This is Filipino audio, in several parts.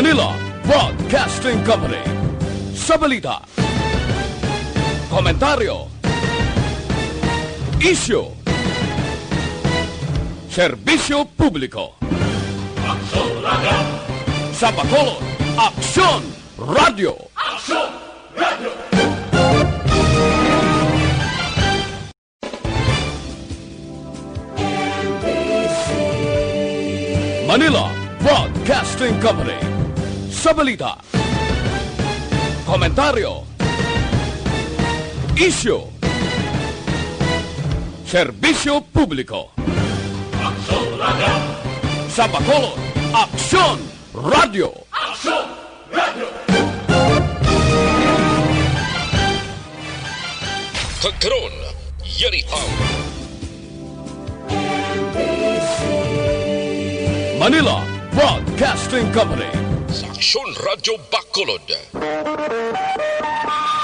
Manila Broadcasting Company. Sa balita, komentaryo, isyu, serbisyo publiko. Aksyon Radio! Sa Bacolod, Aksyon Radio! Aksyon Radio! Manila Broadcasting Company. Sa balita, komentaryo, isyu, serbisyo publiko. Aksyon Radio! Sa Bacolod, Aksyon Radio! Aksyon Radio! Kagkaroon, yari ang Manila Broadcasting Company. sa Aksyon Radio Bacolod.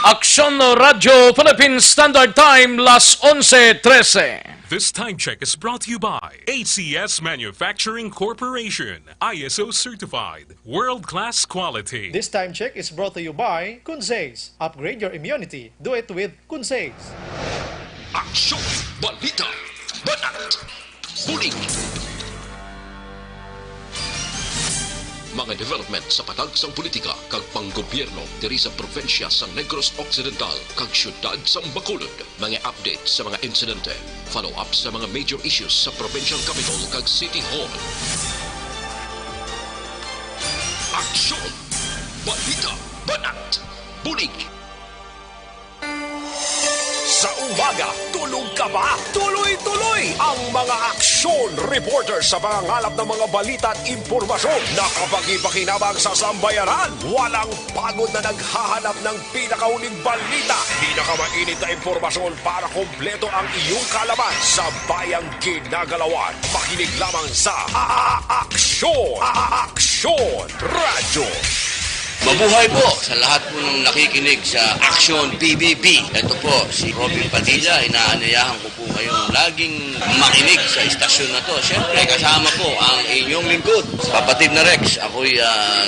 Aksyon Radio Philippine Standard Time, las 11:13. This time check is brought to you by ACS Manufacturing Corporation, ISO certified, world-class quality. This time check is brought to you by Kunsays. Upgrade your immunity. Do it with Kunsays. Aksyon, balita, banat, bulig. Mga development sa patagsang politika kag panggobyerno diri sa probinsya sa Negros Occidental kag syudad sa Bacolod. Mga update sa mga insidente, follow up sa mga major issues sa provincial capital kag City Hall. Aksyon, balita, banat, bulig. Sa umaga, tulog ka ba? Tuloy-tuloy ang mga aksyon reporter sa mga ngalap ng mga balita at impormasyon na kapag-ipakinabang sa sambayanan. Walang pagod na naghahanap ng pinakauling balita. Pinakamainit na impormasyon para kompleto ang iyong kalaman sa bayang ginagalawan. Makinig lamang sa Aksyon! Aksyon Radio! Mabuhay po sa lahat po ng nakikinig sa Action PBB. Ito po si Robin Padilla. Inaanayahan ko po kayong laging makinig sa istasyon na to. Siyempre kasama po ang inyong lingkod. Kapatid na Rex, ako'y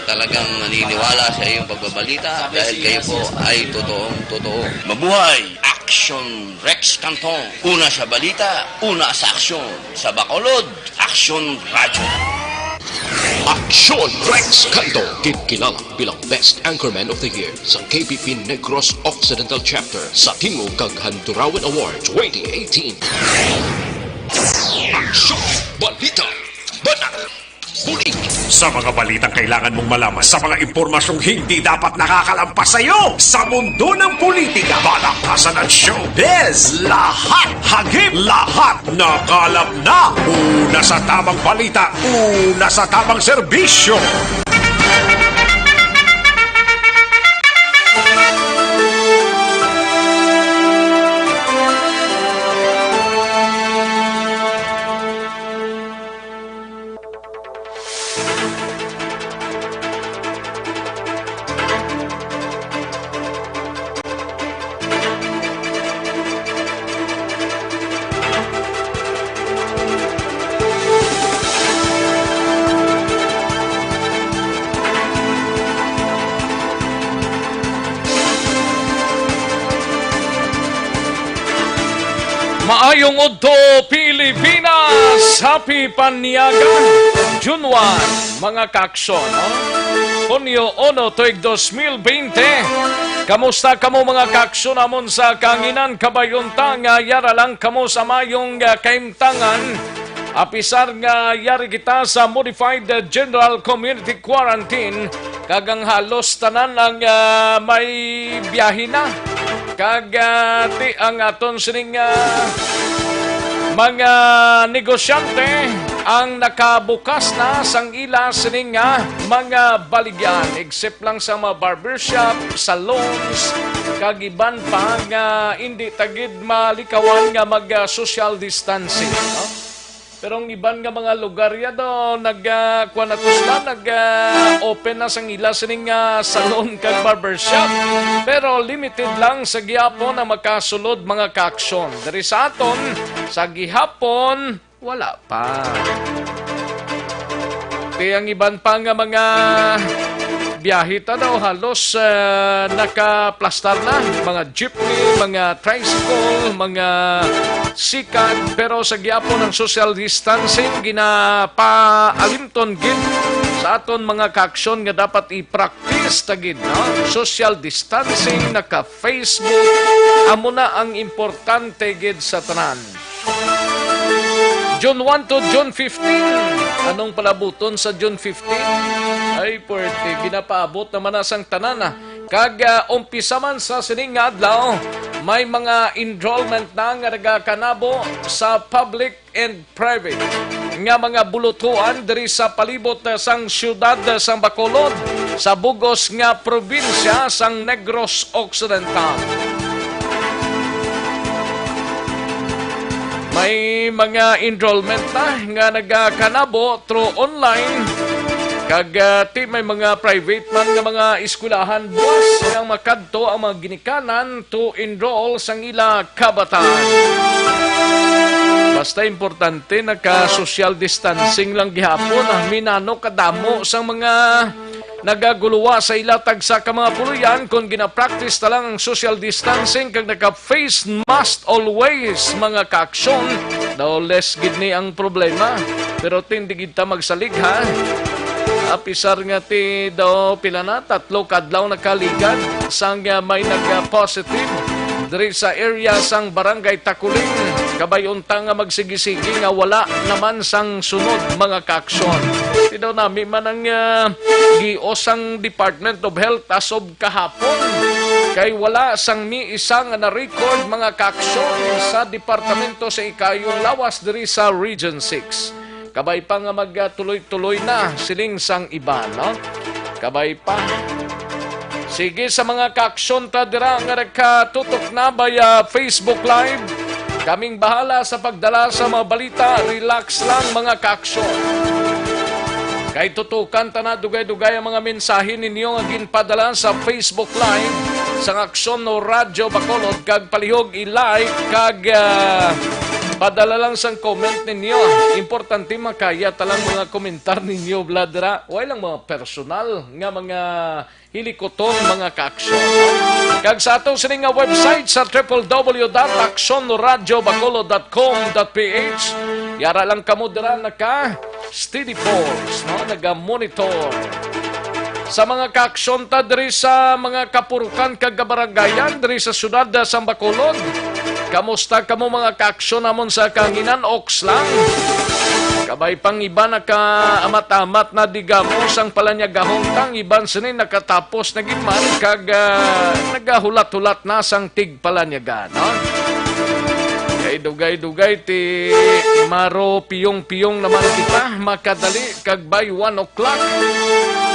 talagang naniniwala sa iyong pagbabalita dahil kayo po ay totoong-totoo. Mabuhay! Action Rex Canton. Una sa balita, una sa aksyon. Sa Bacolod, Action Radio. Aksyon Rex Canto, kilala bilang Best Anchorman of the Year sa KPP Negros Occidental Chapter sa Tingog kag Handurawan Award 2018. Aksyon, balita, banat, bulig. Sa mga balitang kailangan mong malaman, sa mga impormasyong hindi dapat nakakalampas sa iyo, sa mundo ng politika, balakasan at showbiz, lahat hagip, lahat nakalap na. Una sa tamang balita, una sa tamang serbisyo. Maayong Udto, Pilipinas! Happy Paniaga! June 1, mga kaksyon, no? Hunyo 1, tuig 2020. Kamusta kamo mga kaksyon namon sa kanginan kabayuntang yara lang kamo sa mayong kaimtangan. Apisar nga yari kita sa Modified General Community Quarantine kagang halos tanan ang may biyahe na. Kagati ang aton sining mga negosyante ang nakabukas na sang ila sining mga baligyan except lang sa mga barbershop, salons, kagiban pa nga hindi tagid malikawan nga mag social distancing, no? Pero ang iban nga mga lugar ya do nag-open na sang ila sining salon kag barbershop. Pero limited lang sa gihapon na makasulod mga kaaksyon. Dari sa aton sa gihapon wala pa. Kaya ang iban pa nga mga biyahe ta daw halos nakaplastar na. Mga jeepney, mga tricycle, mga sikat. Pero sa gyapon ng social distancing, ginapaalimton gid sa aton mga kaaksyon nga dapat i-practice tagid, no? Social distancing, naka-Facebook, amo na ang importante gid sa tanan. June 1 to June 15. Anong palabuton sa June 15? Ay, puwerte, ginapaabot naman na sang tanan. Kag umpisa man sa sining nga adlaw, may mga enrollment na nga nagakanabo sa public and private nga mga bulutuan diri sa palibot sang siyudad sang Bacolod sa bugos nga probinsya sang Negros Occidental. May mga enrollment na nga nagakanabo through online. Kag may mga private man nga mga eskwelahan buwas nga makadto ang mga ginikanan to enroll sang ila kabataan. Basta importante naka-social distancing lang gihapon. Minano kadamo sang mga nagaguluwa sa ilatag sa mga puluyan kung gina-practice ta lang ang social distancing kag naka-face mask always mga kaaksyon. Daw less gid ni ang problema. Pero tindi gid ta magsalig ha. Apisar nga ti daw pila na 3 kadlaw nakaligad sang may nag-positive diri sa area sang Barangay Takuling. Kabayunta nga magsigisigi nga wala naman sang sunod mga kaaksyon. Ti daw nami man ang giosang Department of Health asob kahapon. Kay wala sang mi isang na-record mga kaaksyon sa Departamento sa Ikayong Lawas diri sa Region 6. Kabay pa nga magtuloy-tuloy na siling sang iba, no? Kabay pa. Sige sa mga kaaksyon ta dira nga nakatutok na via Facebook Live. Kaming bahala sa pagdala sa mga balita. Relax lang mga kaaksyon. Kay tutukan ta na dugay-dugay ang mga mensahe ninyo nga ginpadala sa Facebook Live sa Aksyon no Radyo Bacolod kag palihog i-like kag padala lang sang comment ninyo. Importante makaya talang mga komentar ninyo bladra. Way lang mga personal nga mga hilikoton mga kaaksyon. Kag sa atong sining nga website sa www.aksyonoradyobacolod.com.ph yara lang kamo dira naka steady pulse, no? Naga-monitor. Sa mga kaaksyon ta diri sa mga kapurukan kag kabaranggayan diri sa syudad sa Bacolod. Kamusta kamo mga kaaksyon namon sa kanginan oks lang? Kabay pang iba naka-amat-amat na digamos ang palanyagahong tang iban sinin nakatapos na giman kag nagahulat-hulat na sang tig palanyaga, no? Kay dugay-dugay ti maro piyong-piyong naman kita makadali kag by 1 o'clock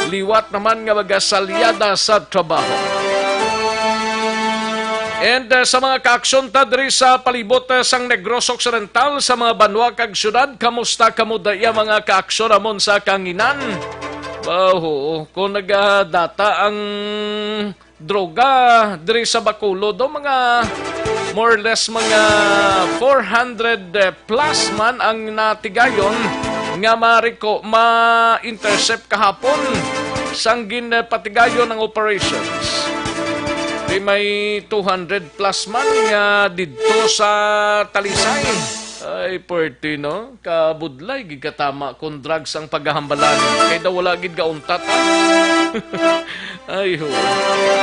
liwat naman nga magasalyada sa trabaho. And sa mga kaaksyon ta diri sa palibot sang Negros Occidental sa mga banwa kag syudad, kamusta kamo daya mga kaaksyon amon sa kanginan? Kung nagadata ang droga diri sa Bacolod do mga more or less mga 400 plus man ang natigayon nga ma-intercept kahapon sang ginpatigayon ng operations. May 200 plus man nga dito sa Talisay. Ay, puwerte, no? Kabudlay, gid katama kung drugs ang paghahambalan. Kaya daw wala gid kauntat. Ay, ho.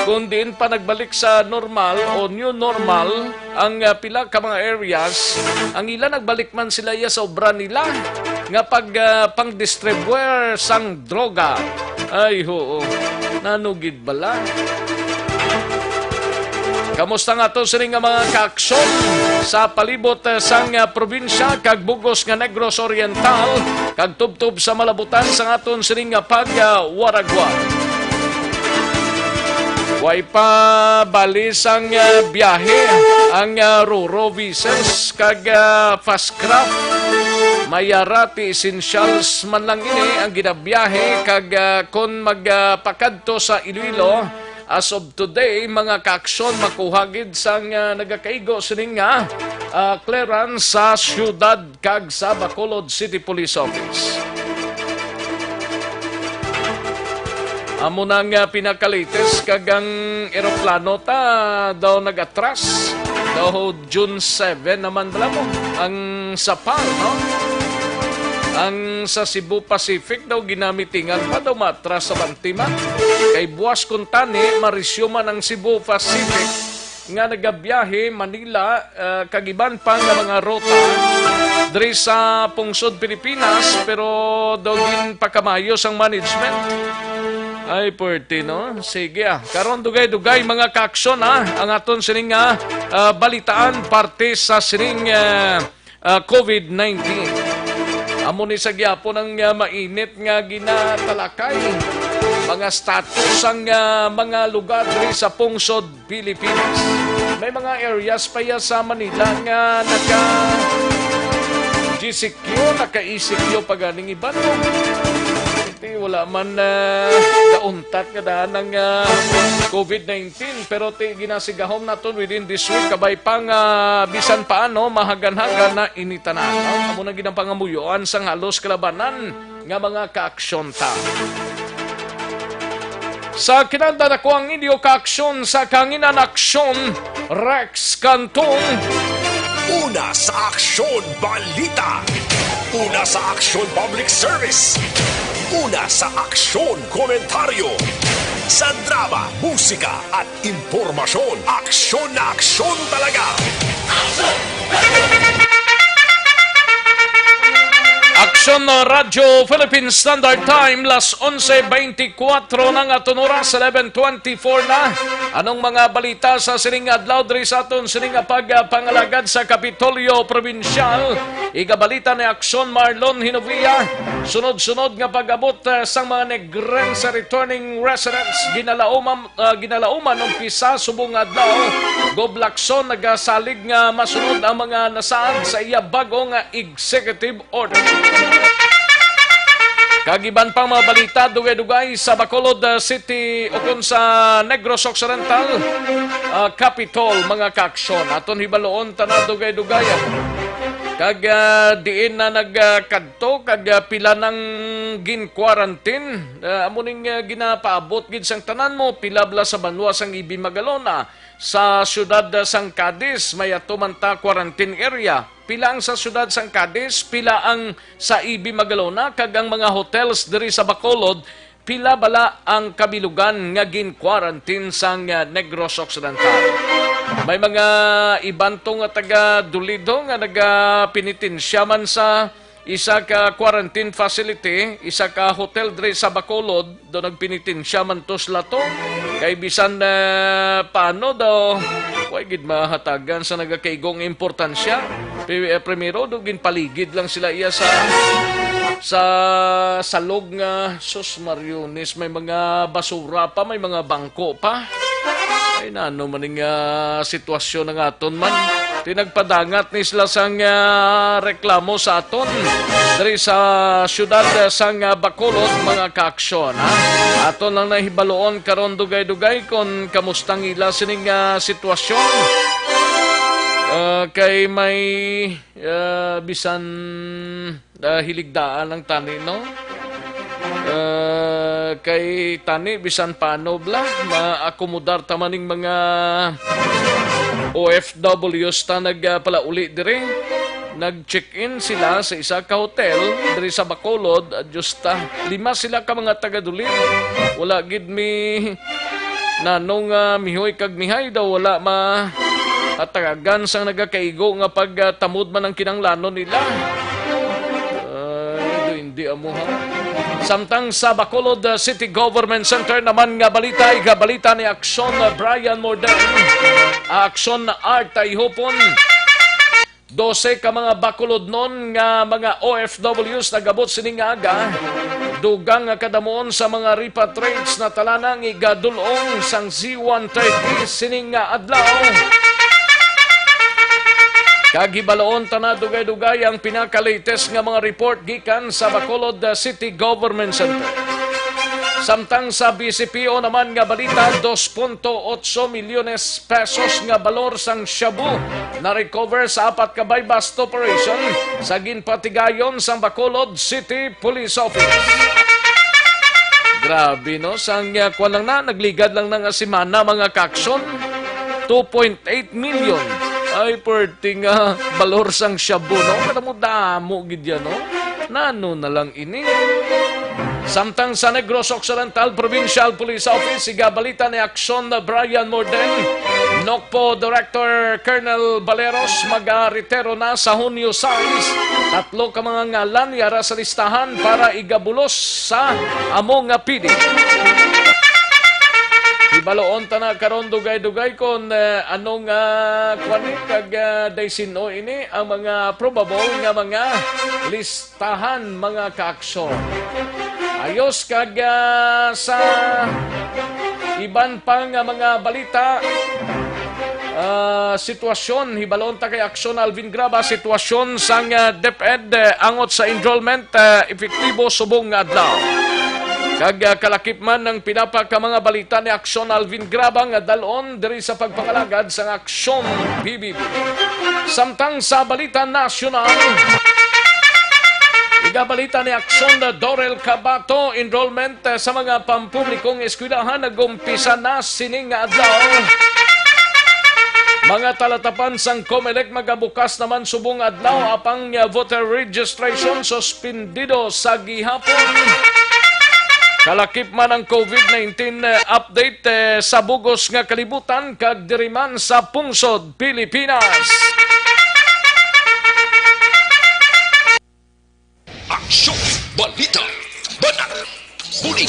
Kung din pa nagbalik sa normal o new normal, ang pila ka mga areas, ang ila nagbalik man sila sa obra nila nga pang-distribuer sang droga. Ay, ho. Nanugid bala. Kamusta nga to sining nga mga kaaksyon sa palibot sang probinsya kag bugos nga Negros Oriental kag tubtob sa malabutan sa aton sining nga pag-waragwa. Way pa balis ang biyahe ang Roro Visas kag fast craft. Mayarati essentials man lang ini ang ginabiyahe kag kon magpakadto sa Iloilo. As of today, mga kaaksyon makuhagid sang nagakaigo sining nga clearance sa syudad kag sa Bacolod City Police Office. Amo nang pinakalites kagang eroplano ta daw nagatras. Daw June 7 naman bala mo ang sapal, no? Ang sa Cebu Pacific daw ginamitingan pa daw matras sa Bantiman. Kay buwas kuntani marisyuman ang Cebu Pacific nga nagabiyahe Manila kagiban pa nga mga rota diri sa pungsod Pilipinas pero daw din pakamayos ang management. Ay, pwerte, no? Sige, karon dugay-dugay mga kaaksyon, ang aton sining balitaan parte sa sining COVID-19. Amo ni sa gyapon ang mainit nga ginatalakay. Mga status ang mga lugar diri sa pungsod Pilipinas. May mga areas pa ya sa Manila nga naka-GCQ, naka-ECQ paganing iban. Wala man kauntat nga daan ng COVID-19 pero ginasigahom naton within this week kabay pang bisan paano mahagan-hagan na initanan. Amo na ginang pangamuyoan sang halos kalabanan nga mga kaaksyon ta. Sa kinanda ko ang inyo kaaksyon sa kanginan aksyon Rex Cantong. Una sa aksyon balita. Una sa aksyon public service. Una sa aksyon komentaryo. Sa drama, musika at impormasyon. Aksyon na aksyon talaga. Aksyon na Radyo Philippine Standard Time, las 11:24 ng aton oras, 11:24 na. Anong mga balita sa sining adlaw diri sa aton sining pagpangalagad sa Kapitolyo Provincial? Igabalita ni Aksyon Marlon Hinovia. Sunod-sunod nga pag-abot sang mga Negren sa returning residents. Ginalauman umpisa subong adlaw. Goblakson nagasalig nga masunod ang mga nasaad sa iya bagong executive order. Kagiban pang mga balita, dugay-dugay sa Bacolod City ukon sa Negros Occidental, Capitol, mga kaaksyon. Aton hibaloon tanan dugay-dugay. Kag diin na nagkadto, kag pila ng gin-quarantine. Amuning ginapaabot gid sang tanan mo, pila bla sa banwa sang Ibi Magalona. Sa siyudad sang Cadiz, may atumanta quarantine area. Pila ang sa siyudad sang Cadiz, pila ang sa Ibi Magalona, kag ang mga hotels diri sa Bacolod, pila bala ang kabilugan nga gin-quarantine sang Negros Occidental. May mga ibantong nga taga Dulido nga nagapinitinsya man sa isa ka quarantine facility, isa ka hotel diri sa Bacolod, do nagpinitinsya man to sila to. Kay bisan paano daw, way gid mahatagan sa nagakaigong importansya. Primero, do ginpaligid lang sila iya sa salog nga sus Mariones, may mga basura pa, may mga bangko pa. Ay nano maning sitwasyon ng aton man. Tinagpadangat ni sila sang reklamo sa aton diri sa siyudad sang Bacolod, mga kaaksyon. Aton lang nahibaloon karon dugay-dugay kung kamustang ila sining sitwasyon. Kay may bisan hiligdaan ng tani, no? Kay tani bisan paano bla maakomodar tamaning mga OFWs ta nagpalauli dire. Nag-check-in sila sa isa ka hotel diri sa Bacolod. Adjusta 5 sila ka mga taga-Dulit. Wala gid mi nanong mihoy kag mihay daw wala at tagagan sang nagakaigo nga pagtamod man ang kinanglanon nila. Hindi amo ha. Samtang sa Bacolod City Government Center naman nga balita, igabalita ni Aksyon Brian Morden. Aksyon na Art ay hupon 12 ka mga Bacolod non nga mga OFWs nagabot sining aga. Dugang nga kadamoon sa mga repatriates na talanang igadulong sang Z-130 sining nga adlaw. Kagibalaon tana dugay-dugay ang pinaka-latest nga mga report gikan sa Bacolod City Government Center. Samtang sa BCPO naman nga balita, 2.8 milyones pesos nga balor sang shabu na recover sa 4 ka buy-bust operation sa ginpatigayon sa Bacolod City Police Office. Grabe, no? Sang kwan lang na, nagligad lang na nga simana, mga kaksyon. 2.8 million. Ay, perting balor sang shabu, no? Kada mo damo, gidya, no? Nano na lang ini. Samtang sa Negros Occidental Provincial Police Office, igabalita ni Aksyon na Brian Morden, NOCPO Director Colonel Baleros, mag-retero na sa Hunyo 6. 3 ka mga ngalan yara sa listahan para igabulos sa among PD. Ibaloon ta na karon dugay-dugay kon anong kwani kag daysino ini ang mga probable nga mga listahan, mga kaaksyon. Ayos kag sa iban pang mga balita, sitwasyon hibalon ta kay Aksyon Alvin Graba, sitwasyon sang DepEd angot sa enrollment epektibo subong adlaw. Kag kalakip man ng pinapa ka mga balita ni Aksyon Alvin Graba nga dalon diri sa pagpangalagad sa Aksyon BBB. Samtang sa balita nasyonal, igabalita ni Aksyon na Dorel Cabato, enrollment sa mga pampublikong eskwelahan nag-umpisa na sining adlaw. Mga talatapan sang COMELEC magabukas naman subong adlaw, apang voter registration suspendido sa gihapon. Kalakip man ang COVID-19 update sa bugos nga kalibutan kag diriman sa pungsod Pilipinas. Aksyon, balita, banat, huli.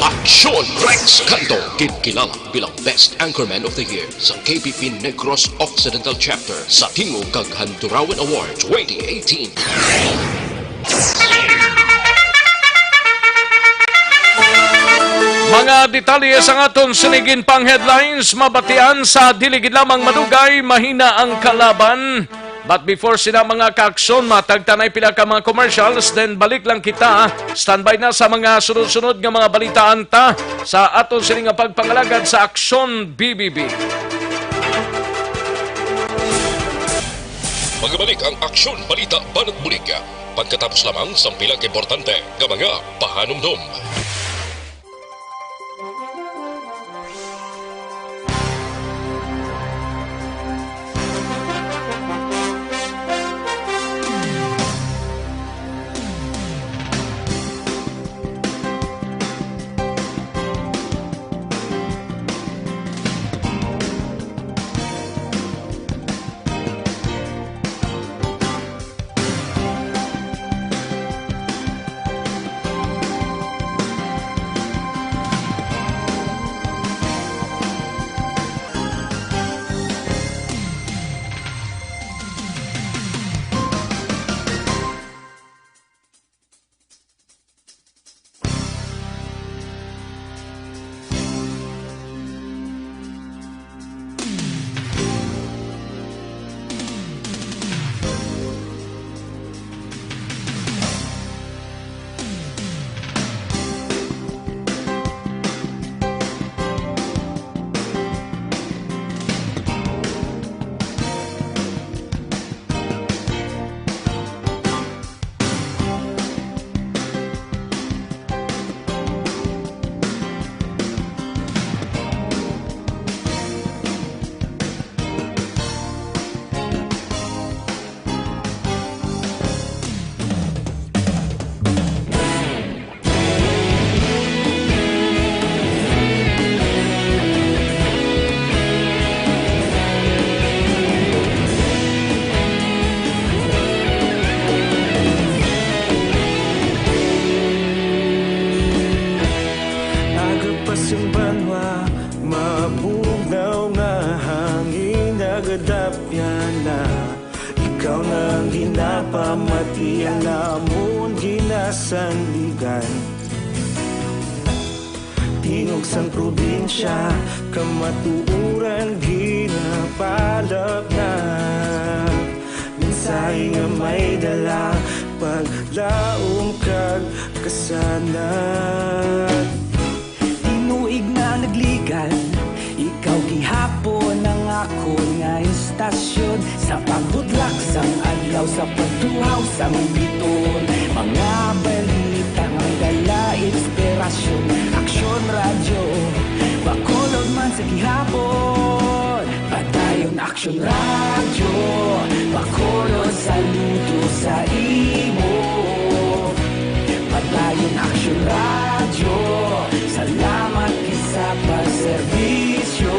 Aksyon Rex Canto, kilala bilang Best Anchorman of the Year sa KPP Negros Occidental Chapter sa Tingog kag Handurawan Awards 2018. Mga detalye sa aton sinigin pang headlines, mabatian sa diligid lamang madugay, mahina ang kalaban. But before sila mga kaaksyon, matagtanay pila ka mga commercials, then balik lang kita. Standby na sa mga sunod-sunod nga mga balitaan ta sa aton sining nga pagpangalagad sa Aksyon BBB. Magbalik ang Aksyon Balita Banat Bulig. Pagkatapos lamang sa pilang importante nga mga pahanumdum. Ikaw nang ginapamati ang namon ginasandigan. Tingog sang probinsya, kamatuuran ginapalap na. Minsay nga may dala, paglaom kag kasanat. Tinuig na nagligan, ikaw gihapon ang ako nga istasyon. Sa pagbudlak sang adlaw, sa pagtuhaw sang biton, mga balita ang dalaits Action Radio, Bacolod, saludo sa imo. Padayon Action Radio, salamat isa pa serbisyo.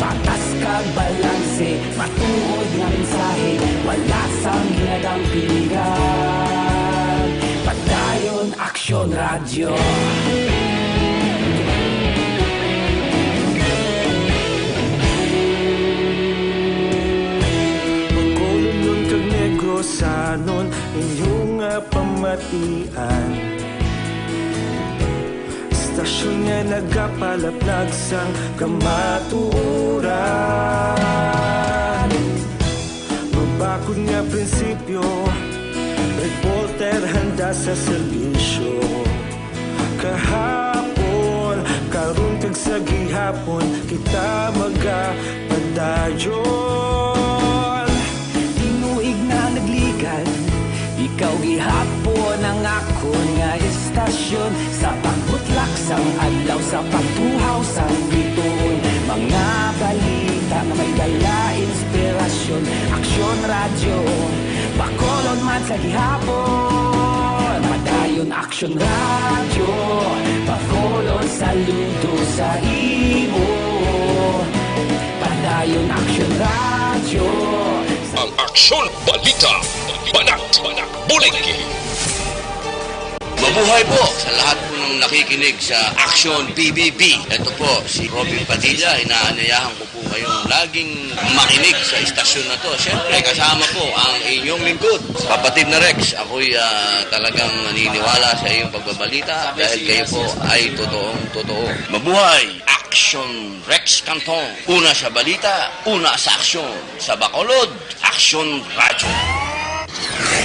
Patas kag balanse, matuod nga mensahe, wala sang ginadang pilihan. Padayon Action Radio. Sanon inyong pamatian, istasyon nga nagapalaplag sang kamatuoran. Mabakod nga prinsipyo, reporter handa sa serbisyo. Kahapon, karon kag sa gihapon, kita magapadayon. Ikaw gihapon ang akon nga istasyon, sa pagbutlak sang adlaw, sa pagtuhaw sang bituon. Mga balita nga may dala inspirasyon. Action Radio, Bacolod man sa gihapon. Padayon Action Radio, Bacolod, saludo sa imo. Padayon Action Radio. Ang Aksyon Balita, Banat, Buliki. Mabuhay po sa lahat po ng nakikinig sa Action PBB. Ito po, si Robin Padilla. Inaanyayahan ko po kayong laging makinig sa istasyon na to. Siyempre, kasama po ang inyong lingkod. Kapatid na Rex, ako'y talagang naniniwala sa iyong pagbabalita dahil kayo po ay totoong-totoo. Mabuhay! Action Rex Canton. Una sa balita, una sa aksyon. Sa Bacolod, Action Radio.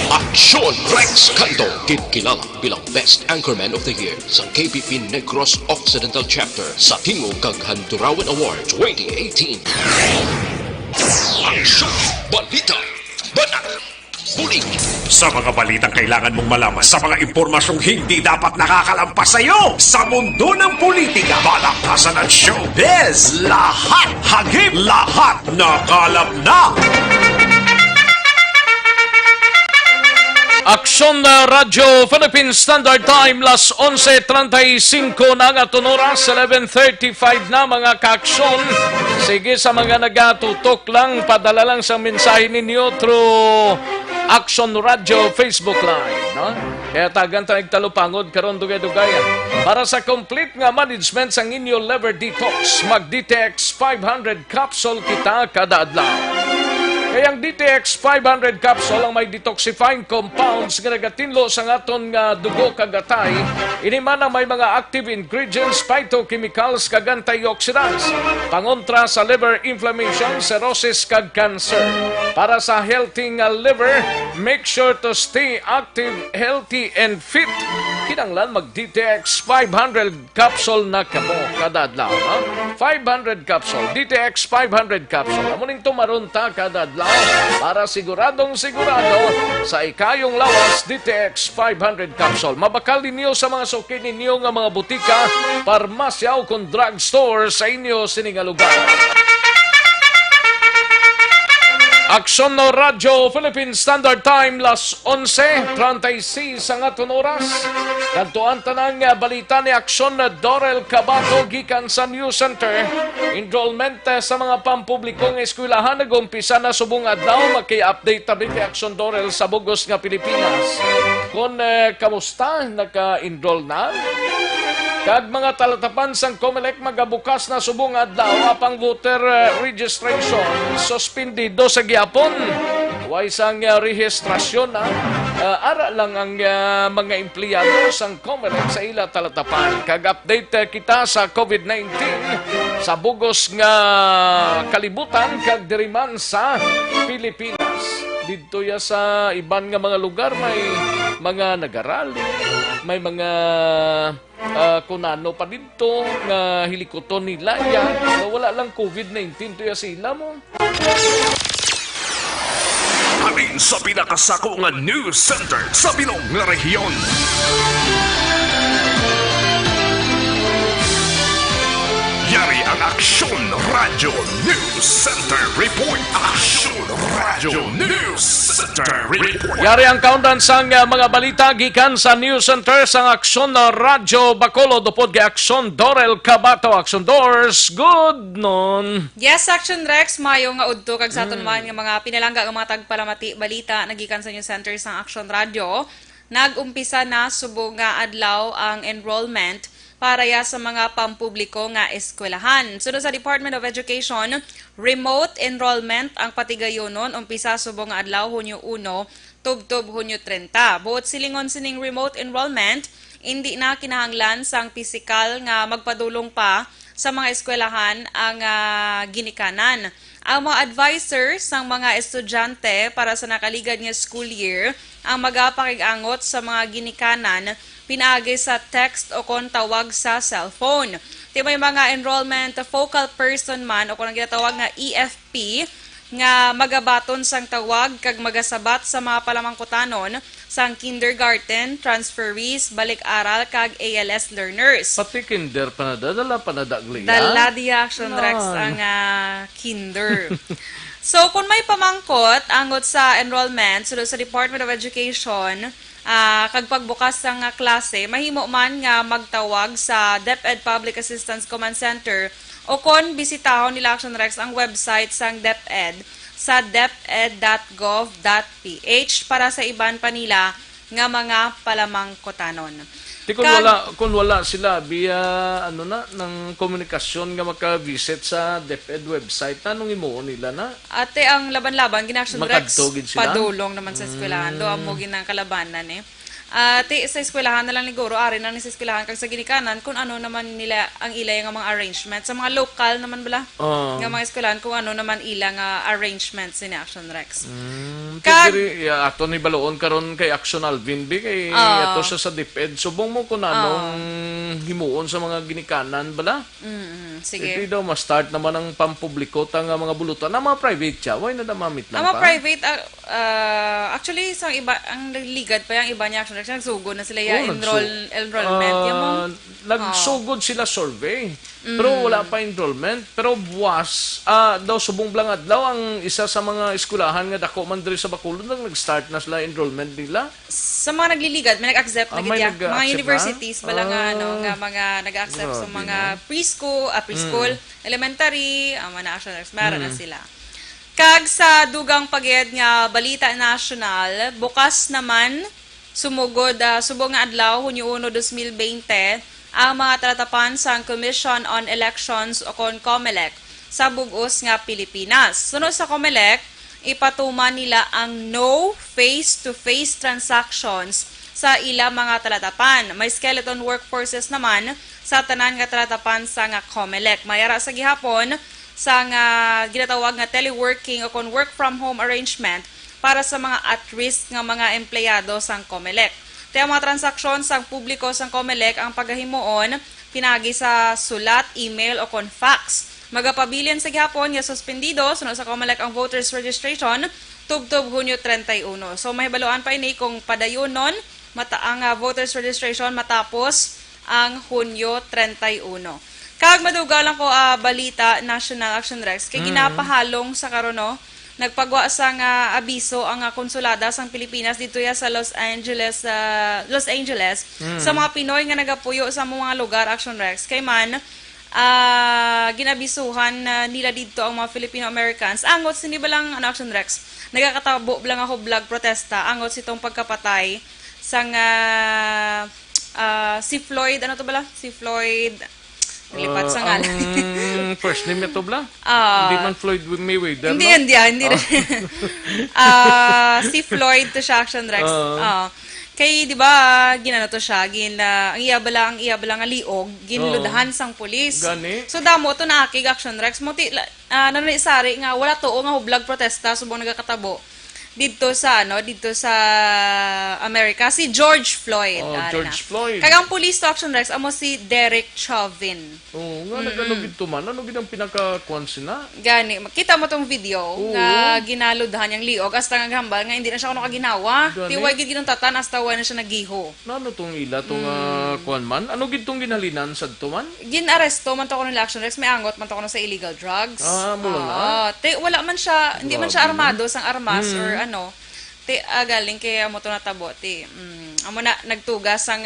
Aksyon Rex Canto, kilala bilang Best Anchorman of the Year sa KPP Negros Occidental Chapter sa Tingog kag Handurawan Award 2018. Aksyon Balita, Banat, Bulig. Sa mga balitang kailangan mong malaman, sa mga impormasyong hindi dapat nakakalampas sa iyo, sa mundo ng politika, balakasan at showbiz, lahat hagip, lahat nakalap na. Aksyon Radio Philippine Standard Time, las 11:35 na nga oras, 11:35 na mga kaaksyon. Sige, sa mga nagatutok lang, padala lang sa mensahe ninyo through Action Radio Facebook Live, no? Kaya tagan tayo nagtalupangod karon dugay-dugayan. Para sa complete nga management sang inyo liver detox, mag-DTX 500 capsule kita kada adlaw. Kaya ang DTX 500 capsule ang may detoxifying compounds nga nagatinlo sa aton nga dugo kagatay. Ini man ang may mga active ingredients, phytochemicals kag antioxidants, pangontra sa liver inflammation, cirrhosis kag cancer. Para sa healthy nga liver, make sure to stay active, healthy and fit. Kinanglan mag DTX 500 capsule na kamo kada adlaw, no? 500 capsule, DTX 500 capsule. Amuning tumarunta kada adlaw para siguradong sigurado sa ikayong lawas. DTX 500 capsule. Mabakal ninyo sa mga suki ninyo nga mga butika, parmasya o kung drugstore sa inyo siningalugar. Aksyon no Radio Philippine Standard Time, las 11:36 ang aton oras. Kantuan tanang balita ni Aksyon na Dorel Cabato gikan sa News Center. Enrollment sa mga pampublikong eskwelahan nagumpisa na subong adlaw. Maki-update tabi kay Aksyon Dorel sa bugos nga Pilipinas. Kung kamusta, naka-enroll na? Kag mga talatapan sang COMELEC magabukas na subong adlaw apang voter registration suspendido sa gihapon. Way sang rehistrasyon na ara lang ang mga empleyado sang COMELEC sa ila talatapan. Kag update kita sa COVID-19 sa bugos nga kalibutan kag diriman sa Pilipinas. Dito ya sa iban nga mga lugar may mga nagarali, may mga kunano pa dito nga hilikoton nila yan na wala lang COVID-19 to ya sila mo. Halin sa pinakasako nga news center sa bilog nga rehiyon. Yari ang Aksyon Radio News Center Report. Aksyon Radio News Center Report. Yari ang countdown sang mga balita gikan sa News Center sang Aksyon na Radyo Bacolod upod kay Aksyon Dorel Cabato. Aksyon Doors, good noon. Yes, Action Rex, mayo nga udto kag sa aton man nga mga pinalangga nga mga tagpalamati balita nagikan sa News Center sang Aksyon Radio. Nag-umpisa na subong nga adlaw ang enrollment para ya sa mga pampubliko nga eskwelahan. Sunod sa Department of Education, remote enrollment ang patigayonon umpisa subong nga adlaw Hunyo 1 tubtob Hunyo 30. Buot silingon sining remote enrollment, hindi na kinahanglan sang pisikal nga magpadulong pa sa mga eskwelahan ang ginikanan. Ang mga advisors ng mga estudyante para sa nakaligad nga school year ang magapakig-angot sa mga ginikanan pinaagi sa text o kon tawag sa cellphone. Di may mga enrollment focal person man o kung ang ginatawag nga EFP nga magabaton sang tawag kag magasabat sa mga palamangkutanon sang kindergarten, transferees, balik-aral kag ALS learners. Pati kinder pa na dala pa na dagli. Dala di Action Rex ang kinder. So kung may pamangkot angot sa enrollment sulod sa Department of Education, kag pagbukas ng klase, mahimo man nga magtawag sa DepEd Public Assistance Command Center o kon bisitahon nila Action Rex ang website sang DepEd sa deped.gov.ph para sa iban pa nila nga mga palamangkotanon. Di kung wala sila via ng komunikasyon nga maka-visit sa DepEd website, tanong imuon nila na? Ate, ang laban-laban, gina-Action Rex, Makadtogid sila? padulong naman sa eskwelahan. Doon mo ginang kalabanan eh. Ate, sa eskwelahan na lang liguro, ari na ni sa eskwelahan kag sa ginikanan, kung ano naman nila ang ilay nga mga arrangement. Sa mga local naman bala, nga mga eskwelahan, kung ano naman ilang arrangements ni Action Rex. Ato ni baloon karon kay Action Alvin B, kay ato siya sa DepEd. Subong mo kung anong himuon sa mga ginikanan bala. Sige. Ito daw, ma-start naman ang pampubliko tang mga bulutan. Ang mga private siya, why na mamit lang ang mga pa? private, actually, sa iba, ang ligad pa yung iba niya, Action Rex, nagsugod na sila yung enrollment. Nagsugod sila survey. Pero wala pa enrollment. Pero buwas, daw subong blang adlaw ang isa sa mga eskwelahan nga dako man diri sa Bacolod nag-start na sila enrollment nila. Sa mga nagliligad, may nag-accept na may gidya. nag-accept Mga na? universities bala nga mga nag-accept sa mga preschool, elementary, mga Action Rex, meron na sila. Kag sa dugang pagyed nga balita national, bukas naman sumugod subong nga adlaw Hunyo 1 2020 ang mga talatapan sa Commission on Elections o kon COMELEC sa bug-os nga Pilipinas. Sunod sa COMELEC, ipatuman nila ang no face-to-face transactions sa ilang mga talatapan. May skeleton workforces naman sa tanan nga talatapan sa nga COMELEC. Mayara sa gihapon sa nga ginatawag nga teleworking o kon work from home arrangement para sa mga at-risk nga mga empleyado sang COMELEC. Kaya mga transaksyon sang publiko sang COMELEC ang paghahimuon pinagi sa sulat, email o kon fax. Magapabilin sa gihapon nga suspendido sunod sa COMELEC ang voters registration tubtob Hunyo 31. So mahibaluan pa ini kung padayonon ang voters registration matapos ang Hunyo 31. Kag maduga lang ko balita National Action Rex kay ginapahalong sa karon nagpagwa sang abiso ang konsulada sang Pilipinas dito ya sa Los Angeles sa mga Pinoy nga nagapuyo sa mga lugar Action Rex kay man ginabisuhan nila dito ang mga Filipino Americans angot sini balang Action Rex nagakatabo lang ako vlog protesta angot sitong pagkapatay sang si Floyd si Floyd lipat sa ngalan. First name ito bla? Hindi man Floyd Mayweather, hindi. Si Floyd to siya Action Rex. Kay di ba ginano to siya, ang iyabala nga liog, ginludahan sang pulis. Gani? So damo to naakig Action Rex mo nanisari nga wala to nga hublag protesta subong nagakatabo. dito sa Amerika, si George Floyd. George Floyd. Kagang police to action Rex amo si Derek Chauvin. Nga nagano gito man, ano gid ang pinaka-kuan sina? Gani, makita mo tong video nga ginaludhan yang liog hasta nga gambal nga hindi na siya kuno kaginawa. Tiway gid ginong tatan hasta wa na siya nagiho. Ano tong ila tong kuan man? Ano gid tong ginhalinan sadto man? Ginaresto man to kuno ni action Rex, may angot man to kuno sa illegal drugs. Mula na. Wala man siya, hindi man siya armado sang armas or ano. Galing kay amo to natabo amo na nagtugas ang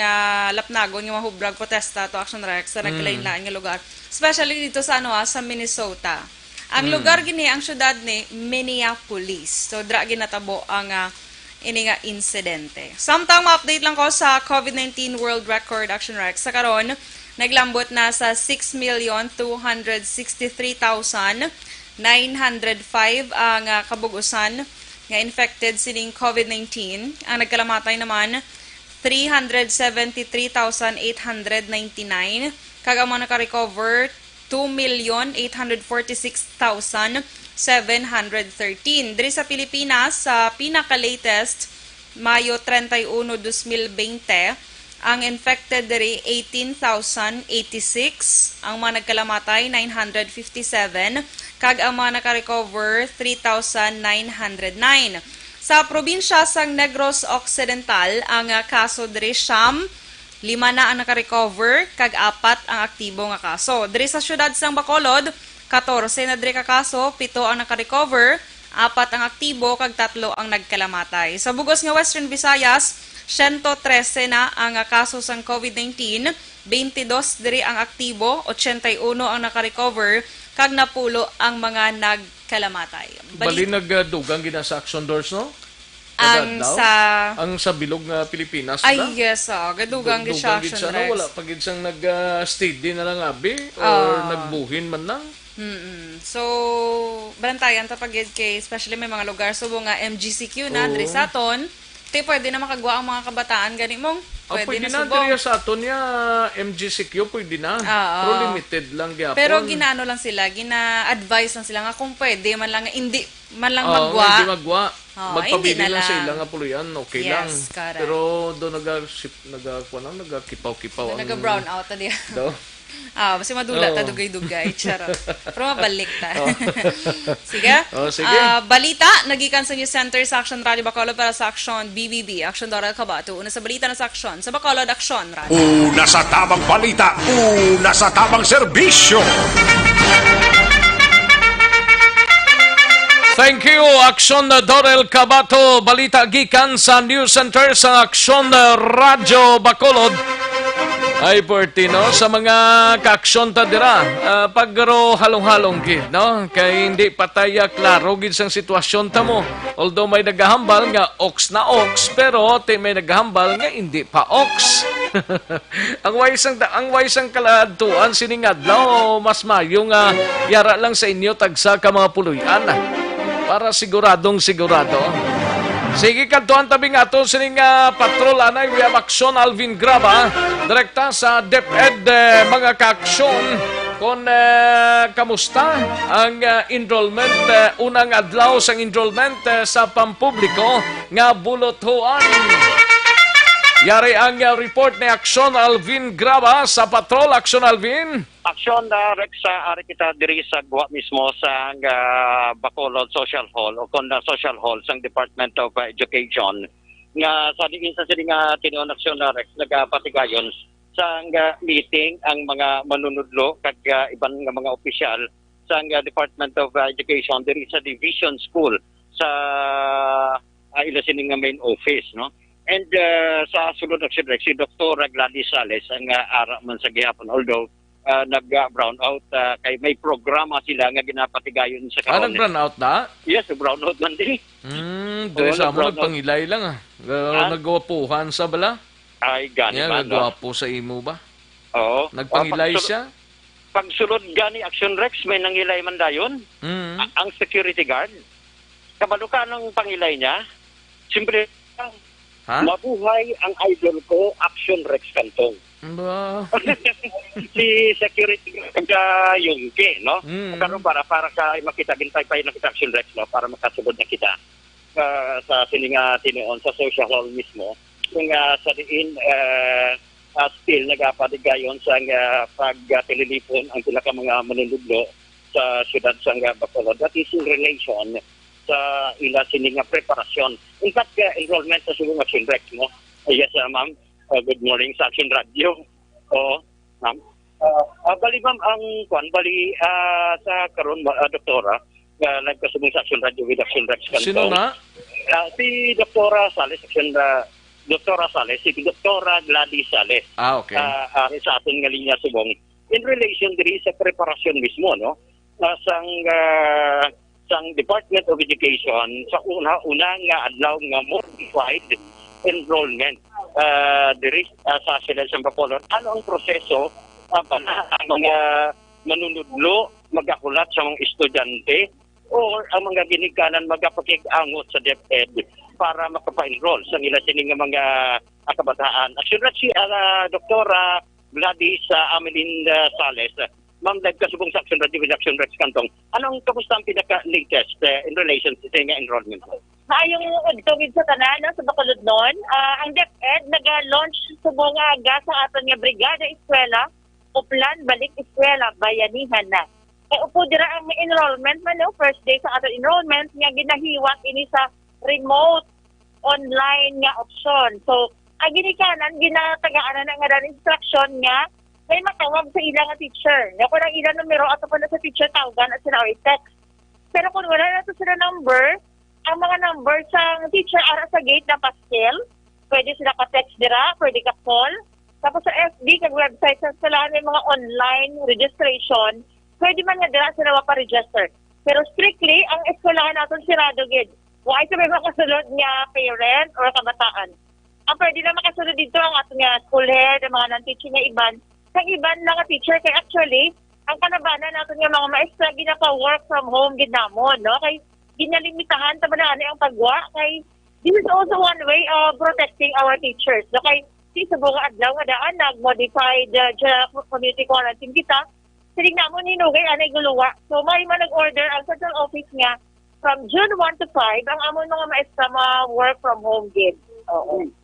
lapnagon nga mahubrag protesta to action Rex sa nagkalain-lain nga lugar, especially dito sa sa Minnesota. Ang lugar gini ang syudad ni Minneapolis. So dra ginatabo ang ini nga insidente. Samtang ma-update lang ko sa COVID-19 World Record action Rex sa karon naglambot na sa 6,263,905 ang kabugusan nga infected sining COVID-19. Ang nagkalamatay naman 373,899. Kagamo naka-recover 2,846,713. Diri sa Pilipinas, sa pinaka-latest Mayo 31, 2020, ang infected diri 18,086, ang mga nagkalamatay 957, kag ang mga naka-recover 3,909. Sa probinsya sang Negros Occidental, ang kaso diri siyam, 5 na ang naka-recover, kag 4 ang aktibo nga kaso. Diri sa syudad sang Bacolod, 14 na diri ka kaso, 7 ang naka-recover, 4 ang aktibo, kag 3 ang nagkalamatay. Sa bugos nga Western Visayas, 113 na ang kaso sang COVID-19, 22 diri ang aktibo, 81 ang naka-recover, kag napulo ang mga nagkalamatay. Bali nagdugang gina sa action doors, no? Ang sa bilog nga Pilipinas ay, yes, gadugang gi siya action Rex. Wala pagid siyang nag-steady na lang abi or nagbuhin man lang. So, balantayan ta pagid kay especially may mga lugar subo nga MGCQ na diri sa aton. Pwede na makagwa ang mga kabataan gani mong pwede na subong. Pwede na sa aton niya MGCQ pwede na. Pero limited lang gyapon. Pero ginaano lang sila, gina-advise lang sila nga kung pwede man lang hindi man lang magwa. Hindi magwa. Magpabili lang sa ilang apuluyan, okay lang. Correct. Pero do nagkipaw-kipaw. Nag-brown out ta diya. Do. Basta madula ta dugay-dugay, charot. Pero mabalik ta. Sige. Sige. Balita, nagikan sa News Center sa Action Radio Bacolod para sa Action BBB, Action Doral Kabato. Una sa balita na sa Action, sa Bacolod Action Radio. Una sa tamang balita, una sa tamang serbisyo. Thank you, Action Dorel Kabato. Balita gikan sa News Center sa Action Radio Bacolod. Ay, Portino, sa mga ka-aksyon ta dira, pagro halong-halong gid, no? Kay hindi pataya klaro gid sang sitwasyon ta mo. Although may nagahambal nga ox na ox, pero may nagahambal nga hindi pa ox. ang waysang kaladtuan sining adlaw mas mayo nga yara lang sa inyo tagsa ka mga puluyan para siguradong sigurado. Sige, kantuan tabi nga ito sining patrol anay. We have Action Alvin Graba, direkta sa DepEd mga ka-aksyon. Kung kamusta ang enrollment, unang adlaw sang enrollment sa pampubliko nga bulothoan. Yari ang report ni Action Alvin Graba sa patrol. Action Alvin. Action Rex, ari kita diri sa guwa mismo sa Bacolod Social Hall o kon Social Hall sang Department of Education nga sa diin sa sining tinuon Action Rex nagapatigayon sa meeting ang mga manunudlo kag iban nga mga opisyal sa Department of Education diri sa Division School sa ila sining main office, no? And sa sulod Action Rex si Dr. Gladys Sales ang ara man sa gihapon, although nag-brown out kay may programa sila nga ginapatigayon sa karon. Nag-brown out na? Yes, brown out man din. Doon sa mo nagpangilay lang nagwapuhan sa bala? Ay, gani ba? Nagwapo sa imo ba? Oo. Nagpangilay siya? Pagsulod gani Action Rex, may nangilay man dayon. Ang security guard. Kabalukan ng pangilay niya, simple mabuhay ang idol ko, Action Rex Cantong. Si security Yungke, no? Karon para ka makita gintay pa ng Action Rex, no? Para makasulod na kita. sa sininga tinuon sa social hall mismo kung sa diin still nagapadigayon sa pagpililipon ang pila ka mga manunudlo sa siyudad sa Bacolod. That is in relation sa ila sininga preparasyon. In fact, enrollment sa Cebu Action Rex mo. Yes, ma'am. Good morning sa Action Radio. Ma'am. Bali ma'am bali sa karon doktora nagkasubong sa Action Radio with Action Rex Canton. Sino na? Si Doktora Sales, Doktora Sales, si Doktora Gladys Sales. Okay. Sa ating nga linya subong. In relation diri sa preparasyon mismo, no? Sang Department of Education sa una nga adlaw nga modified enrollment diri sa Silan sa Bacolod. Ano ang proseso para ang mga manunudlo magakulat sa mga estudyante or ang mga ginikanan magapakig-angot sa DepEd para makapa-enroll sa nila sining mga kabataan. Actually, si Doktora Gladys Amelinda Sales, ma'am, nagkasubong sa Action Radio with Action Rex Cantong. Anong kamusta ang pinaka-latest in relation sa nga enrollment? Maayong udtogid sa tanan sa Bacolod noon. Ang DepEd nag-launch subong aga sa aton nga Brigada Eskwela, Uplan Balik Eskwela, Bayanihan na. Upo dira ang enrollment man no, first day sa ato enrollment nga ginahiwak ini sa remote online nga option. So, ang ginikanan ginatagaan na nga dan instruction nga may matawag sa ilang nga teacher. Nga kung ang ilang numero ato pa na sa teacher tawagan at sila or text. Pero kung wala na ito sila number, ang mga number sa teacher ara sa gate na pastel, pwede sila ka-text dira, pwede ka-call. Tapos sa FB kag website sa sila may mga online registration, pwede man nga dira sila mapa-register. Pero strictly, ang eskwelahan natin sirado gid. Why sa may makasulod nga parent or kabataan. Ang pwede na makasulod dito ang ating nga school head, ang mga non-teaching nga iban. Kang iban na nga teacher, kaya actually, ang kanabanan natin nga mga maestra, ginapa-work from home, ginamon, no? Kay ginalimitahan, tabanaan ang pagwa. Kay this is also one way of protecting our teachers. No? Kay sa buong adlaw nga daan, nag-modified community quarantine kita. Siling na mo ninugay, anay guluwa. So, may nag-order ang central office nga from June 1 to 5, ang amon mga maestra work from home gig.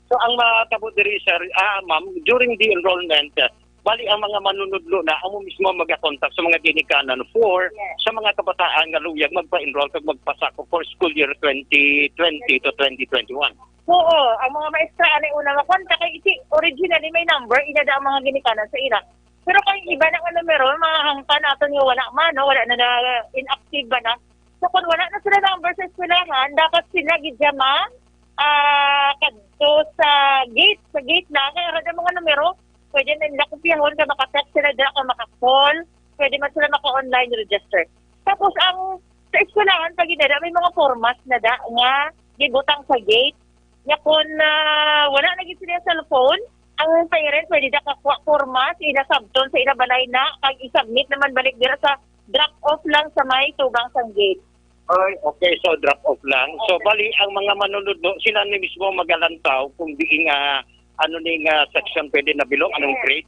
So, ang makabot diri, sir, ma'am, during the enrollment, bali ang mga manunudlo na amo mismo mag-contact sa mga ginikanan for sa mga kabataan nga luyag magpa-enroll kag magpasako for school year 2020 to 2021. Oo, ang mga maestra anay una makontak kay originally may number inada ang mga ginikanan sa ira. Pero kung iba na nga numero, mga hangpan natin yung wala man, no? Wala na inactive ba na. So kung wala na sila number sa eskwelahan, dapat sila gidyama kadto sa gate na, kaya rada mga numero, pwede na nila kupiyahon ka makatext sila dila ka makakall, pwede man sila maka-online register. Tapos ang sa eskwelahan, pag inada, may mga formas na da nga gibutang sa gate, nga kung wala na sila sa cellphone, ang parent pwede na kakuha forma sa ila sabton sa ila balay na kag i-submit naman balik dira sa drop off lang sa may tubang sang gate. Ay, okay, so drop off lang. So bali ang mga manunudlo sila ni mismo magalantaw kung di nga section pwede na bilong anong grade.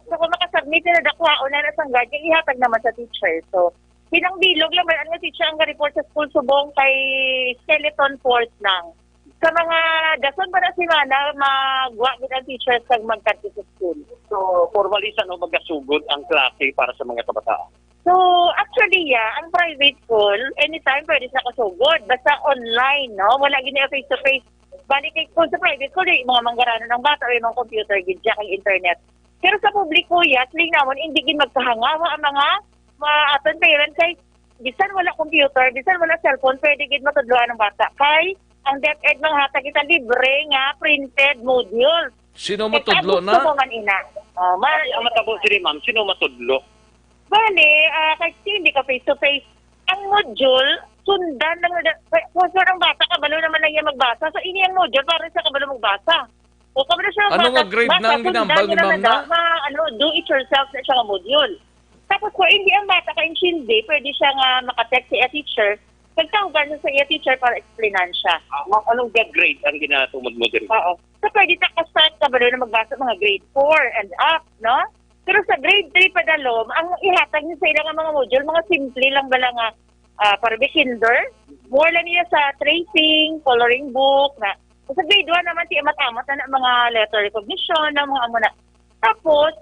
So kung makasubmit na dakwa o na sang guardian ihatag naman sa teacher. So pinang bilog lang man ang teacher ang report sa school subong kay skeleton force lang. Sa mga dason ba na simana, magwa ang teachers kag magkati sa school. So, formally, saan magasugod ang klase para sa mga kabataan? So, actually, ang private school, anytime pwede sa kasugod. Basta online, no? Wala gina face-to-face. Balik kay kung sa private school, mga manggarano ng bata o yung mga computer, gidya kay internet. Pero sa publiko, tuling namon, hindi gin magkahangawa ang mga aton parents kay bisan wala computer, bisan wala cellphone, pwede gid matudloan ng bata. Kay ang DepEd manghatag kita libre nga printed module. Sino matudlo na? Ang matabo sila, ma'am, sino matudlo? Bale, kasi hindi ka face-to-face. Ang module, sundan ng kung ang bata, kabalo naman lang yan magbasa. So, ini ang module para sa kabalo magbasa. O kabalo siya ano nga grade na ang ginambal ni ma'am na? Do it yourself na siya nga module. Tapos kung hindi ang bata ka-intindi, pwede siya nga makatext si a teacher. Pagtawagan sa iya teacher para explainan siya. Anong grade ang ginatumod mo din? Oo. So, pwede ka-start ka ba na magbasa mga grade 4 and up, no? Pero sa grade 3 padalom, ang ihatag niya sa ilang mga module, mga simple lang bala nga para kinder. More lang niya sa tracing, coloring book, na sa grade 1 naman, ti matamot na mga letter recognition, na mga amon na. Tapos,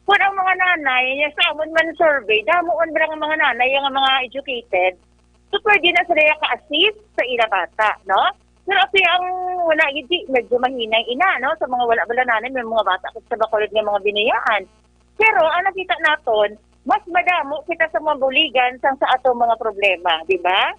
kung ang mga nanay, sa amon man survey, damuon ba ang mga nanay, yung mga educated, so pwede na sila ka-assist sa ila bata, no? Pero kasi ang wala, hindi, medyo mahinay ina, no? Sa mga wala-wala nanay, may mga bata sa bakulod ng mga binayaan. Pero, ang nakita natin, mas madamo kita sa mga buligan sa atong mga problema, di ba?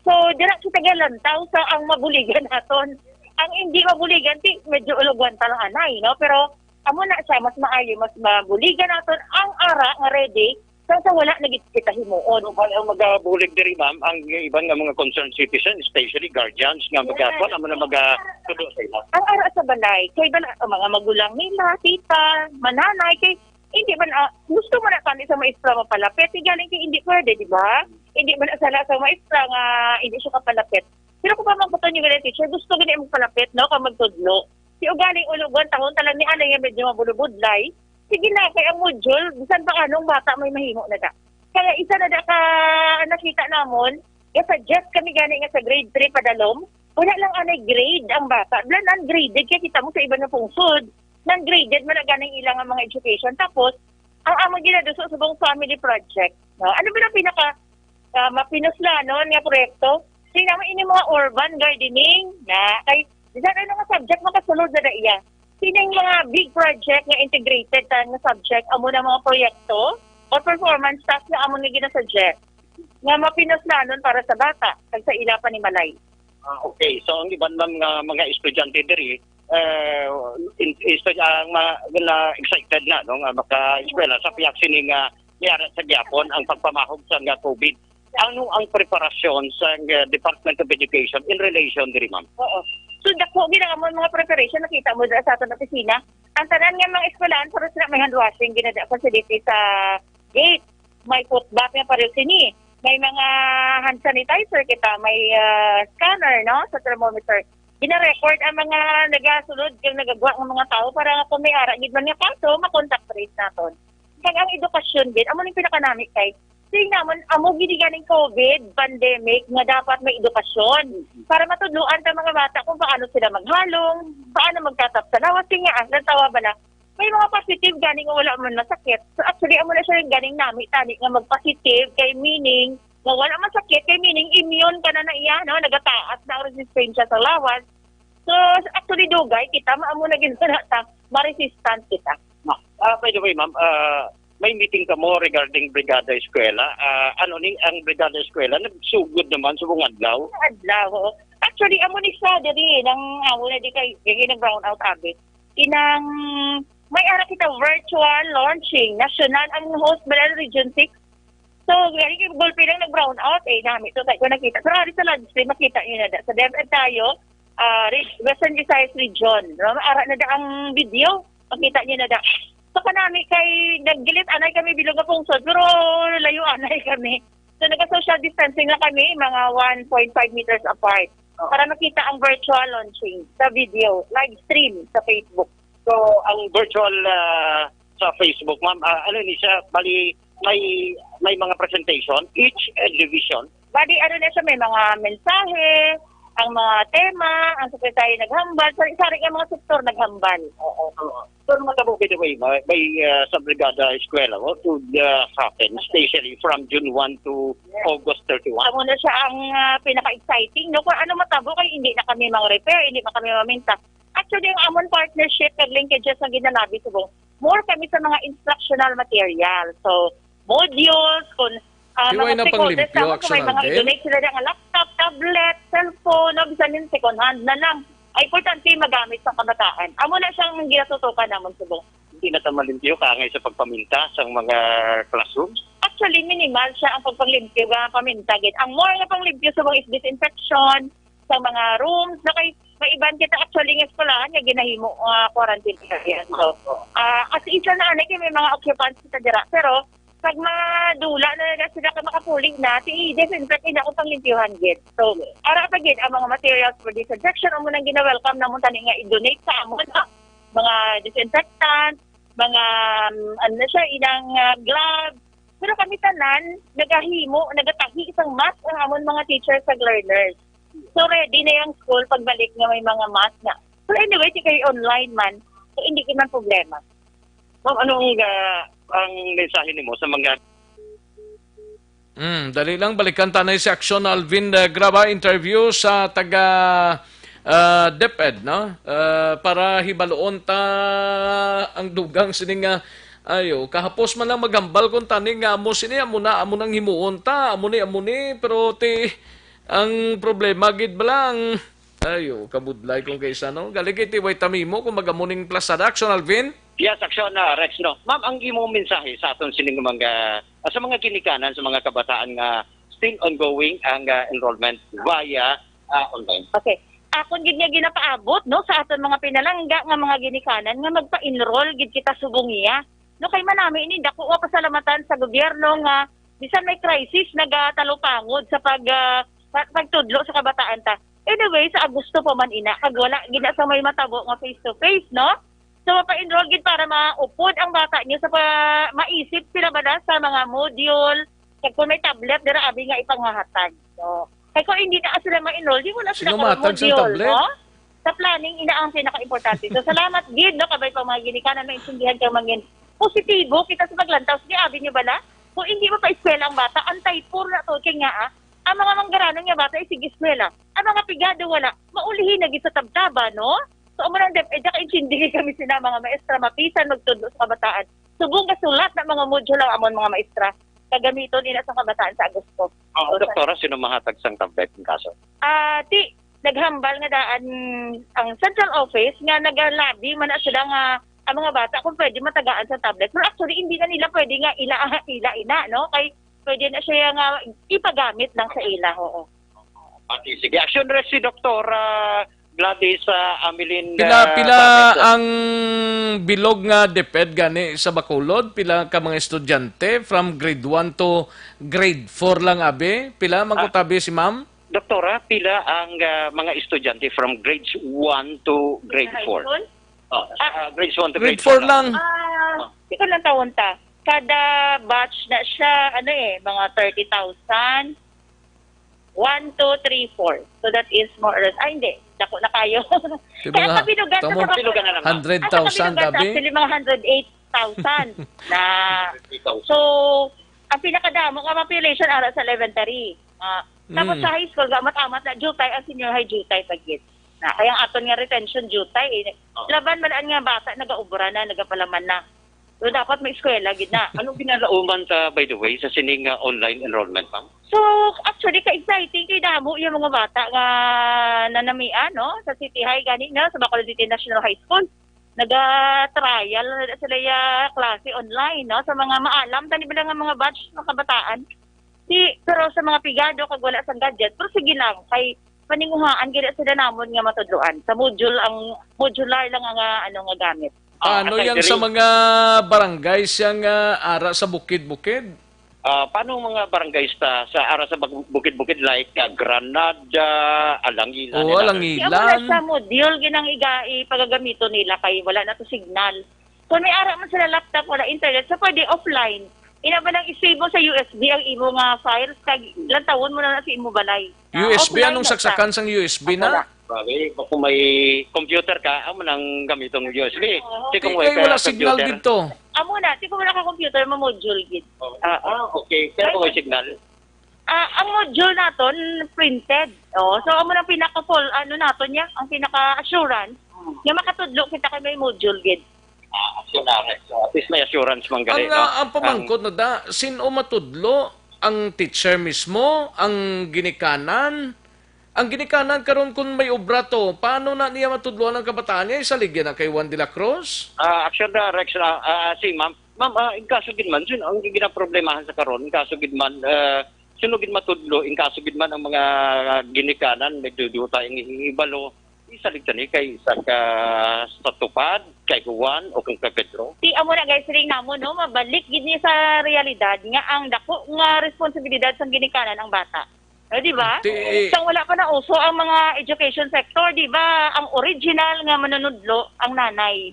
So, dira kita galantaw sa ang mabuligan naton. Ang hindi mabuligan, medyo ulugwan talang anay, no? Pero, amo na siya, mas maayo, mas mabuligan naton ang ara nga ready sa wala nagkita himuon. Ang magabulig diri ma'am, ang ibang nga mga concerned citizens, especially guardians, nga magkapon, amo na magatudo sa ila. Ang ara sa balay, kay mga magulang nila, tita, mananay, kay hindi man, gusto mo na kami sa maestra mapalapit, galing kay hindi pwede, di ba? Hindi man asala sa maestra nga hindi siya kapalapit. Pero kung pa magputon yung galing teacher, gusto gani mo palapit, no? Kung magtudlo. Si ugaling ulugon, tahon talang ni anay nga medyo mabulubudlay. Sige na, kay ang module, bisan pa anong bata may mahimo na da. Kaya isa na da ka nakita namon, suggest kami gani nga sa grade 3 padalom, wala lang anay grade ang bata. Wala non-graded, kaya kita mo sa iba na pungsod. Non-graded, malaganing ilang ang mga education. Tapos, ang among ginaduso sa buong family project. No? Ano ba na pinaka mapinusla noon nga proyekto? Sige naman ini mga urban gardening na kay bisan ano nga subject makasulod na iya. Sino yung mga big project nga integrated na subject amo na mga proyekto o performance task na amo nga ginasuggest nga mapinusla noon para sa bata kag sa ila pa ni Malay. Okay, so ang iban mga estudyante diri excited na no nga maka-eskwela sa piyak sini nga niara sa gyapon ang pagpamahog sa nga COVID. Ano ang preparasyon sa Department of Education in relation diri ma'am? Oo. So dako ginang mo mga preparation nakita mo sa aton opisina. Ang tanan nga mga eskwelahan para sila may hand washing ginada facility sa gate. May footbath nga pareho sini. May mga hand sanitizer kita, may scanner no sa thermometer. Gina-record ang mga nagasulod kung nagagawa ng mga tao para nga kung may ara gid man nga kaso ma-contact trace naton. Kag ang edukasyon gid amo ning pinakanamik kay sing namon amo gid ganing COVID pandemic nga dapat may edukasyon para matudloan ta mga bata kung paano sila maghalong, paano magtatap sa lawas nga tawa ba na may mga positive ganing nga wala man masakit. So actually amo na siya ring ganing nami tani nga magpositive kay meaning nga wala man sakit kay meaning immune ka na iya no nagataas na ang resistensya sa lawas. So actually dugay kita maamo na gid ta ma-resistant kita. By the way ma'am, may meeting ka mo regarding Brigada Eskwela. Ano ning ang Brigada Eskwela nagsugod naman sa buong adlaw? Adlaw. Actually, amo ni sa diri nang amo na di kay nang brown out abi. Inang may ara kita virtual launching national ang host Balal Region 6. So, gani kay gulpi lang nag brown out nami to ko nakita. Pero ari sa live stream makita niyo na da. Sa DepEd tayo, Western Visayas Region. No? Ara na da ang video. Makita niyo na da. So kanami kay naggilit anay kami bilog nga pungsod pero layo anay kami. So naka-social distancing lang kami mga 1.5 meters apart para makita ang virtual launching sa video, live stream sa Facebook. So ang virtual sa Facebook ma'am, ano ni siya bali may mga presentation each division. Bali ano na siya may mga mensahe, ang mga tema, ang sekretary naghambal, sari-sari ang mga sektor naghambal. Oo. So, matabo by the way, may sa Brigada Eskwela to happen, especially from June 1 to August 31. Amo na siya ang pinaka-exciting. No? Kung ano matabo, kay hindi na kami repair, hindi pa kami maminta. Actually, ang amon partnership at linkages na ginalabi subong, more kami sa mga instructional material. So, modules, kung mga stakeholders naman kung may mga i-donate sila ng laptop, tablet, cellphone, no, bisan yung second hand na lang. Ay importante magamit sa kabataan. Amo na siyang ginatutukan naman subong. Hindi na tamalimpiyo kangay sa pagpaminta sa mga classrooms? Actually, minimal siya ang pagpanglimpyo ng paminta. Ang more na panglimpyo subong is disinfection sa mga rooms. Na kay may iban kita actually ng eskwelahan nga ginahimo quarantine area. So, as isa na anay may mga occupants kita dira. Pero pag madula na sila ka makapuling na, i-disinfect na akong panglimpyuhan gid. So, ara pa gid ang mga materials for disinfection amo nang gina-welcome na mo tani nga i-donate sa amon mga disinfectant, mga ano na siya inang gloves. So Pero kami tanan, nagahimo, nagatahi isang mask ang amon mga teachers sa learners. So ready na yung school pagbalik nga may mga mask na. So anyway, di kayo online man, so hindi ka man problema. Ma'am, anong ang mensahe nimo sa mga Dali lang, balikan tanay si Aksyon Alvin Graba interview sa taga DepEd, no? Para hibaloon ta ang dugang sining ayo, kahapos man lang maghambal kung taning nga amo sini amo nang himuon ta, amo ni, pero ang problema gid balang ayo, kabudlay kung kaysa no. Galigit way tamimo kung magamuning plasada. Aksyon Alvin. Yes, Aksyon na Rex, no. Ma'am, ang imong mensahe sa aton sining mga sa mga ginikanan sa mga kabataan nga still ongoing ang enrollment via online. Okay. Akon gid nga ginapaabot no sa aton mga pinalangga nga mga ginikanan nga magpa-enroll gid kita subong iya. No kay manami ini dako wa pasalamatan sa gobyerno nga bisan may crisis nagatalupangod sa pagtudlo sa kabataan ta. Anyway, sa Agosto pa man ina kag wala gina sa may matabo nga face to face, no? So mapa-enroll gid para maupod ang bata niyo sa maisip sila ba sa mga module, kag kung may tablet dira abi nga ipanghahatag. So kay kung hindi na sila ma-enroll, di mo na sila module, no? Sa planning ina ang pinaka-importante. So salamat gid no kabay pa mga ginikanan maintindihan kang mangin positibo kita sa paglantaw. Sige, abi niyo bala? Kung hindi mo pa eskwela ang bata, antay pur na to. Kaya nga, ang mga manggaranon nga bata, sige eskwela. Ang mga pigado wala, maulihin na sa tabtaba, no? So, umunang DepEd, kaintindihin kami sila mga maestra, mapisan, magtundo sa kabataan. Subong kasulat na mga module ang amon mga maestra. Kagamiton nila sa kabataan sa Agosto. So, doktora, sino mahatag sang tablet ng kaso? Naghambal nga daan ang central office nga nagalabi man na sila nga ang mga bata kung pwede matagaan sa tablet. Pero actually, hindi na nila pwede nga ila, no? Kay pwede na siya nga ipagamit lang sa ila, oo. Sige, action rest si Dr. Gladys Amelin. Pila ang bilog nga DepEd gani sa Bacolod? Pila ka mga estudyante from grade 1 to grade 4 lang abi? Pila magkutabi si ma'am? Doktora, pila ang mga estudyante from grades 1 to grade 4? Grades 1 to grade 4 lang. Hindi ko lang tawon ta. Kada batch na siya, mga 30,000. 1, 2, 3, 4. So that is more or less. Hindi. Dako na kayo. Kaya kabilugan sa kabilugan na naman. 100,000 gabi? Actually, mga 108,000 na. So, ang pinakadamo nga population ara sa elementary. Tapos sa high school, gamat-amat na jutay, ang senior high jutay pagit. Kaya ang aton nga retention jutay. Laban malaan nga bata, nagaubra na, nagapalaman na. So, dapat may eskwela, gid na. Anong ginalauman by the way, sa sining online enrollment, ma'am? So, actually, ka-exciting kay damo yung mga bata nga nanamian, no? Sa City High, gani na, sa Bacolod City National High School. Naga-trial sila yung klase online, no? Sa mga maalam, tani ba lang ang mga batch ng kabataan. Pero sa mga pigado, kag wala sa gadget, pero sige lang, kay paninguhaan, gila sila namon nga matudluan. Sa modular lang nga, nga gamit. Ano yan sa mga barangay siyang ara sa bukid-bukid? Paano mga barangay sa ara sa bukid-bukid like Granada, Alangilan? Oo, Alangilan. Wala sa module, ginang ipagagamito nila kay wala na to signal. Kung may ara man sila laptop, wala internet, so pwede offline. Ina ba nang isave mo sa USB ang imo nga files, kag ilang taon mo na sa imo balay. USB, anong saksakan sang USB na? Sabi, kung may computer ka, amo nang gamitong USB. Wala signal dito. Amo na, kung wala ka computer, ma-module gid. Okay. Pero kung may signal? Ang module naton printed. So amo nang pinaka-full naton niya, ang pinaka-assurance, nga makatudlo kita kay may module gid. Assurance. So, at least may assurance man gali, no? Ang pamangkot na sino matudlo? Ang teacher mismo? Ang ginikanan? Ang ginikanan karon kung may obra to, paano na niya matudluan ang kabataan niya? Isaligyan na kay Juan de la Cruz? Action Rex, si ma'am. Ma'am, in kaso gid man, ang ginaproblemahan sa karon, in kaso gid man, sunugid matudlo, in kaso gid man ang mga ginikanan, medyo duta ang ibalo, isaligtan ni kay sa tupad, kay Juan o kay Pedro. Amo na guys, ring namo no, mabalik gid niya sa realidad nga ang dako nga responsibilidad sa ginikanan ang bata. Di ba? So wala pa na uso ang mga education sector, di ba? Ang original nga manunudlo ang nanay.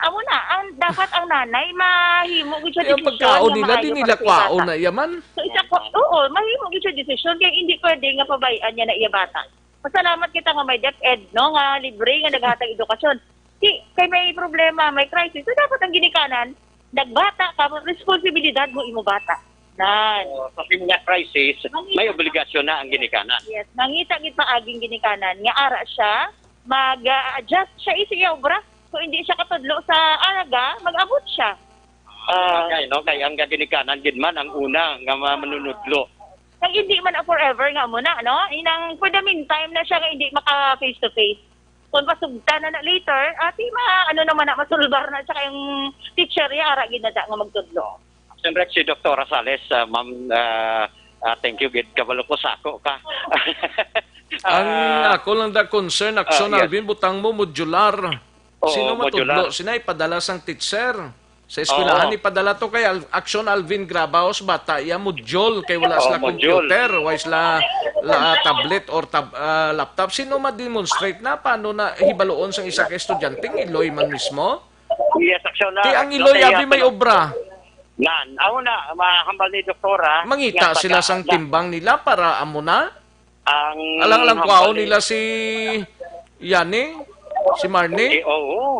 amo na, dapat ang nanay mahimo gid siya Yung pagkaon nila, di nila kwaon na yaman. So isa ko, oo, mahimo gid siya desisyon kaya hindi pwede nga pabayaan niya na iya bata. Pasalamat kita nga may DepEd, no, nga libre nga naghatag edukasyon. Kay may problema, may crisis, so dapat ang ginikanan, nagbata ka, responsibilidad mo imo bata. Sa mga crisis, may obligasyon na ang ginikanan. Yes, mangita gid paaging ginikanan nga ara siya mag-adjust siya isiya obra. So hindi siya katudlo sa araga, mag-abot siya. Kaya ang ginikanan gid man ang una nga manunudlo. Kaya hindi man forever nga muna, no? Inang for the meantime na siya nga hindi maka face to face. Kung pasugta na later, naman na masulbar na siya kayong teacher niya ara gid na nga magtudlo. Siyempre si Dr. Rosales, ma'am, thank you, gid kabalo ko sako ka. Ang ako lang da concern, Action Alvin, butang mo modular. Sino matudlo? Sina ipadala sang teacher. Sa eskwelahan, ipadala to kay Action Alvin Grabaos, bata, module, kay wala sila computer, wala sila tablet or laptop. Sino ma-demonstrate na paano na hibaloon sang isa ka estudyanteng Iloy man mismo? Yes, Action. Kaya ang Iloy, abi may obra. Ako na, mahambal ni Doktora. Mangita sila sang timbang nila para amo na? Alang-alang kwao nila si Yani, si Marnie,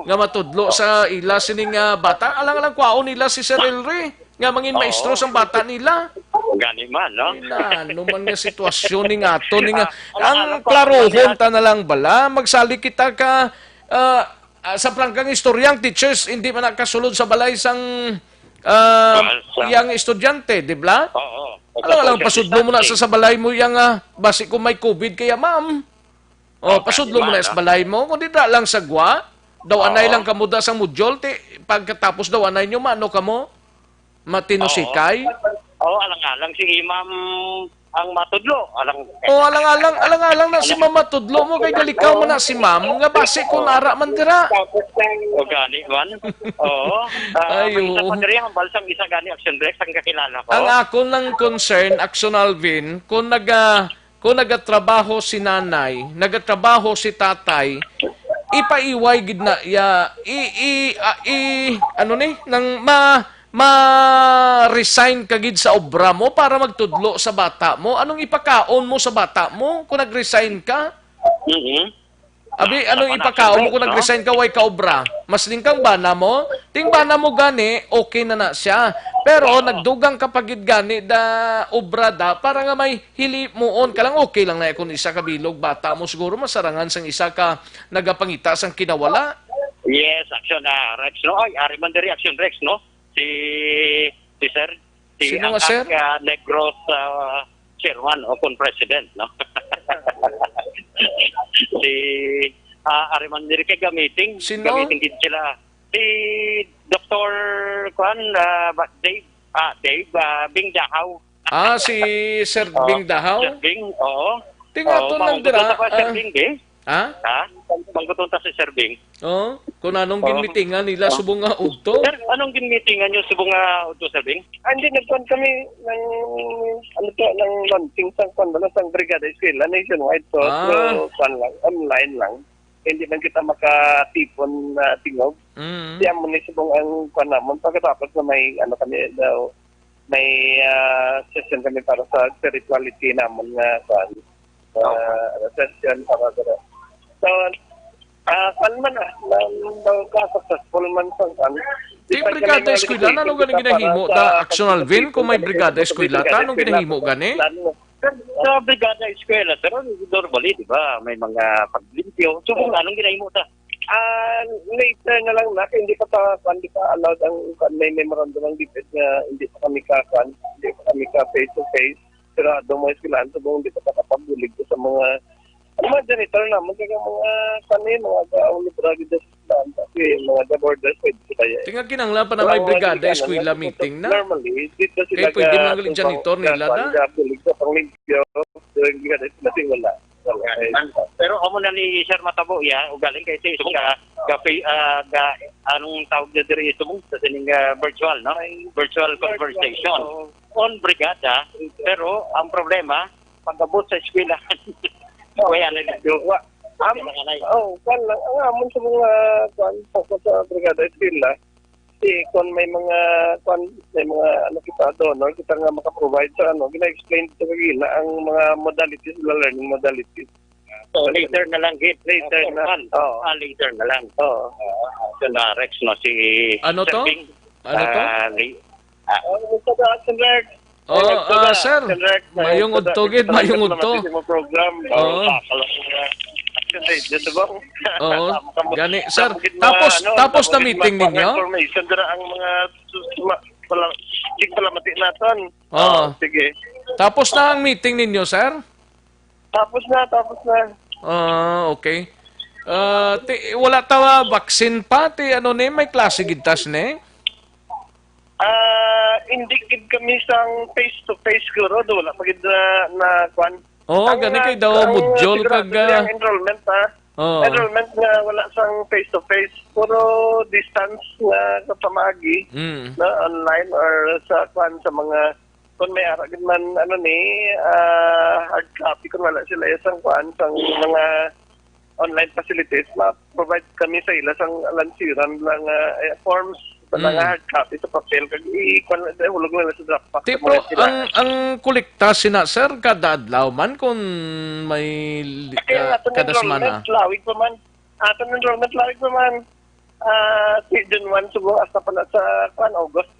nga matudlo sa ila sining bata. Alang-alang kwao nila si Sir Elry, nga mangin maestro sang bata nila. Gani man, no? Ano man nga sitwasyon ni nga to. Ang klarohon ta na lang bala, magsali kita ka sa prangkang istoryang teachers, hindi man nakasulod sa balay sang yang estudyante, di ba? Oo. Alang pasudlo mo na sa balay mo yang basi kung may COVID kaya ma'am. Pasudlo mo na sa balay mo. Kung di da lang sagwa, daw anay lang kamo da sa module, pagkatapos daw anay nyo, maano kamo? Matinusikay? Alang-alang si Imam ang matudlo. Alang-alang na si Ma'am matudlo mo kay galikaw mo na si Ma'am nga basi kung ara man dira. Gani man. Ang balsang isa gani Action Rex ang kakilala ko. Ang ako lang concern, Action Alvin, kung nagatrabaho si nanay, nagatrabaho si tatay, ipaiway gid na ma-resign kagid sa obra mo para magtudlo sa bata mo. Anong ipakaon mo sa bata mo kung nag-resign ka? Abi, anong ipakaon mo kung nag-resign ka, way ka obra? Mas kang bana mo? Ting bana mo gani, okay na siya. Pero nagdugang kapagid gani da obra da, para nga may hili moon ka lang, okay lang na kung isa ka bilog, bata mo siguro masarangan sang isa ka nagapangita sang kinawala. Yes, Action Rex, no? Ari man diri Action Rex, no? Si Sir, sino nga, Sir? Negros chairman o president, no? Si Ariman diri kay gamiting gid sila. Si Dr. Dave Bingdahaw. Si Sir Bingdahaw? Sir Bing, oo. Tingaton lang dira. Sir Bing, Manggutunta si Sir Bing. Kung anong ginmitingan nila subong nga udto? Sir, anong ginmitingan nyo subong nga udto, Sir Bing? Hindi, nagkuhan kami ng launching sang Brigada Eskwela nationwide. So, online lang. Hindi man kita makatipon na tingog. Siya mo ni subong ang kuhan naman. Pagkatapos na may, may session kami para sa spirituality naman nga kuhan. Session para sa so, man successful man sa Di Brigada Eskwela, ano ganing ginahimo ta Action Alvin? Kung may Brigada Eskwela ta, anong ginahimo gani? Sa Brigada Eskwela, pero normally, di ba, may mga paglimpyo. So, kung anong ginahimo ta? Later na lang na, hindi pa allowed ang may memorandum ng DepEd na hindi pa kami face to face. Pero mo eskwelahan, so hindi pa kakapabulig sa mga janitor na, mga library kasi mga borders, pwede sila yan. Tingnan kinanglan pa na may Brigada Eskwela meeting na. Normally, dito sila kaya pwede mga galing janitor nila na. Pero amo na ni Sir Matabo, ugaling kay Sir anong tawag na diri ito mo sa sining virtual, no? Virtual conversation on Brigada, pero ang problema, pag-abot sa eskwela, Kwan lang. Ang amon sa mga kwan po sa Brigada Eskwela. Kung may mga ano kita donor, kita nga maka-provide sa gina-explain sa kagina ang mga modalities, learning modalities. So later na lang later na. Later na lang. Na Rex no si Ano to? Sir. Sir. Mayong udtogid, mayong udto. Program. Gani sir. Tapos na meeting ninyo? Information dira ang mga palamati naton. Sige. Tapos na ang meeting ninyo, sir? Tapos na. Okay. Wala tawa vaccine pa may klase gintas ne? Hindi gid kami sang face to face guro wala pagid na kwan. Gani kay daw modyol kag enrollment enrollment nga wala sang face to face puro distance nga kapamagi na online or sa kwan sa mga kung may ara gid man hard copy kung wala sila isang kwan sang mga online facilities ma-provide kami sa ila sang lansiran lang forms mga hard copy sa papel kag hulog nila sa Dropbox. Tipo ang kolekta sina sir kada adlaw man kung may kada semana. Lawig pa man. Aton enrollment lawig pa man. Season 1 sugo hasta pa na sa August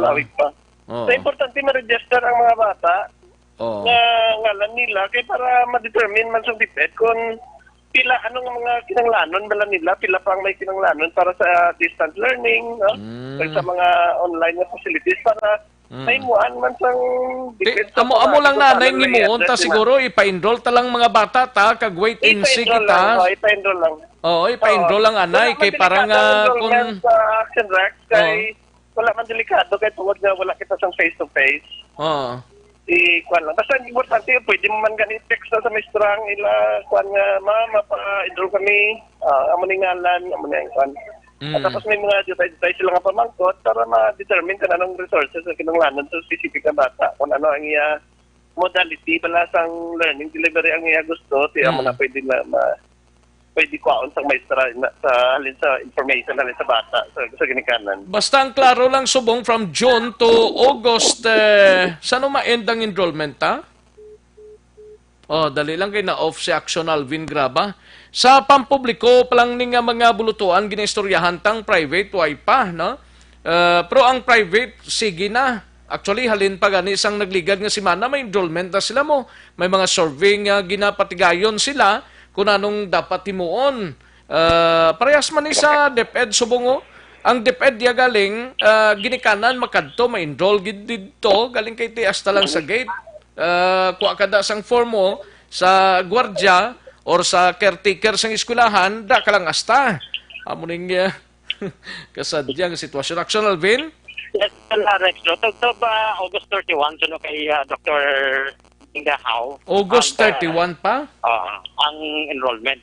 lawig pa. So importante ma-register ang mga bata na ngalan nila kay para ma-determine man sa DepEd kung pila anong mga kinanglanon bala nila, pila pa ang may kinanglanon para sa distance learning, sa mga online na facilities para may muan man sang amo lang nanay ngimuon ta siguro ipa-enroll ta lang mga bata ta kag wait and see kita. Ipa-enroll lang. Ipa-enroll lang anay kay parang kung sa Action Rex kay wala man delikado kay tuwad nga wala kita sang face to face. Kwan lang. Basta importante, pwede mo man ganit text sa maestrang ila kwan nga mapa-enroll kami, amo ni ngalan, amo ni kwan. At tapos may mga detail sila nga pamangkot para ma-determine kung anong resources na kinanglanon sa specific na bata. Kung ano ang iya modality, balasang learning delivery ang iya gusto, amo na pwede kuwaon sa maestra sa halin sa information halin sa bata sa ginikanan. Basta ang klaro lang subong from June to August saan ma-end ang enrollment dali lang kay na off si Action Alvin Graba. Sa pampubliko palang ning mga bulutuan ginistoryahan tang private way pa no. Pero ang private sige na. Actually halin pa gani sang nagligad nga semana may enrollment na sila mo. May mga survey nga ginapatigayon sila kung anong dapat timuon. Parehas man sa DepEd subongo. Ang DepEd diya galing, ginikanan makadto, ma-enroll dito, galing kay hasta lang sa gate. Kuha kada sang form mo sa gwardya or sa caretaker sang eskwelahan, da ka lang hasta. Amo ning kasadyang sitwasyon. Action Alvin? Yes, Rex. Ito ba August 31 so kay Dr. How? August 31 pa? Ang enrollment.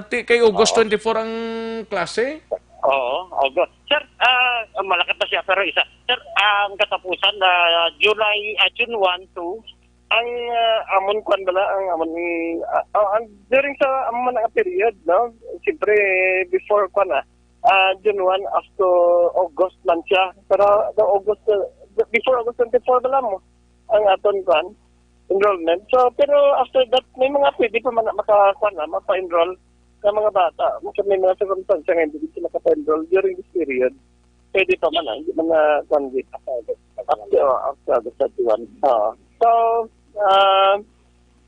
Kay August 24 ang klase? Oo, August. Sir, malakat pa siya pero isa. Sir, ang katapusan na June 1 to ang amon kwan bala ang amon during sa amon nga period no. Siyempre before kwan June 1 up to August man siya. Pero before August 24 bala mo ang aton kwan enrollment. So, pero after that, may mga pwede pa mapa-enroll ng mga bata. May mga circumstances nga hindi sila mapa-enroll during this period. Pwede pa man, hindi man na-convict after the 31. So,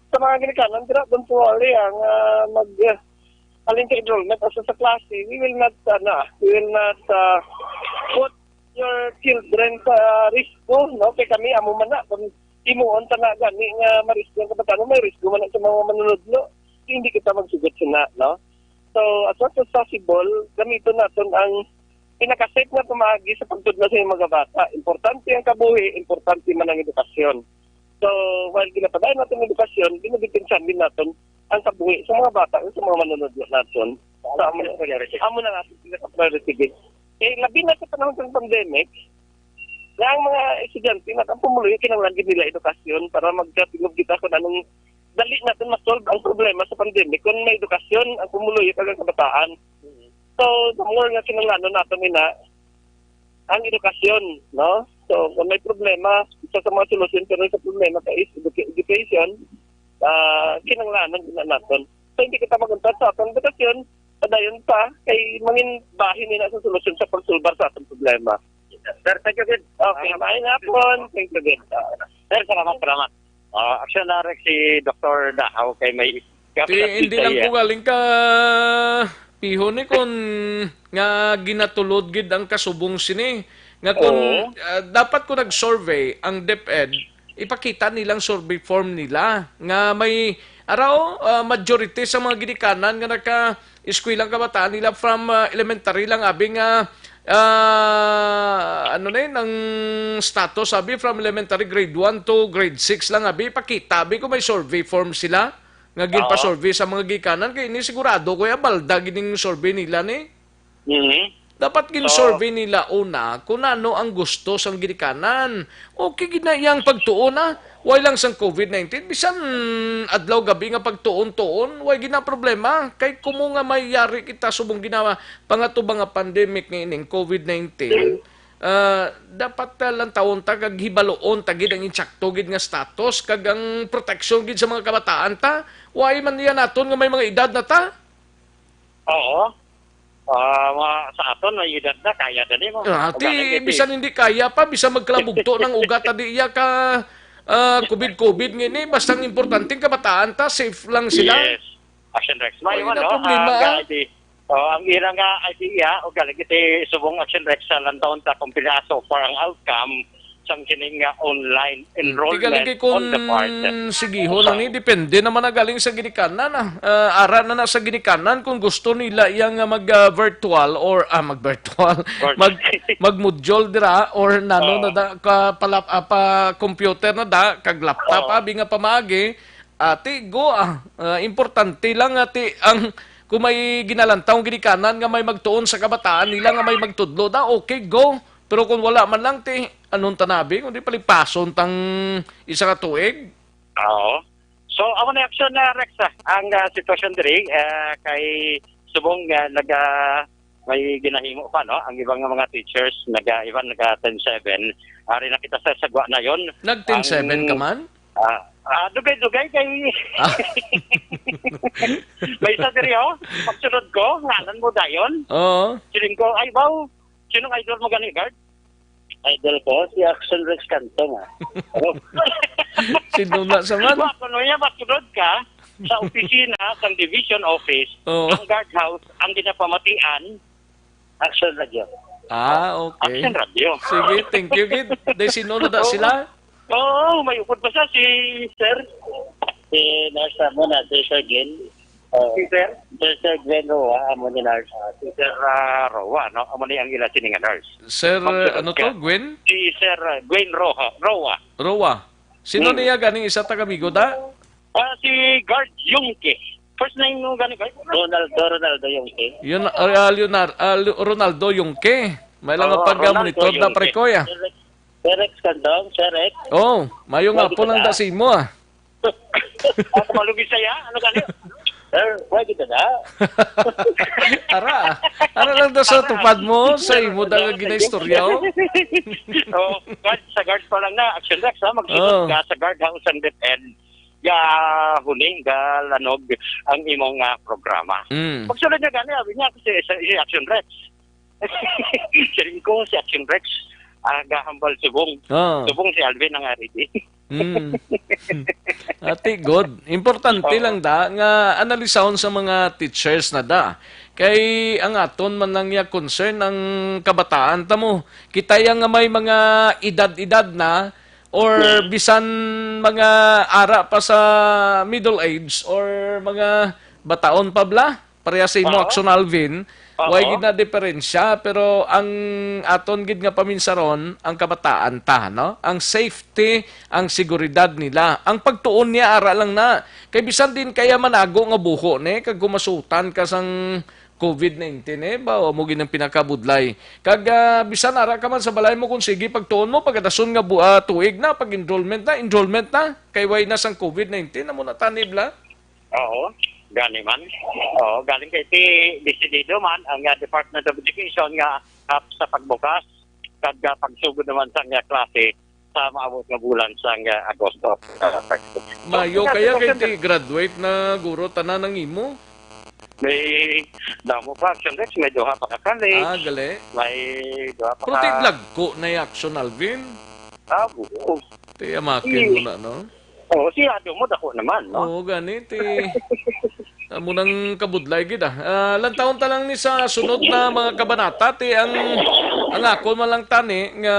sa mga ginikanan, don't worry, ang alin sa enrollment as sa klase, we will not put your children sa risk no? Kaya kami, amo man na, timuon ta na gani nga marisko ang kabataan may risko man sa mga manunodlo hindi kita magsugot sina no. So as much as possible gamiton naton ang pinaka-safe na pamagi sa pagtudlo sa mga bata. Importante ang kabuhi, importante man ang edukasyon. So while ginapadayon natin ang edukasyon, binibigyan din natin ang kabuhi sa mga bata sa mga manunodlo natin. So amo na natin pinaka-priority. Labi na sa panahon ng pandemic na ang mga estudyante na pumuloy kinanglan nila edukasyon para magkatingog kita kung anong dali natin ma-solve ang problema sa pandemic kung may edukasyon ang pumuloy ang kabataan. So, the more nga kinanglanon natin ang edukasyon, no? So, kung may problema, isa sa mga solusyon pero sa problema is education, kinanglanon din natin. So, hindi kita maguntat sa atong edukasyon, padayon pa, kay mangin bahin nila sa solusyon sa pagsulbar sa atong problema. Sir, thank you, good. Okay, maayong hapon. Thank you, good. Sir, salamat. Action na rin si Dr. Dahaw kay may... Hindi lang po galing ka piho ni kung nga ginatulod gid ang kasubong sini. Nga kung dapat ko nag-survey ang DepEd, ipakita nilang survey form nila nga may araw majority sa mga ginikanan nga naka-eskwelang kabataan nila from elementary lang abi nga ano na yun, ang status, sabi, from elementary grade 1 to grade 6 lang, abi, pakita, abi, kung may survey form sila, nga pa-survey sa mga gikanan, kaya ini sigurado ko, balda, gining survey nila, ni. Dapat gin-survey nila una, kung ano ang gusto sa gikanan. Okay, ginayang pagtuon, Way lang sang COVID-19, bisan adlaw gabi nga pagtuon-tuon, way gina problema. Kay kumo nga mayari kita subong ginawa pangatubang nga pandemic ng COVID-19, dapat lang taon ta kag hibaloon tagid ang insakto gid nga status kag ang protection gid sa mga kabataan ta. Way man niya naton nga may mga edad na ta. Oo. Sa aton may edad na kaya dali mo. Bisan hindi kaya pa, bisan magkalabugto ng ugat adi iya ka COVID ngini, basta ang importanteng kabataan ta, safe lang sila. Yes. Action Rex. May problema. Ang ira nga idea, o galing iti subong Action Rex sa lantaon ta kung pila so far ang outcome sang kining online enrollment on the part. Sige, lang ni depende naman na galing sa ginikanan. Ara na sa ginikanan kung gusto nila yang mag-virtual or mag-virtual, mag-module dira or nano na da pa computer na da kag laptop abi nga pamagi. Ati go importante lang ati ang kung may ginalantaw ginikanan nga may magtuon sa kabataan nila nga may magtudlo da, okay go. Pero kung wala man lang, anong tanabi? Kung di palipason tang isa ka tuig? Oo. So, ako na action na, Rex, ang sitwasyon diri, kay subong may ginahimo pa, no? Ang ibang mga teachers, iban nag-10-7. Ari na kita sa sagwa na yon. Nag-10-7 ka man? Dugay-dugay kay... May isa diri, pagsunod ko, ngalan mo dayon. Oo. Siling ko, ay, wow, sinong idol mo gani, guard? Idol ko, si Action Rex Cantong. Sino na sa man? Kung niya masunod ka sa opisina, sa division office, ang guardhouse, ang ginapamatian, Action Radio. Okay. Action Radio. Sige, thank you, Gid. Dahil sinunod na sila? Oo, may upod pa siya, si Sir. Si nasa mo na, si Sir Glenn. Si Sir? Sir Glenn Roa, amo ni nurse. Si Sir Roa, no? Amo ni ang ila sininga nurse. Sir, ano to, Gwen? Si Sir Gwen Roa. Roa. Sino niya ganing isa tagamigo da? Si Guard Yungke. First name mo ganing guard? Ronaldo Yungke. Yun, Ronaldo Yungke. May lang pag-monitor na prekoya. Sir Rex Cantong, Sir Rex. Mayo nga po lang dasin mo Ako malugi saya, ano galing? Sir, pwede ka na. Ara lang daw sa tupad mo, sa imo daw ginaistorya. Sa guard pa lang na, Action Rex, magsunod ka sa guardhouse and DepEd. Huling, lanog ang imong programa. Pagsunod niya gani, sabi niya si Action Rex. Siring ko si Action Rex, gahambal subong. Subong si Alvin ang ariti. Ati good. Importante lang da nga analisahon sa mga teachers na da. Kay ang aton man lang ya concern ang kabataan ta mo. Kita yang nga may mga edad-edad na or bisan mga ara pa sa middle age or mga bataon pa bla. Pareha sa imo Action Alvin. Way gid na diferensya pero ang aton gid nga paminsaron ang kabataan ta, no? Ang safety, ang seguridad nila. Ang pagtuon niya ara lang na. Kay bisan din kaya manago nga buho ni kag gumasutan ka sang COVID-19 ba o mo ginang pinakabudlay. Kag bisan ara ka man sa balay mo kung sige pagtuon mo pagkadason nga tuig na pag enrollment na kay way na sang COVID-19 na mo natanib la. Oo, gani man. Oo, galing kay ti desidido man ang Department of Education nga sa pagbukas kag pagsugod naman sa klase sa maabot nga bulan sa Agosto. Mayo kaya kay ti graduate na guro tanan ng imo. May damo pa action Rex, may duha pa ka college. Gali. May duha pa ka. Pero ti lagko na yung action, Alvin. Oo. Ti amakin mo na, no? Oo, siyado mo dako naman, no? Oo, ganit eh. Munang kabudlay gid lantaon ta lang ni sa sunod na mga kabanata ti ang ako man lang tani nga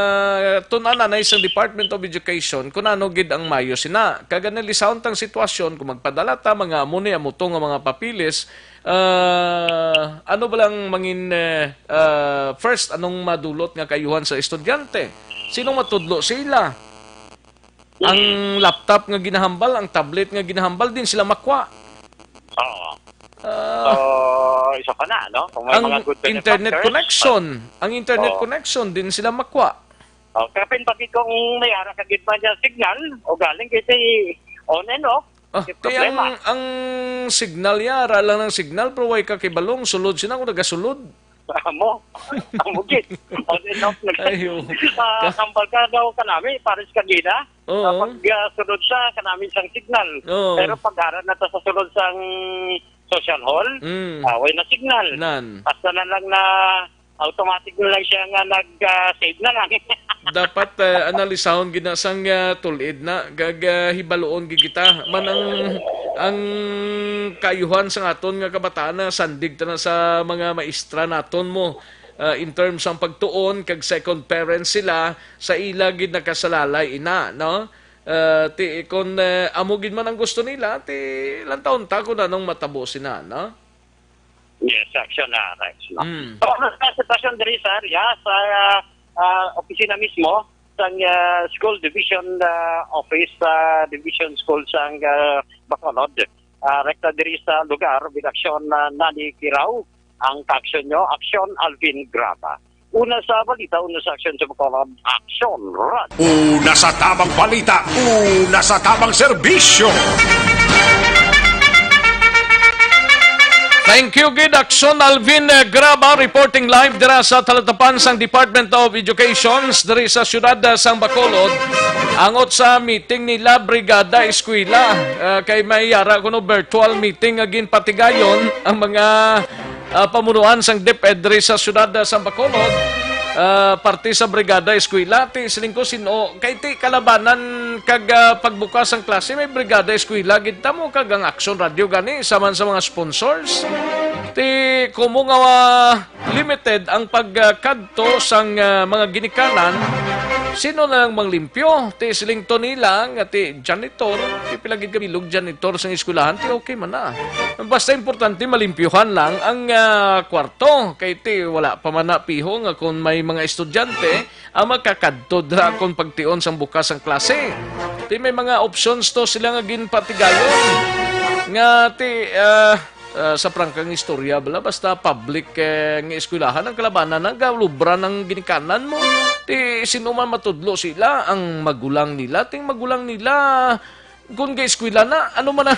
tun-ana na isang Department of Education kun ano gid ang mayo sina kaga lisawon tang sitwasyon kung magpadala ta mga amo ni amuto nga mga papilis ano ba lang mangin first anong madulot nga kayuhan sa estudyante sinong matudlo sila ang laptop nga ginahambal ang tablet nga ginahambal din sila makwa. Oo. Isa pa na, no? Kung may ang mga good internet connection. Ang internet connection din sila makwa. Kaya pinpakit kung may ara kagit pa dyan signal o galing kasi on and off. Ang signal yara lang ng signal pero way ka kibalong sulod sila kung nagasulod. Amo git. On and off. Kambal ka daw ka namin, pares ka gina. Pag sunod sa kanami sang signal. Pero pag ara na sa sunod sang social hall, way na signal. Basta na lang na automatic na lang siya nga nag-save na lang. Dapat analisahon ginasang tulid na gagahibaloon gigita man ang kayuhan sa aton nga kabataan na sandig ta na sa mga maestra naton mo in terms ang pagtuon kag second parents sila sa ila gid nakasalalay ina no ti kon amo gid man ang gusto nila ti ilang taon ta kun anong matabo sina no. Yes, action na Rex. So, ang sitwasyon diri sa area sa opisina mismo sa school division office division school sa Bacolod. Rekta diri sa lugar bidaksyon Nani Kiraw ang action nyo, Action Alvin Graba. Una sa balita, una sa action sa Bacolod, Action Run. Una sa tamang balita, una sa tamang serbisyo. Thank you, Gid Action Alvin Graba, reporting live dira sa talatapan sang Department of Education diri sa siyudad sang Bacolod. Angot sa meeting nila Brigada Eskwela kay may yara kuno virtual meeting agin patigayon ang mga pamunuan sang DepEd diri sa siyudad sang Bacolod. Parte sa Brigada Eskwela ti silingko sino kay ti kalabanan kag pagbukas ang klase may Brigada Eskwela gid ta mo kag ang Action Radio gani saman sa mga sponsors ti kumo nga limited ang pagkadto sang mga ginikanan sino na lang manglimpyo ti silingto nila nga ti janitor ti pilagid kabilog janitor sang eskwelahan ti okay man na basta importante malimpyuhan lang ang kwarto kay ti wala pa man na piho nga kung may mga estudyante ang makakadto dra kon pagtion sang bukas ang klase ti may mga options to sila nga ginpatigayon nga ti sa prangkang istorya bala basta public nga eskwelahan ang kalabanan ng galubra ng ginikanan mo ti sino man matudlo sila ang magulang nila ting magulang nila kung ga-eskwela na ano man na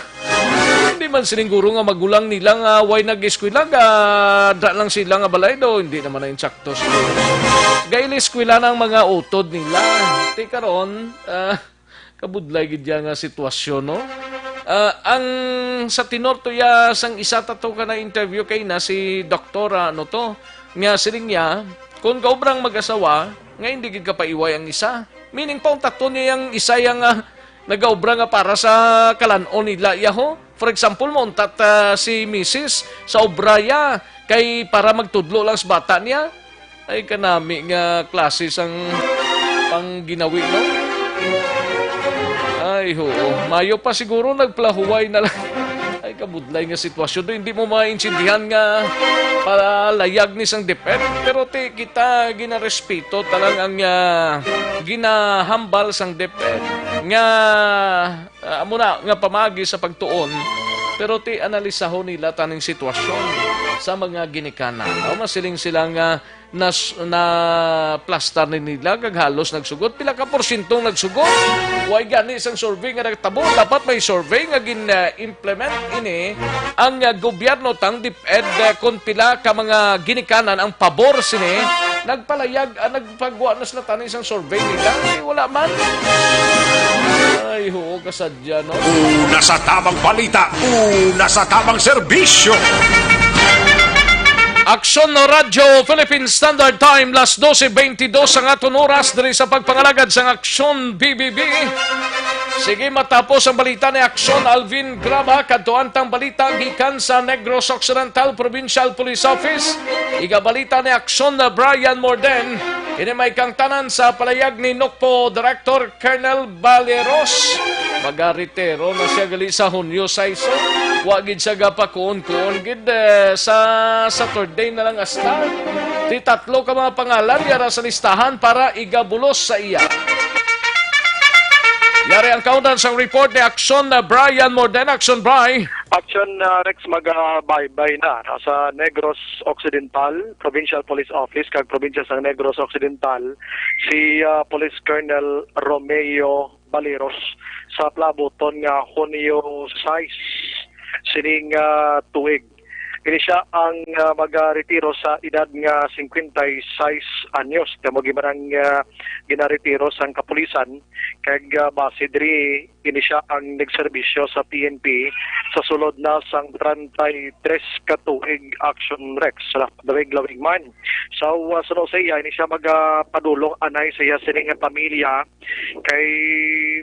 hindi man siniguro nga magulang nila nga way nag-eskwela da lang sila nga balay do hindi naman na yung saktos gaili eskwela ng mga utod nila ti karon kabudlay gid nga sitwasyon no. Ang sa tinortoya sang isa tato ka na interview kay na si doktora no to nga siling niya kung kaubrang mag-asawa nga hindi gid ka paiway ang isa meaning pa tato niya yung isa yang nagaubra nga para sa kalanon nila yaho for example mo untat si Mrs. sa obraya kay para magtudlo lang sa bata niya ay kanami nga klase sang pang ginawi no. Ay, mayo pa siguro nagplahuway na lang. Ay, kabudlay nga sitwasyon do. Hindi mo maintindihan nga palayag ni sang DepEd. Pero kita ginarespeto talang ang ginahambal sang DepEd. Nga, muna, nga pamagi sa pagtuon. Pero analisahon nila taning sitwasyon. sa mga ginikanan. Masiling silang na plastar ni nila kag halos nagsugot. Pila ka porsyentong nagsugot? Huwag gani isang survey nga nagtabo. Dapat may survey nga gin-implement ini ang gobyerno tang DepEd kung pila ka mga ginikanan ang pabor sini. Nagpalayag, nagpagwa na sila tanin isang survey nila. Wala man. Ay, ho, kasadya, no? Una sa tamang balita, una sa tamang serbisyo. Aksyon no Radyo Philippine Standard Time las 12:22 ang aton oras diri sa pagpangalagad sa Aksyon BBB. Sige, matapos ang balita ni Aksyon Alvin Graba kadtuan tang balita gikan sa Negros Occidental Provincial Police Office. Igabalita ni Aksyon na Brian Morden. Ini may kangtanan sa palayag ni NOCPO Director Colonel Baleros. Magaritero na siya gali sa Hunyo 6. Wagid siya gapakuon-kuon gid sa Saturday na lang asta. Di tatlo ka mga pangalan yara sa listahan para igabulos sa iya. Yari ang kaundan sa report ni Aksyon na Brian Morden. Aksyon, Bri. Action Rex magabaybay na sa Negros Occidental Provincial Police Office kag probinsya sa Negros Occidental si Police Colonel Romeo Baleros sa plabuton nga Hunyo 6 sining tuig. Kini siya ang magaretiro sa edad nga 56 anyos. Kamo gimarang ginaretiro sa kapulisan kag base diri kini siya ang nagserbisyo sa PNP sa sulod na sang 33 ka tuig Action Rex sa lawig man. So sunod sa iya ini siya magapadulong anay sa iya sining pamilya kay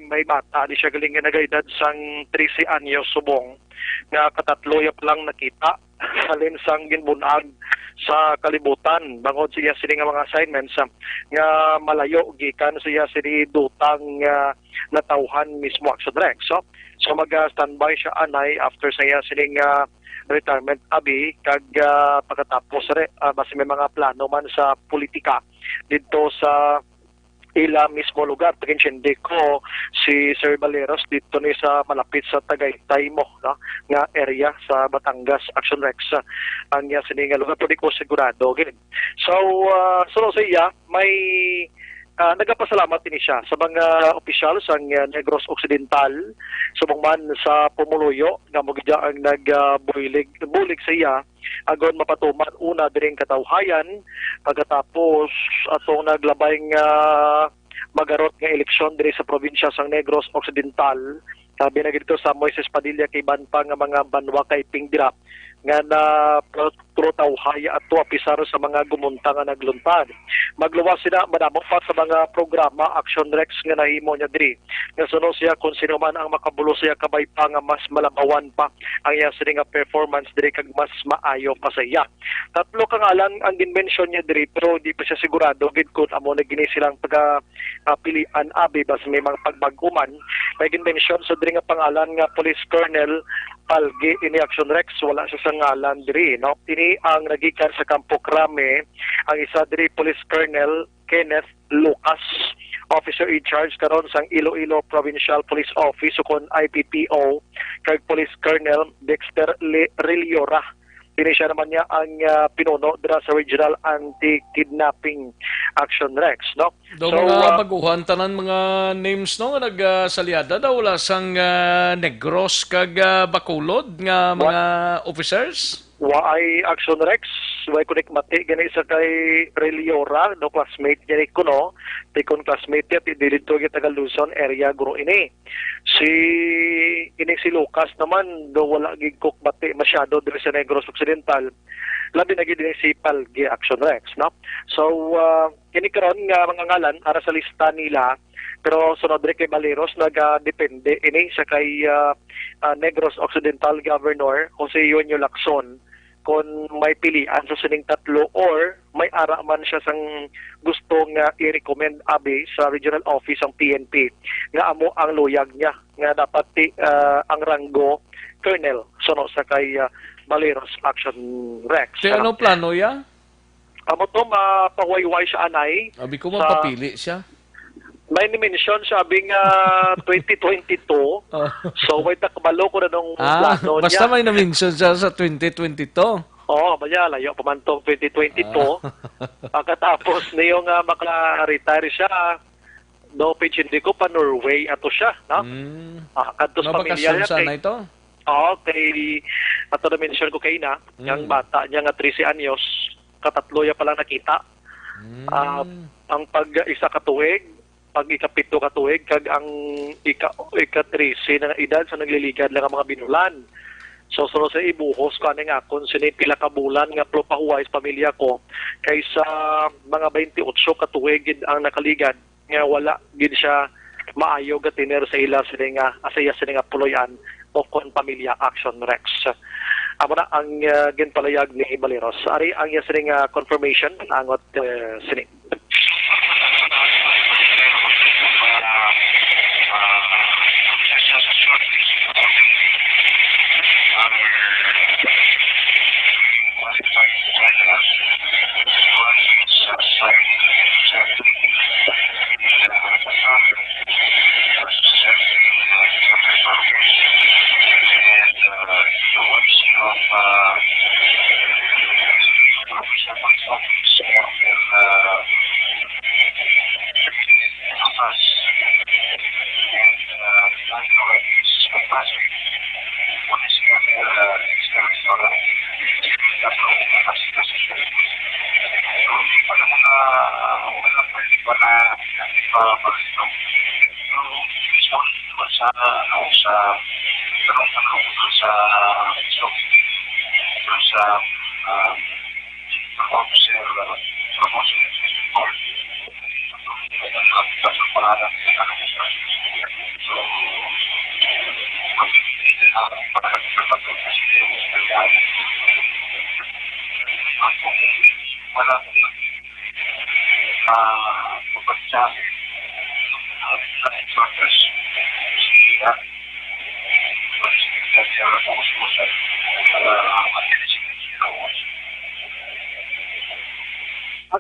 may bata di siya galing nga nagaedad sang 13 anyos subong nga katatlo ya lang nakita halin sang ginbunag sa kalibutan bangod siya sini nga mga assignments nga malayo gikan siya sini dutang natawhan mismo Action Rex. So mag-standby siya anay after siya sini retirement abi kag pagkatapos basta may mga plano man sa politika dito sa ila mismo lugar. Pagkinsindi ko si Sir Baleros dito ni sa malapit sa Tagaytay mo, no? Nga area sa Batangas Action Rex ang sininga lugar. Pero di ko sigurado. Okay. So, sa iya, may nagapasalamat din siya sa mga opisyal sa Negros Occidental subong man sa pumuluyo nga mogidya ang nagbulig sa iya agon mapatuman una diring katawhayan pagkatapos atong naglabay nga magarot nga eleksyon diri sa probinsya sang Negros Occidental. Sabi na dito sa Moises Padilla kay banpa nga mga banwa kay Pingdirap nga na trotawhaya at apisar sa mga gumunta nga nagluntad. Magluwas sila madamong pa sa mga programa Action Rex nga nahimo niya diri. Nga sunod siya kung sino man ang makabulo siya kabay pa nga mas malabawan pa ang iya sini nga performance diri kag mas maayo pa sa iya. Tatlo ka nga lang ang ginmention niya diri pero di pa siya sigurado gid kung amo na gini silang pagka pilian abi bas may mga pagbaguman. May ginmention sa diri nga pangalan nga Police Colonel Palgi ini Action Rex wala siya sa ngalan diri no. Ini ang nagikan sa Campo Crame ang isa diri Police Colonel Kenneth Lucas, officer in charge karon sang Iloilo Provincial Police Office ukon IPPO kag Police Colonel Dexter Reliora. Dili siya naman niya ang pinuno dira sa Regional Anti-Kidnapping Action Rex, no? So, mga baguhan, tanan mga names, no? Nagsalyada daw wala sang Negros kag Bacolod nga mga officers? Waay Action Rex, way kunik mati gani sa kay Reliora, no classmate gani ko no. Tikon classmate ti dito kita taga Luzon area guro ini. Si Lucas naman do wala gig kok mati masyado diri sa Negros Occidental. Labi na gid si Palgi Action Rex, no. So kini karon nga mga ngalan ara sa lista nila pero sunod rin kay Baleros nag-depende ini sa kay Negros Occidental Governor Jose Yonyo Lacson kung may pilian sa sining tatlo or may ara man siya sang gusto nga i-recommend abi sa regional office ng PNP nga amo ang luyag niya nga dapat ang ranggo colonel suno sa kay Baleros Action Rex. Si ano plano ya? Amo to mapawayway siya anay. Abi ko mapapili siya. May ni-mention sabing 2022. So, wait na kabalo ko na nung plano niya. Basta may na-mention siya sa 2022. Oo, maya, layo pa man tong 2022. Pagkatapos na yung maka-retire siya, no page hindi ko pa Norway ato siya, no? Kadtos pamilya niya sana ito? Oo, kay ato na mention ko kay na, yung bata niya nga 13 anyos, katatlo ya pa lang nakita. Ang pag-isa katuig, pag ikapito katuig, kag ang ika-13 na edad sa nagliligad lang ang mga binulan. So sa ibuhos ko nga kung sino pila ka bulan nga pahuway sa pamilya ko kaysa mga 28 katuig ang nakaligad nga wala gid siya maayo ga tiner sa ila sila nga asaya sila nga puloyan o kon pamilya Action Rex. Amo na ang ginpalayag ni Baleros. Ari ang sila nga confirmation angot sini.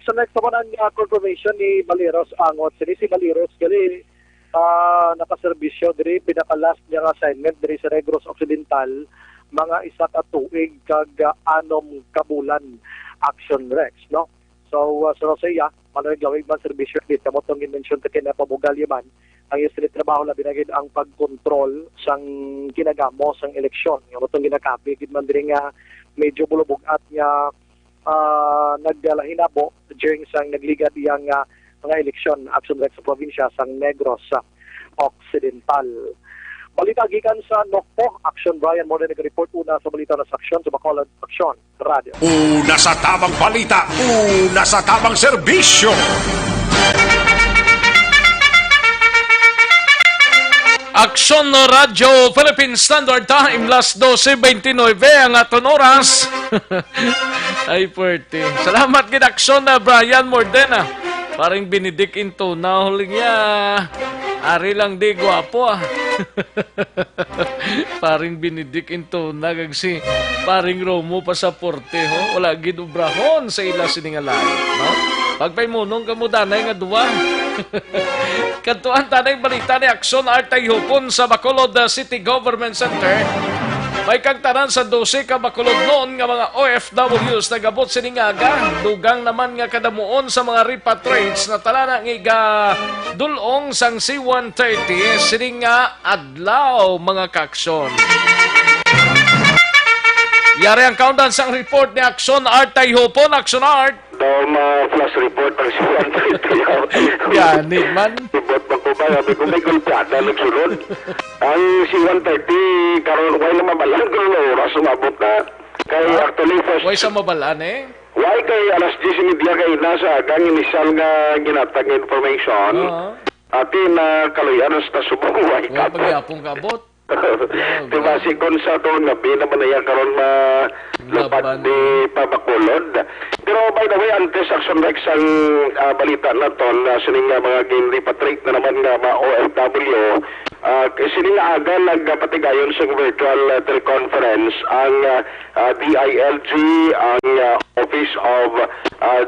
Sa next naman ang confirmation ni Baleros angot. Si Baleros gali nakaserbisyo diri pinaka-last niya assignment diri sa Negros Occidental mga isa ka tuig kag 6 kabulan Action Rex, no? So sa Rosea manoy gawig man serbisyo dito mo tong mention ta kina pabugal yaman ang isili trabaho labi na gid ang pagkontrol sang kinagamo sang eleksyon. Yung tong ginakapi gid man diri nga medyo bulubog at nga nagdalahinabo during sang nagligad iyang mga eleksyon Action Rex sa probinsya sang Negros Occidental. Balita gikan sa Nokpo, Action Brian mo na nag-report una sa balita na sa Action sa Bacolod Action Radio. Una sa tamang balita, una sa tamang serbisyo. Aksyon no Radio Philippine Standard Time last 12:29 ang aton oras. Ay pwerte. Salamat gid Aksyon na Brian Mordena. Paring binidik into na huling niya. Ari lang di gwapo Paring binidik into nagagsi. Paring Romo pasaporte ho. Wala gid ubrahon sa ila siningalay, no? Pagpay munong kamudanay nga duwa. Kantuan tanay balita ni Aksyon Artay Hupon sa Bacolod City Government Center. May kagtanan sa 12 ka Bacolod noon nga mga OFWs nagabot siningaga. Dugang naman nga kadamuon sa mga repatriates na talana nga dulong sang C-130 sininga adlaw mga kaksyon. Yari ang countdown sang report ni Aksyon Artay Hupon. Aksyon Art. Daw flash report ang C-130. Yan, man. Ibot pa ko ba? Sabi ko may kulpyada nagsunod. Ang C-130, karoon, why na mabalan ko na oras umabot na. Kay actually first... Why sa mabalan eh? Why kay alas 10:30 kay nasa agang initial nga ginatag information. Atin na kaluyan sa subong why ka. Why pagyapong kabot? Diba si Gonzalo nga pinamanaya karon lupat di Bacolod. Pero by the way, antes Action Rex ang balita na to na sining mga repatriate na naman nga mga OFW sining aga nagpatigayon sa virtual teleconference ang DILG, ang Office of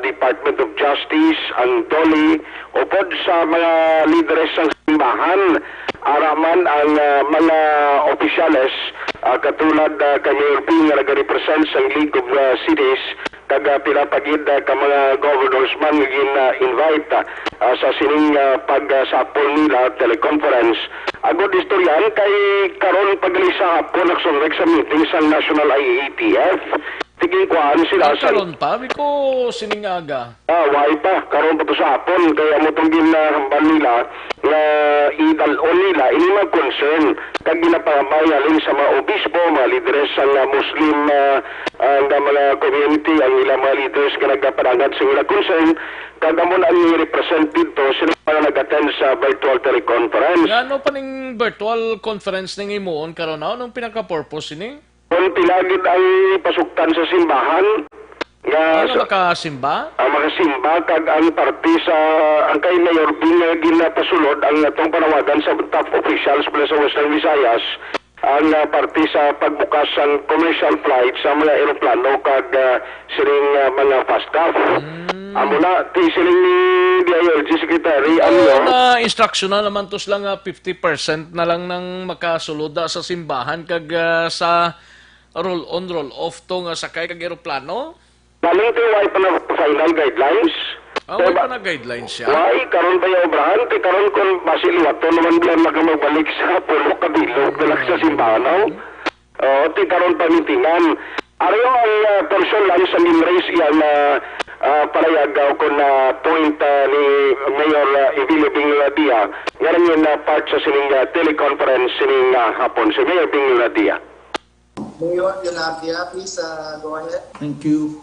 Department of Justice, ang DOLI, upod sa mga leaders ng simbahan araman ang mga opisyales katulad kay Mayor Ping nga nag-represent sa League of Cities kag pinapagid ka mga governors man invite sa sining pagsapol nila teleconference. Agod istoryan kay karon paglisa hapon nagsunrek sa meeting sa National IATF. Tiging kuhaan sila sa... Karon pa? Biko siningaga. Why pa? Karon pa to sa hapon. Kaya mo itong ginahambal nila na idalon nila. Ini mga concern. Kag ginapamayalin sa mga obispo, mga leaders sa Muslim ang mga community, ang ilang mga leaders ka nagparangat sa ilang concern. Kag mo na ang represent dito, sila pa nag-attend sa virtual teleconference. Ano pa ning virtual conference ning imuon karon na? Anong pinaka-purpose ini? Kung pilagid ang pasuktan sa simbahan, makasimba? Makasimba, kag ang party sa, ang kay Mayor Ping ginapasulod, ang itong panawagan sa top officials mula sa Western Visayas, ang party sa pagbukas ng commercial flights sa mga aeroplano kag siring mga fast craft. Amo na, siling ni DILG Secretary, na instruction na naman to sila nga 50% na lang nang makasulod sa simbahan kag sa roll-on, roll-off to nga sakay kag aeroplano? Galing ito yung pa na final guidelines. Why pa na guidelines siya? Why? Karon pa yung obrahan. Karon kung masiliwato naman bilang magbalik sa pulo kabilog dalak sa simbahan. Karon pa mitingan. Ariyo ang person lang sa Minrace yan parayagaw ko na point ni Mayor Ibilio Bingladia. Ngayon yung part sa sining teleconference sining hapon. Si Mayor Bingladia. Mayor Yolanda, please go ahead. Thank you.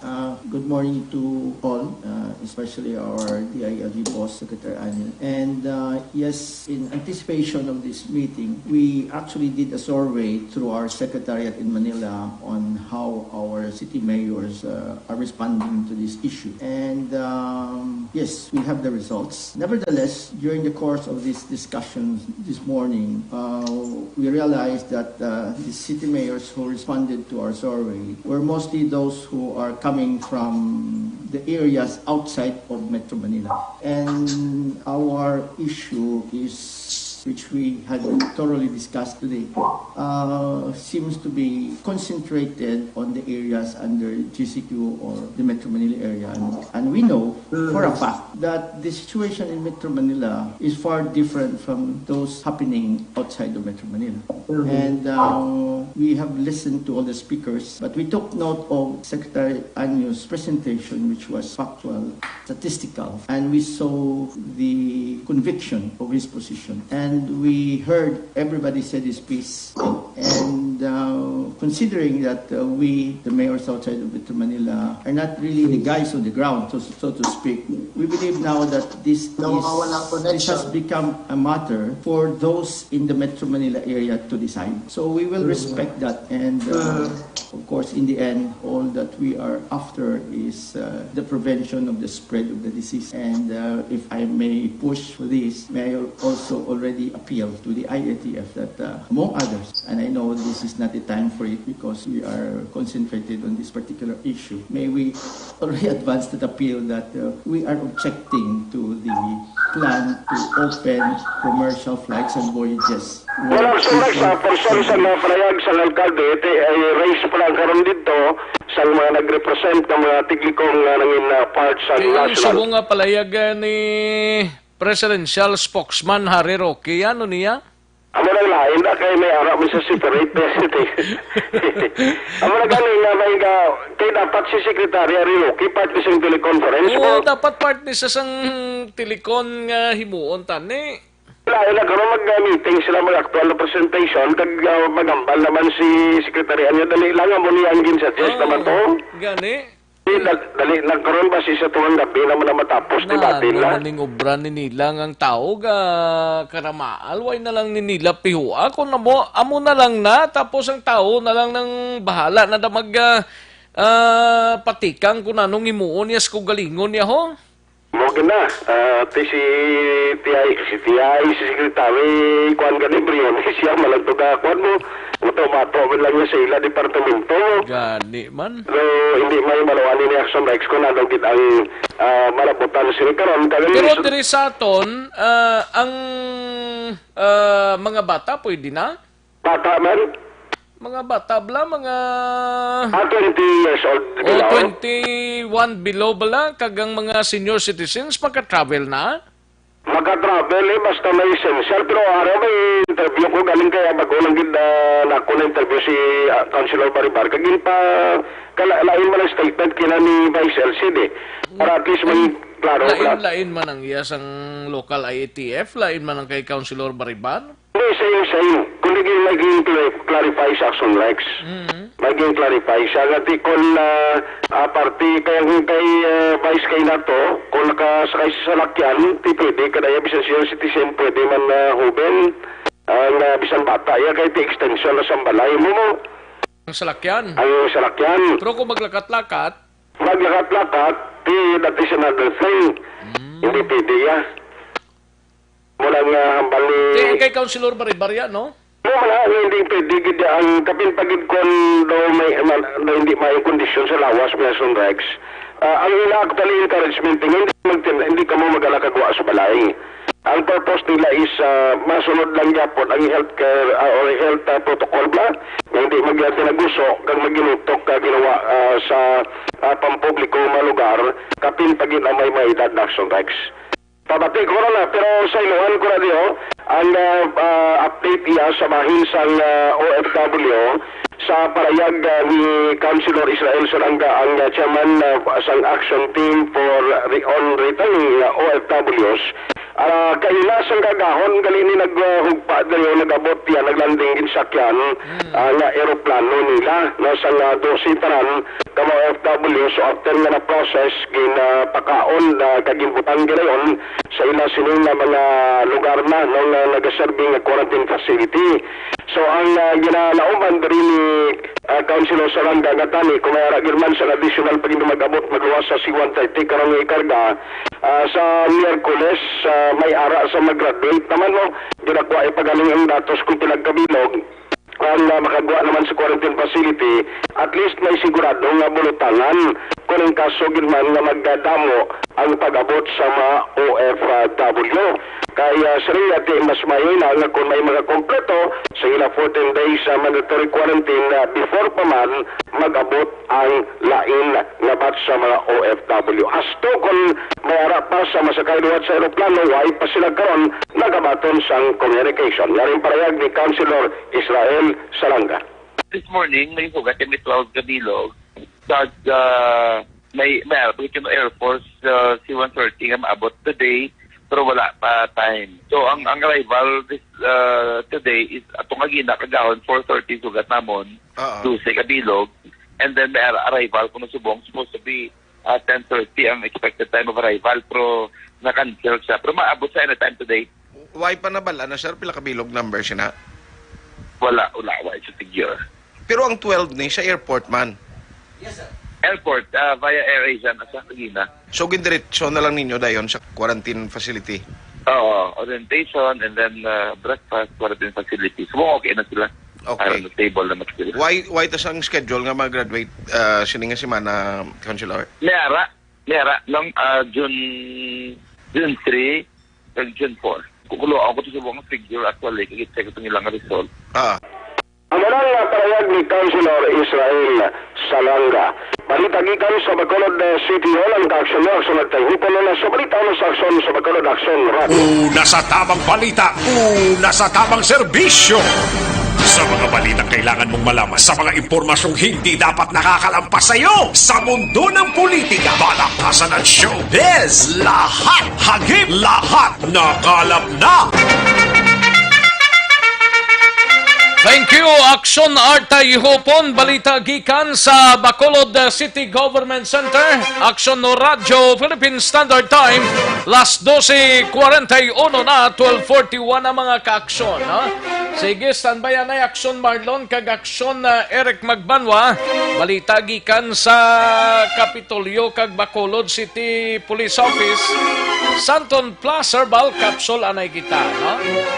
Good morning to all, especially our DILG boss, Secretary Anil. And yes, in anticipation of this meeting, we actually did a survey through our secretariat in Manila on how our city mayors are responding to this issue. And yes, we have the results. Nevertheless, during the course of this discussion this morning, we realized that the city mayors who responded to our survey were mostly those who are coming from the areas outside of Metro Manila. And our issue is, which we had thoroughly discussed today, seems to be concentrated on the areas under GCQ or the Metro Manila area. And we know for a fact that the situation in Metro Manila is far different from those happening outside of Metro Manila. And we have listened to all the speakers, but we took note of Secretary Anyo's presentation, which was factual, statistical, and we saw the conviction of his position. And we heard everybody said his piece. And considering that we, the mayors outside of Metro Manila, are not really the guys on the ground, so to speak, we believe now that this has become a matter for those in the Metro Manila area to decide. So we will respect that. And of course, in the end, all that we are after is the prevention of the spread of the disease. And if I may push for this, may I also already appeal to the IATF that, among others, and I know this is not the time for it because we are concentrated on this particular issue, may we already advance that appeal that we are objecting to the plan to open commercial flights and voyages. Walang surak sa person sa naparayag sa alkalde, ay raise pa lang karon dito sa mga nag-represent ng mga tiglikong nangin part sa national. Kaya yung nga palayag ni Presidential Spokesman Harry Roque, ano niya? Amo nang lain na kay may ara mo sa separate president. Amo na galing na may kay dapat si Secretary Harry Roque part ni sa teleconference. Oo, dapat part ni sa sang telecon nga himuon tani. Lain na karon mag-meeting sila mag-actual na presentation kag magambal naman si Secretary Anyo dali lang mo niya ang gin-suggest naman to. Gani. Dali nagkaroon ba si sa tuwang gabi naman na matapos ni batin na? Naning obra ni nilang ang tao karamaal. Why na lang ni nila pihua? Kung amo na lang na, tapos ang tao na lang ng bahala na mag patikang kung anong imuon niya sa galingon niya ho. Mo gina, si Secretary Juan Ganibrio, siya malagtog kuan mo. Mato lang niya sa ila departamento. Gani man. So, hindi may malawani ni Action Rex kung anong ang malabutan sila karon. Pero diri sa aton, ang mga bata pwede na? Bata man? Mga bata bala, mga 20 years old o below. 21 below bala, kagang mga senior citizens magka-travel na? Magka-travel basta may essential. Pero araw may interview ko galing kaya bago lang gid na ako na-interview si Councilor Baribar. Kagin pa lain man ang statement kina ni Vice LCD. Para at least may klaro. Lain man ang iyasang local IATF, lain man ang kay Councilor Bariban? Hindi, same. Kung naging clarify sa Action Lex. Naging clarify siya. Ngati kung party kay Vice kay na to, kung nakasakay sa salakyan, di pwede. Kadaya bisan siya citizen, pwede man huben. Ang bisan bata, ya kay extension na sambalay mo. Ang salakyan? Ang salakyan. Pero kung maglakat-lakat? Maglakat-lakat, that is another thing. Hindi pwede ya. Mula nga hambal ni... Kay Councilor Baribarya, no? Wala, hindi pwede. Ang kapin-pagid ko hindi may kondisyon sa lawas, Mason Rex. Ang ila actually encouragement, hindi ka mo mag-alakagwa sa balay. Ang purpose nila is masunod lang yapon ang healthcare or health protocol ba? Hindi mag-tinaguso kag maginutok ginawa sa pampubliko mga lugar kapin-pagid ang may edad Action Rex. Pabati ko na, pero sa iluhan ko na diyo, ang update iya sa mahinsang OFW sa parayag ni Councilor Israel Salanga, ang chairman sang action team for on returning OFWs. Kaila sang gagahon, galini naghugpa dito, nagabot yan, naglanding din sakyan, nga aeroplano nila, nasang dositaran, kama OFW, so after nga na process, ginapakaon, kagimbutan ginayon, sa ila sining na mga lugar na, nung nag-serving quarantine facility. So ang ginalauman diri ni Councilor Salanga Gatani, kung may ragirman sa additional pag mag-abot, magluwas sa C-130 karong ikarga, sa Miyerkules, may ara sa mag-graduate naman mo, ginagawa ipagaling ang datos kung pinagkabilog, kung makagawa naman sa quarantine facility, at least may sigurado nga bulutangan kung ang kaso ginman nga magdadamo ang pag-abot sa mga OFW. Kaya sarili mas mahina nga kung may mga kompleto sa ila 14 days mandatory quarantine before pa man mag-abot ang lain nga batch sa mga OFW. Asto kung may harap pa sa masakay luwat sa aeroplano, why pa sila karon nagabaton sang communication. Yaring parayag ni Councilor Israel Salanga. This morning, may hugat yung 12 Gabilog. May Air Force C-130 nga maabot today, pero wala pa time. So, ang arrival today is atong agina kagahon 4:30 sugat namon, 12 Gabilog. And then may arrival kung nasubong, supposed to be 10:30 ang expected time of arrival, pero na-cancel siya. Pero maabot sa anytime today. Why pa nabala na, sir? Pila kabilog number siya na? Wala sa figure. Pero ang 12 ni sa airport man? Yes, sir. Airport, via Air Asia na sa Agina. So, gindiretso na lang ninyo dayon sa quarantine facility? Oo, orientation and then breakfast, quarantine facility. So, okay na sila. Okay. Stable naman sila. Why tas ang schedule nga mag-graduate sininga semana, Councilor? Mayara ng June 3 and June 4. Kukulo ako to sa buong figure actually, kagit-check ito nilang result. Ang manang parayag ni Councilor Israel Salanga. Balita gikan sa Bacolod City Hall ang Action Action at tahipan na sa balita sa aksyon sa Bacolod Action Radio. Una sa tamang balita, una sa tamang serbisyo. Sa mga balitang kailangan mong malaman, sa mga impormasyong hindi dapat nakakalampas sa iyo, sa mundo ng politika, balakasan at showbiz, lahat hagip, lahat nakalap na. Thank you, Action Arta Ihopon. Balita gikan sa Bacolod City Government Center. Action no Radio, Philippine Standard Time. Last 12:41 na, 12:41 na mga ka-aksyon. Sige, standby na Action Marlon kag Action Eric Magbanwa. Balita gikan sa Kapitolyo kag Bacolod City Police Office. Santon Plaza Herbal Capsule anay kita.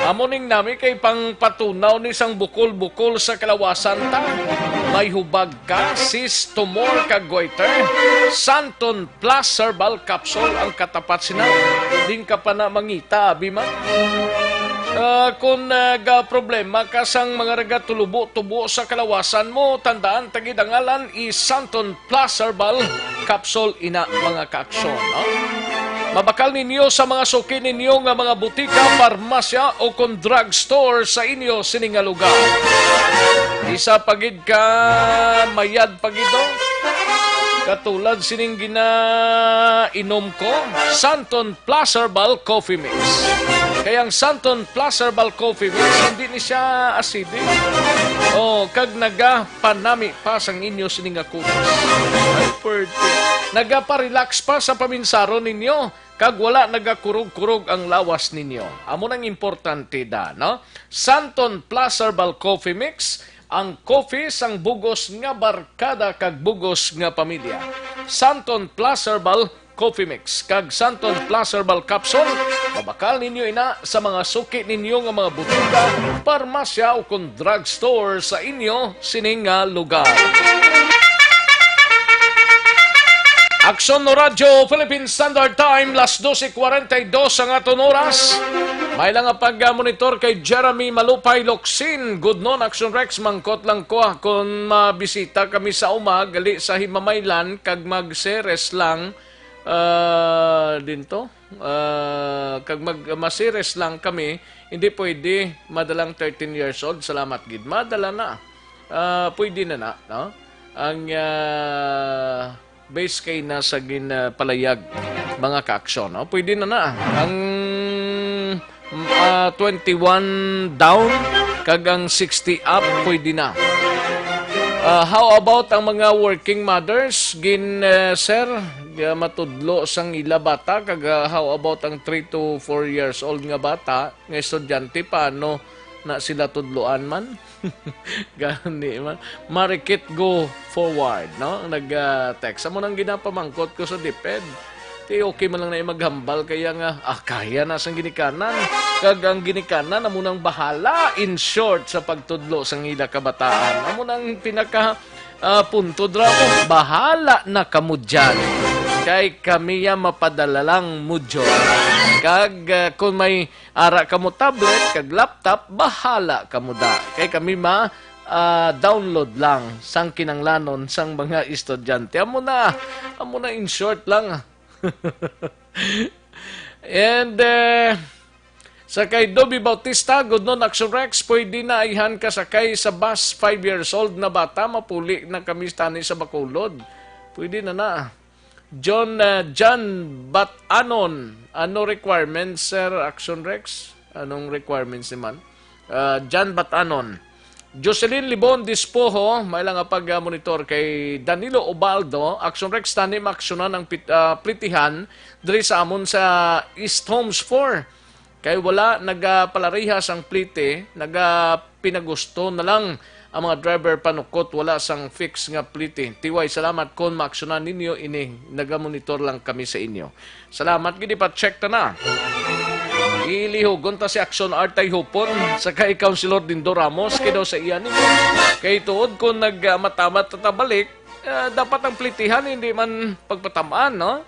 Amuning nami kay pang patunaw ni sang bukol-bukol sa kalawasan ta. May hubag ka, sis, tumor, kaggoiter. Santon Plus Herbal Capsule ang katapat sina. Din ka pa na mangita, abi man. Kung ga problema kasang mga raga tulubo-tubo sa kalawasan mo, tandaan tagidangalan Santon Plus Herbal Capsule ina mga kaaksyon. No? Mabakal ninyo sa mga suki ninyo nga mga butika, parmasya o kung drugstore sa inyo sininga lugar. Isa pagid ka mayad pagido. Katulad sining ginainom ko, Santon Plus Herbal Coffee Mix. Kaya ang Santon Plus Herbal Coffee Mix, hindi ni siya acidic. O, kag nagapanami pa sang inyo sining kutos. Nagapa-relax pa sa paminsaro ninyo. Kag wala nagakurog-kurog ang lawas ninyo. Amo nang importante da, no? Santon Plus Herbal Coffee Mix, ang coffee sang bugos nga barkada kag bugos nga pamilya. Santon Plus Herbal Coffee Mix kag Santon Plus Herbal Capsule, mabakal ninyo ina sa mga suki ninyo nga mga butika, parmasya o kung drugstore sa inyo sining nga lugar. Aksyon no Radyo, Philippine Standard Time, las 12:42 ang aton oras. May lang pag-monitor kay Jeremy Malupay Locsin. Good noon, Action Rex. Mangkot lang ko kung mabisita kami sa gali sa Himamaylan, kag mag-seres lang dinto. Kag mag-maseres lang kami, hindi pwede madalang 13 years old. Salamat, gid. Madala na. Pwede na no? Ang base kay nasa palayag mga kaaksyon. No? Pwede na. Ang 21 down kag ang 60 up pwede na. How about ang mga working mothers? Sir, matudlo sang ila bata kag how about ang 3 to 4 years old nga bata nga estudyante paano na sila tudloan man? Gani man. Marikit go forward, no? Nag-text. Amo nang ginapamangkot ko sa DepEd. Okay man lang na maghambal kaya nga, kaya na sang ginikanan. Kag ang ginikanan, amo nang bahala in short sa pagtudlo sang ila kabataan. Amo nang pinaka punto dra ko, bahala na kamo dyan. Kay kami mapadala lang mo dyan. Kag kung may ara kamo tablet, kag laptop, bahala kamo da. Kay kami download lang sang kinanglanon sang mga estudyante. Amo na in short lang. And sakay Dobby Bautista, good noon, Action Rex, pwede na ihan ka sakay sa bus 5 years old na bata, mapuli na kami tani sa Bacolod. Pwede na. John Batanon, ano requirements, Sir Action Rex? Anong requirements naman? John Batanon. Jocelyn Libon Dispoho, may lang pag-monitor kay Danilo Obaldo, Action Rex, tani maaksyonan ang plitihan diri sa amon sa East Homes 4. Kay wala nagapalarihas ang plite, nagapinagusto na lang ang mga driver panukot, wala sang fix nga plite. Tiway, salamat kung maaksyonan ninyo ini. Nagamonitor lang kami sa inyo. Salamat, gini pa check na. Ilihugon ta si Action Artay Hupon sa kay Councilor Dindo Ramos kay daw sa iyan ninyo. Kay tuod kung nagmatamat tatabalik, dapat ang plitihan hindi man pagpatamaan, no?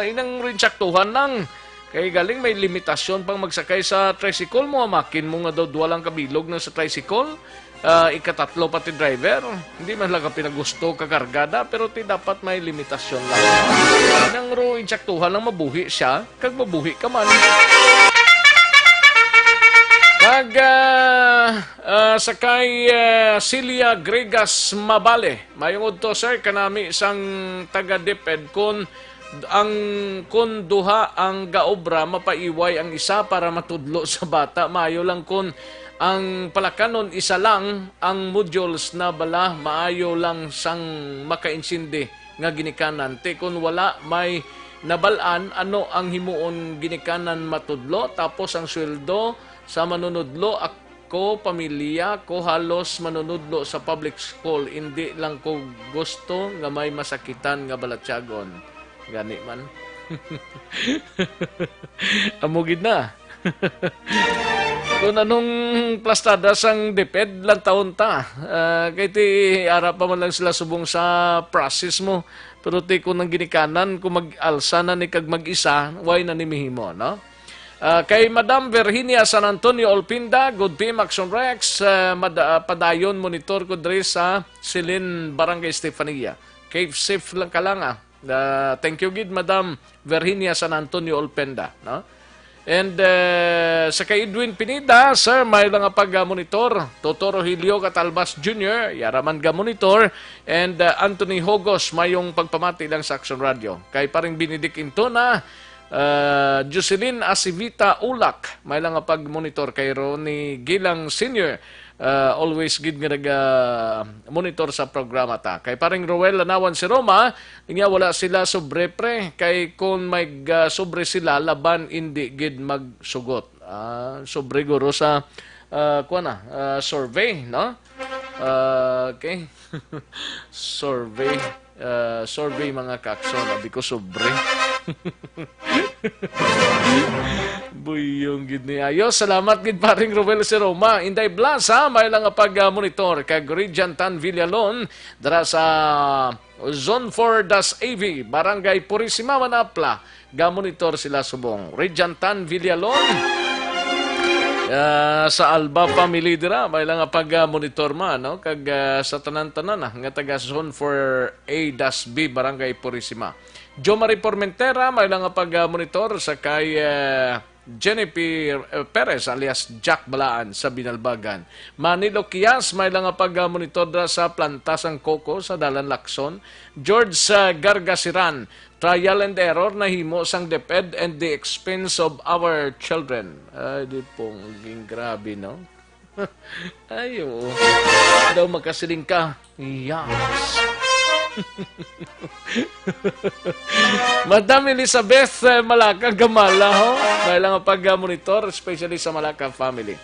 Inang rin saktuhan lang. Kay galing may limitasyon pang magsakay sa tricycle mo, makin mo nga daw duwalang kabilog na sa tricycle. Ikatatlo pati driver. Hindi man lang pinagusto kakargada, pero dapat may limitasyon lang. Inang ro insaktuhan lang mabuhi siya, kag mabuhi ka man. Kag sakay Celia Gregas Mabale. Mayong udto, sir, kanami isang taga-DepEd kun duha ang gaobra mapaiway ang isa para matudlo sa bata. Maayo lang kun ang palakanon isa lang ang modules na bala, maayo lang sang makainsindi nga ginikanan. Te kun wala may nabalaan ano ang himuon ginikanan matudlo, tapos ang sweldo sa manunudlo ako, pamilya ko halos manunudlo sa public school. Hindi lang ko gusto nga may masakitan nga balatyagon. Gani man. Amugid na. Kung anong plastada sang DepEd lang taon ta. Kaya ti ara pa man lang sila subong sa process mo. Pero ti kung nang ginikanan, kung mag-alsa na ni kag mag-isa, why na nimihimo, no? Kay Madam Virginia San Antonio Olpinda, good PM Action Rex, padayon monitor ko diri sa Silin Barangay Estefania. Cave safe lang ka lang thank you gid Madam Virginia San Antonio Olpinda, no? And sa kay Edwin Pinida, sir, may lang pag-monitor. Totoro Hilio Catalbas Jr., yaraman ga-monitor. And Anthony Hogos, mayong pagpamati lang sa Action Radio. Kay paring Benedict Intona, Jocelyn Asivita Ulak, may lang pag-monitor. Kay Ronnie Gilang Sr., always gid nga nag-monitor sa programa ta. Kay paring Roel Lanawan si Roma, nga wala sila sobre pre. Kay kung may sobre sila, laban hindi gid magsugot. Sobre guro sa survey, no? Okay. Survey mga kakson. Abi ko sobre. Buyong gid ni ayo. Salamat gid paring Roel si Roma. Inday Plaza, may lang pag-monitor kay Gorijan Tan Villalon dara sa Zone 4-AV, Barangay Purisima, Manapla. Ga-monitor sila subong. Regjan Tan Villalon sa Alba Family dira, may lang pag-monitor no? Kag sa tanan-tanan nga taga Zone 4A-B, Barangay Purisima. Jo Marie Formentera, may lang pag-monitor sa kay Jenny Perez alias Jack Balaan sa Binalbagan. Manilo Kias, may lang pag-monitor sa Plantasang Coco sa Dalan Lacson. George Gargasiran, trial and error na himo sang DepEd and the expense of our children. Ay, di pong grabe, no? Ayo. Daw magkasiling ka. Yes. Madam Elizabeth Malacca Gamala, may lang pag-monitor, especially sa Malacca family.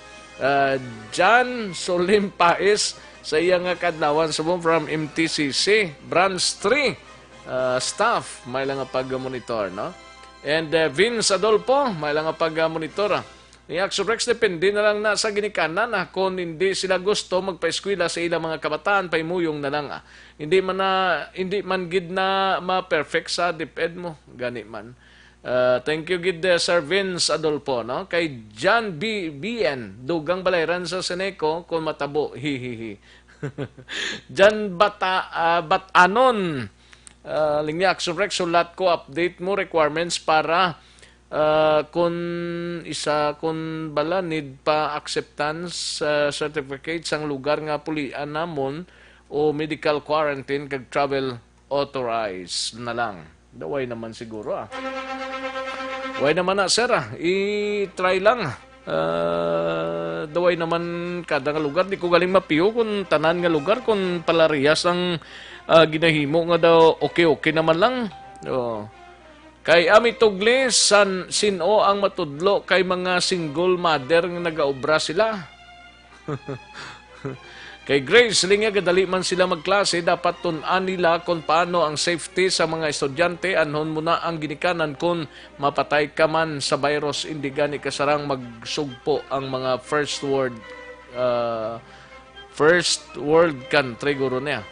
John Solim Paes, sa iyang kadlawan subong from MTCC, Branch 3, staff, may lang pag-monitor, no? And Vince Adolfo, may lang pag-monitor. Ni Action Rex, depende na lang na sa ginikanan kung hindi sila gusto magpa-eskwela sa ilang mga kabataan, paimuyong na lang. Hindi man gid na ma-perfect sa DepEd mo, gani man. Thank you gid Sir Vince Adolfo, no? Kay John BN, dugang balayran sa Seneco, kung matabo, hihihi. John Batanon, Lingya Action Rex, sulat ko, update mo requirements para kung bala need pa acceptance certificate sang lugar nga pulian namon o medical quarantine kag travel authorized na lang. Daway naman siguro Way naman sir i-try lang. Daway naman kada nga lugar. Di ko galing mapiyo kung tanan nga lugar kung palariyas ang ginahimo nga daw okay naman lang. Kay Ami Tugli, sino ang matudlo kay mga single mother nga nagaobra sila? Kay Grace, linga gadali man sila magklase, dapat tun-an nila kung paano ang safety sa mga estudyante. Anhon muna ang ginikanan kung mapatay ka man sa virus, hindi gani kasarang magsugpo ang mga first world country guro niya.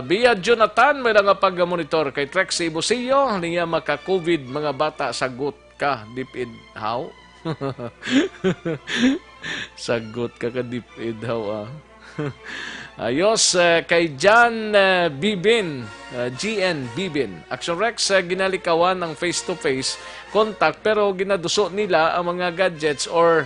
Bia Jonathan, may lang pag-monitor kay Trexie Busillo, niya maka-COVID mga bata, sagot ka, DepEd, how? Sagot ka DepEd, how Ayos, kay John Bibin, GN Bibin. Action Rex, ginalikawan ng face-to-face contact pero ginaduso nila ang mga gadgets or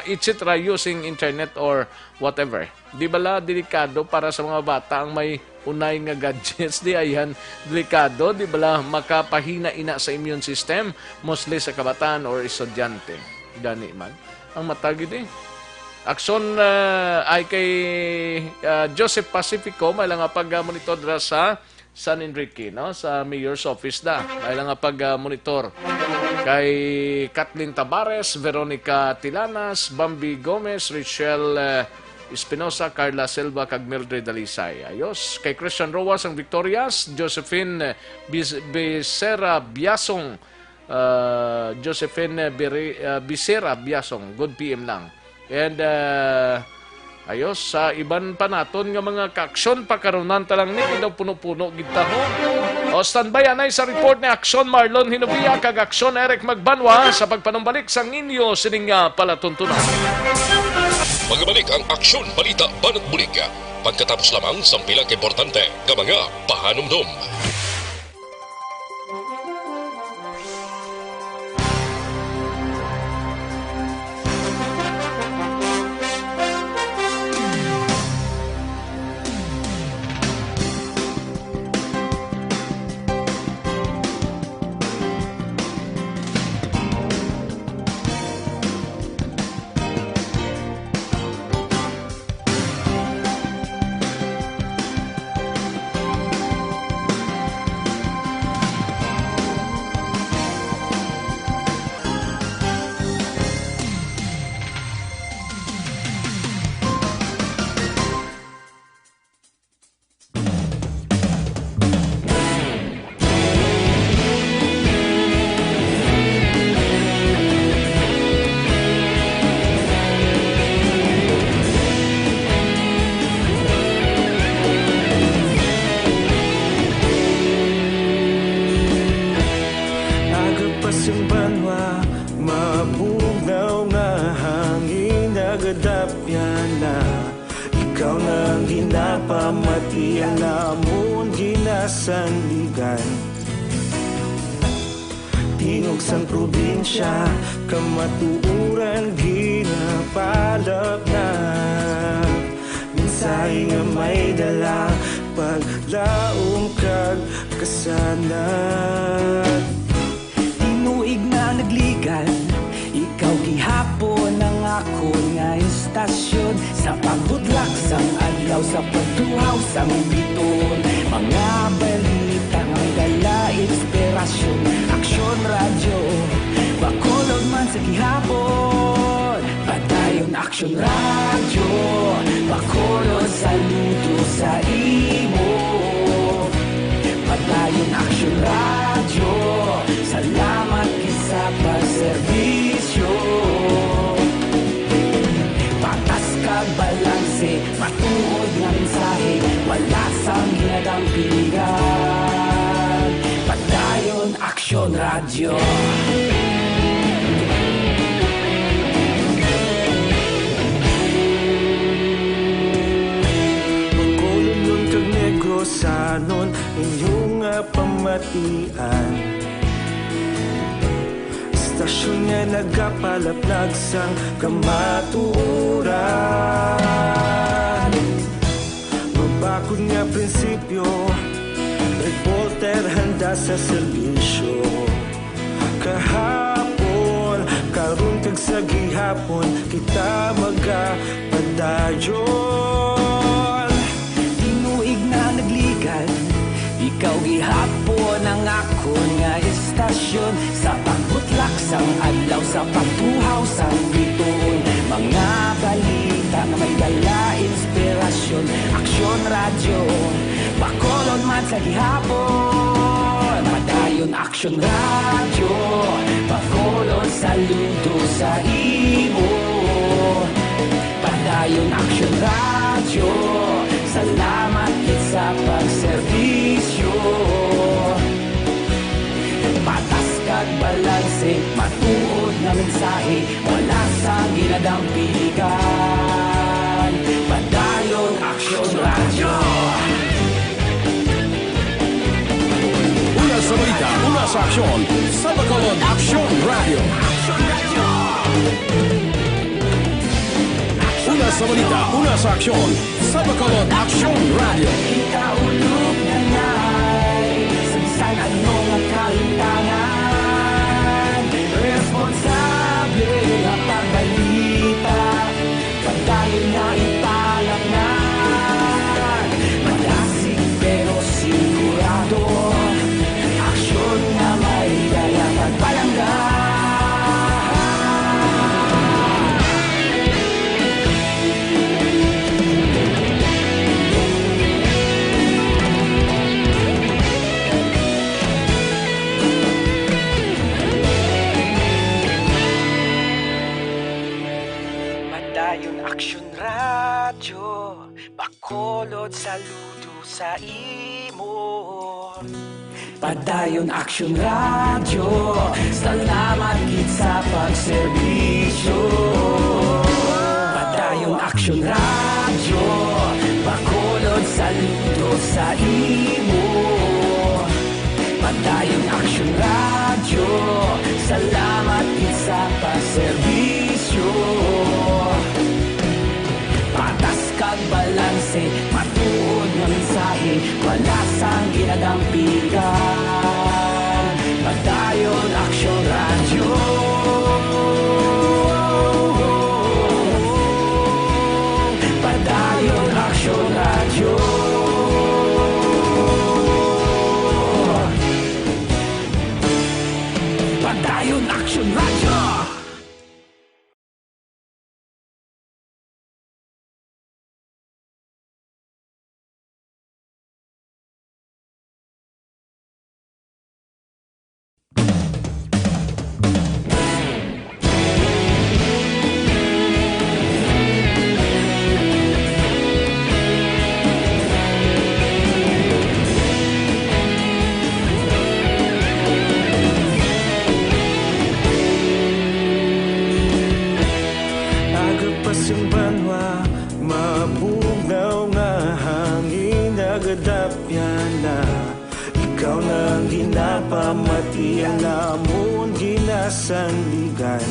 etc. using internet or whatever. Di bala delikado para sa mga bata ang may unay nga gadgets? Di ayan delikado, di bala makapahina ina sa immune system, mostly sa kabataan or estudyante. Gani man ang matagid Action ay kay Joseph Pacifico, may lang pag-monitor sa San Enrique, no? Sa Mayor's Office may lang pag-monitor. Kay Kathleen Tabares, Veronica Tilanas, Bambi Gomez, Richelle Espinosa, Carla Silva, kag Mildred Dalisay. Ayos. Kay Christian Roas ang Victorias, Josephine Becerra Biasong, Becerra Biasong, good PM lang. And ayos, sa iban pa naton nga mga kaksyon pakarunan talang ni daw puno-puno gid taho. O standby anay sa report ni Aksyon Marlon Hinubia kag Aksyon Eric Magbanwa sa pagpanumbalik sa inyo sining palatuntunan. Magabalik ang Aksyon Balita Banat Bulig. Pagkatapos lamang sa pilang importante ng mga pahanumdum. Tingugsang probinsya, kamatuuran, ginapalap na. Minsay nga may dala, paglaong kag kasanat. Tinuig na nagligan, ikaw gihapon ang ako nga istasyon. Sa paghudlak sang adlaw, sa pagtuhaw sang biton. Mga balita nga may dala, inspirasyon. Aksyon radyo, bakolod man sa gihapon. Padayon Aksyon radyo, bakolod saludo sa imo. Padayon Aksyon radyo, salamat kisa pagserbisyo. Patas kag balanse, matuod nga mensahe, wala sang ginadampigan. Padayon Aksyon radyo. Magkulong kag negrosanon, inyong pamatian. Istasyon nga nagapalaplag sang kamatuuran. Mabakod nga prinsipyo, reporter handa sa serbisyo. Kahapon, karon kag sa gihapon, kita magapadayon. Tinuig na nagligan, ikaw gihapon ang ako nga istasyon. Sa pagbutlak sang adlaw, sa pagtuhaw sang biton. Mga balita na may dala, inspirasyon. Aksyon radyo, bakolod man sa gihapon. Padayon Aksyon radyo, bakolod saludo sa imo. Padayon Aksyon radyo, salamat kit sa pagserbisyo. Patas kag balanse, matuod nga mensahe, wala sang ginadampigan. Padayon Aksyon radyo. Una sa balita, una sa aksyon, sa Bacolod Aksyon Radio. Una sa balita, una sa aksyon, sa Bacolod Aksyon Radio. Ikaulog na ngay, sa anong ang kalintangan. Responsable na pagbalita, pagdayon na ipalang na. Malasig pero sigurado, aksyon na may dala pagpalanggan. Padayon Aksyon radyo, bakolod saludo sa imo. Padayon Action Radio, salamat gid sa pagserbisyo. Padayon Action Radio, Bacolod saludo sa imo. Padayon Action Radio, salamat gid sa pagserbisyo. Patas kag balanse, matuod nga mensahe, wala sang ginadampigan. Padayon Action Radio. Padayon Action Radio. Padayon Action Radio. Ikaw na ang ginapamati, ang namon ginasandigan.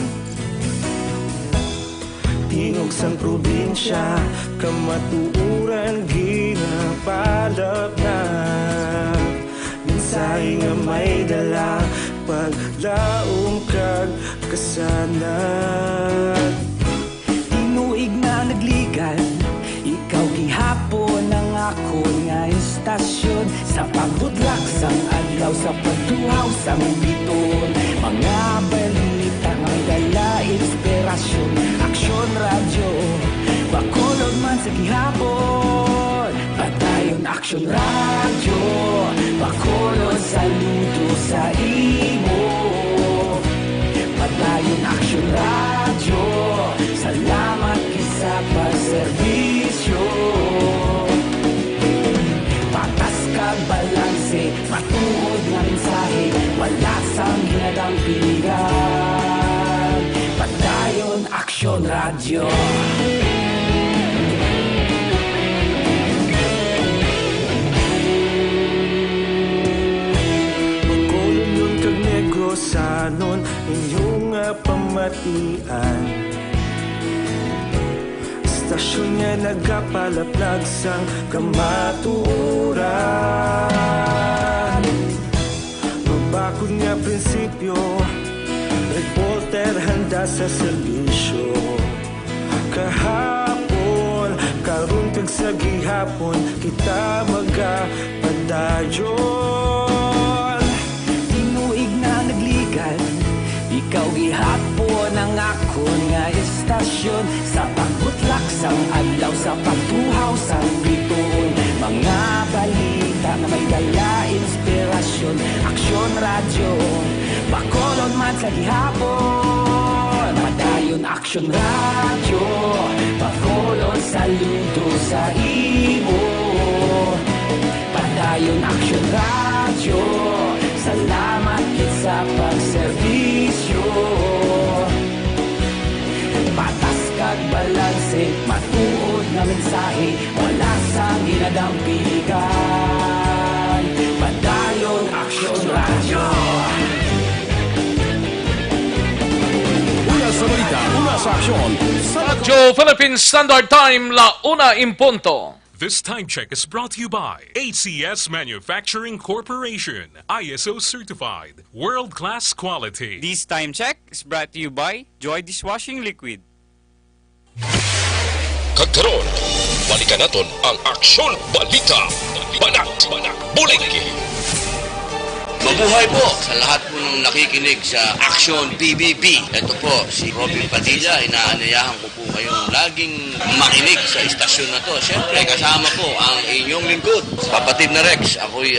Tingog sang probinsya, kamatuuran ginapalap na. Mensahe nga may dala, paglaong kag kasanat. Tinuig na nagligan, ikaw gihapon ang ako nga istasyon. Sa pagbudlak sang adlaw, sa pagtuhaw sang biton. Mga balita nga dala inspirasyon. Action Radio, Bacolod man sa gihapon. Padayon Action Radio, Bacolod saludo sa imo. Padayon Action Radio, salamat sa pagserbisyo. Patas kag balanse, matuod nga mensahe, wala sang ginadampigan. Padayon Action Radio. Bacolod nun kag Negrosanon, inyong pamatian. Stasyon nga nagapalaplag sang kamatuuran. Mabakod nga prinsipyo, reporter handa sa serbisyo. Kahapon, karon kag sa gihapon, kita magapadayon. Tinuig na nagligan, ikaw gihapon ang akon nga istasyon. Sa pagbutlak sang adlaw, sa pagtuhaw sang biton. Mga balita na may dala inspirasyon. Action Radio, Bacolod man sa gihapon. Padayon Action Radio, Bacolod saludo sa imo. Padayon Action Radio, salamat gid sa pagserbisyo. Patas kag balanse, matuod na mensahe, wala sang ginadampigan. Padayon Action Radio. Una sa balita, una sa aksyon. Radyo Philippine Standard Time, 1:00. This time check is brought to you by ACS Manufacturing Corporation, ISO certified, world-class quality. This time check is brought to you by Joy Dishwashing Liquid. Kagkaroon, balikan natin ang Aksyon Balita. Banat, bulig. Mabuhay po sa lahat po ng nakikinig sa Action PBB. Ito po, si Robin Padilla. Inaanayahan ko po kayong laging makinig sa istasyon na to. Siyempre, kasama po ang inyong lingkod. Kapatid na Rex, ako'y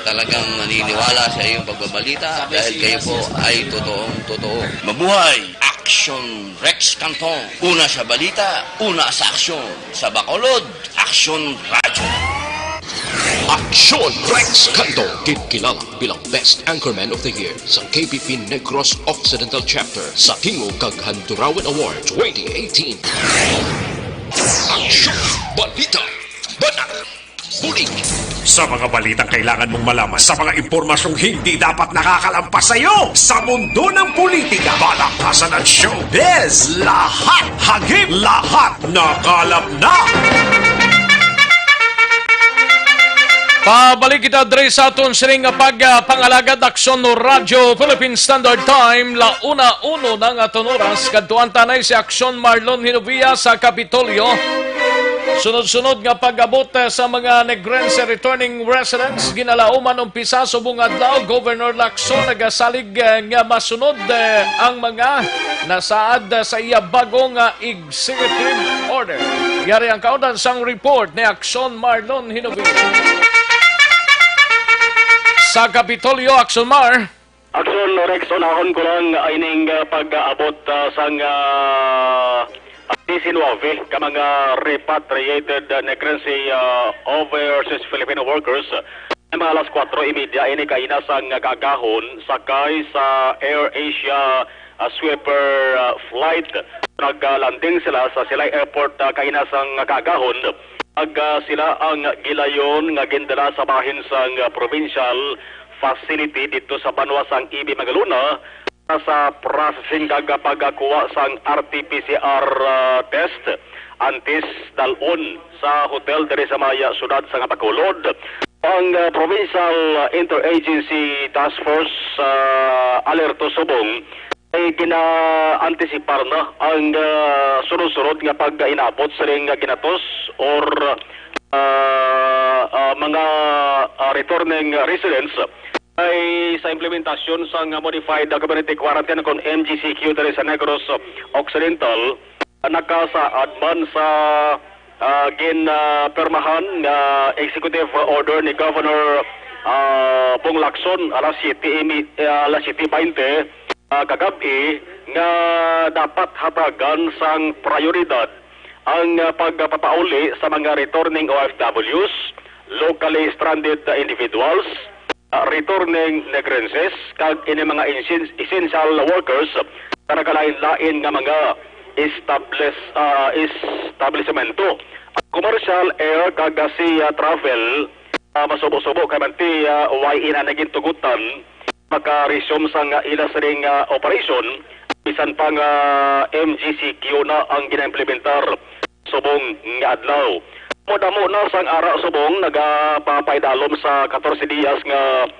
talagang naniniwala sa iyong pagbabalita dahil kayo po ay totoong-totoo. Mabuhay! Action Rex Canton. Una sa balita, una sa aksyon. Sa Bacolod, Action Radio. Aksyon Rex Canto, kinilala bilang Best Anchorman of the Year sa KBP Negros Occidental Chapter sa Tingog kag Handurawan Award 2018. Aksyon, balita, banat, bulig. Sa mga balitang kailangan mong malaman, sa mga impormasyong hindi dapat nakakalampas sa iyo, sa mundo ng politika, balakasan at showbiz, lahat hagip, lahat nakalap na. Pabalik kita dre sa aton sining pagpangalagad aksyon no Radyo Philippine Standard Time la una-uno ng aton oras kadtuan tanay si Aksyon Marlon Hinovia sa Kapitolyo. Sunod-sunod nga pag-abot sa mga Negrense returning residents, ginalauman umpisa subong adlaw Governor Lacson nagasalig nga masunod ang mga nasaad sa iya bagong executive order. Yari ang kaudan sang report ni Aksyon Marlon Hinovia. Sa Kapitolyo, Aksyon Mar. Aksyon Rex, unahon ko lang ining pag-abot sang 19 ka mga repatriated Negrense overseas Filipino workers. Mga alas 4:30 ini kaina sang gagahon sakay sa Air Asia sweeper flight. Naglanding sila sa Silay Airport kaina sang gagahon. Sila ang gilayon nga gindala sa bahin sang provincial facility dito sa Banwasang Ibi Magaluna sa processing kag pagkuha sang RT-PCR test antes dalon sa hotel diri sa Maya sudad sa Bacolod. Ang Provincial Interagency Task Force Alerto Subong ay gina-antisipar na ang sunod-sunod nga pag-inabot sa ring ginatos or mga returning residents ay sa implementasyon sa Modified Community Quarantine kon MGCQ diri sa Negros Occidental nakasaad man sa permahan nga executive order ni Governor Bong Lacson alas 7:20 kagabi nga dapat hatagan sang prioridad ang pagpapauli sa mga returning OFWs, locally stranded individuals, returning Negrenses, kag ini mga essential workers sa nagalain-lain nga mga establishmento. Commercial air kag travel masubo-subo kay manti way ina naging tugutan maka-resume sang ilas ring operation bisan pang MGCQ na ang gina-implementar subong nga adlaw. Modamo na sang ara subong nagapapaydalom sa 14 dias nga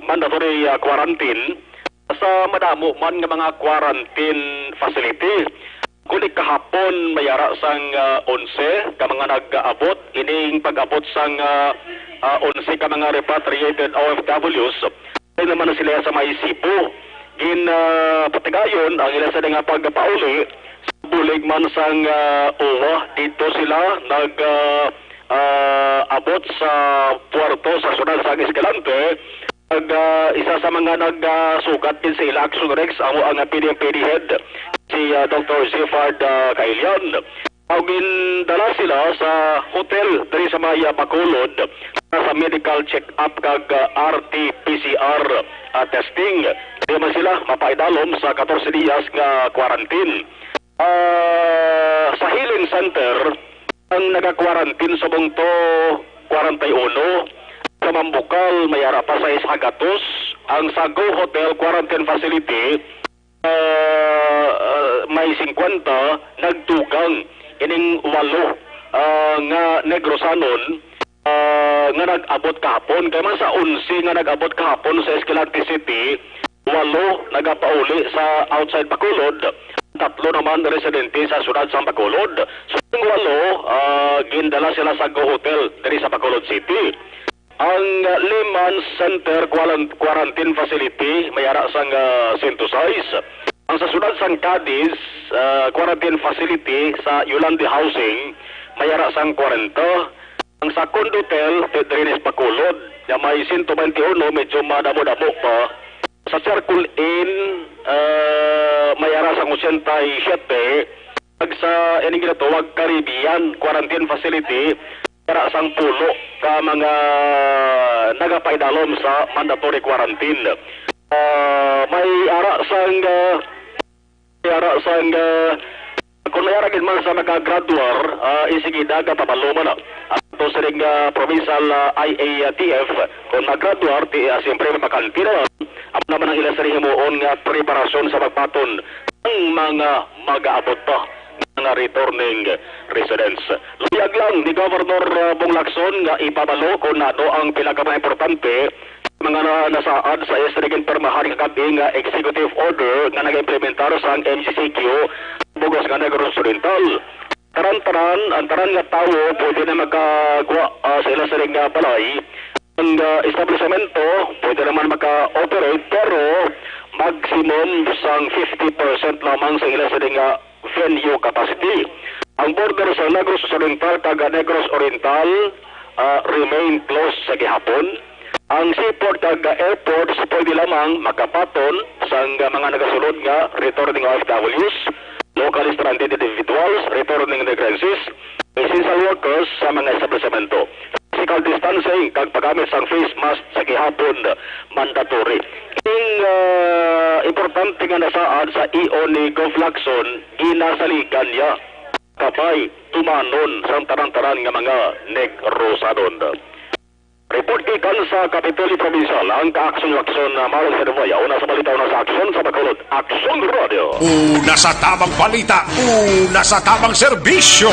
mandatory quarantine sa madamo man nga mga quarantine facility. Kulik kahapon mayara sang 11 ka mga nag-abot ining pag-abot sang 11 ka mga repatriated OFWs ay naman na sila sa may Cebu. Patigayon ang ila sa nga pagpauli sa bulig man sang uwa dito sila abot sa Puerto sa Sunal sa Escalante. Isa sa mga nagsugat din sa ila Aksyon Rex ang PDMPD head si Dr. Zefard Kailian. Dala sila sa hotel diri sa Maya Bacolod sa medical check-up kag RT-PCR testing. Di man sila mapaidalom sa 14 dias nga quarantine. Sa healing center ang naga-quarantine sa bungto 41. Sa Mambukal mayara pa sa Isagatos. Ang Sago Hotel Quarantine Facility may 50 nagdugang ining 8 nga Negrosanon nga nag-abot kahapon. Kaya man sa 11 nga nag-abot kahapon sa Escalante City, 8 nagapauli sa outside Bacolod, 3 naman residente sa sunad sa Bacolod. So yung 8 gindala sila sa Go Hotel diri sa Bacolod City. Ang Liman Center Quarantine Facility mayara sang 106. Ang sa sunod sang Cadiz Quarantine Facility sa Yolande Housing mayara sang 40. Ang sa Condotel Pedrenes Bacolod na may 121 medyo madamo-damo pa. Sa Circle Inn mayara sang 87. Sa ining ginatawag Caribbean Quarantine Facility para sang pulo ka mga nagapaidalom sa mandatory quarantine. May ara sang kung mayaragin man sa nakagraduar, isigida ka papaluman na. Ato sa ring provincial IATF, kung nakagraduar, siyempre makanti na. Ang naman ang ilang sarili moon nga preparasyon sa magpaton ng mga mag-aabot pa ng returning residents. Luyag lang ni Governor Bong Lacson nga ipabalo kung ano ang pinaka-importante mga nasaad sa Estrigin Permahari kakabing executive order na nag-implementar sa MCCQ Bugos nga Negros Oriental. Taran-taran, ang taran nga tao pwede na magkagawa sa ilang saring balay. Ang establishmento pwede naman maka-operate pero maximum sang 50% lamang sa ilang saring venue capacity. Ang border sa Negros Oriental kag Negros Oriental remain closed sa gihapon. Ang seaport kag airports pwede lamang makapaton sa mga nagasulod nga returning OFWs, locally stranded individuals, returning migrantes, essential workers sa mga establishmento. Physical distancing kag paggamit sang face mask sa gihapon mandatory. King importante nga nasaad sa EO ni Gov Lacson, ginasaligan niya kapay tumanon sa taran-taran nga mga negrosadon. Report gikan sa Kapitolyo Provincial ang ka-Action Lacson na Maral Servaya. Una sa balita, una sa aksyon sa Bacolod. Action Radio. Una sa tamang balita, una sa tamang serbisyo.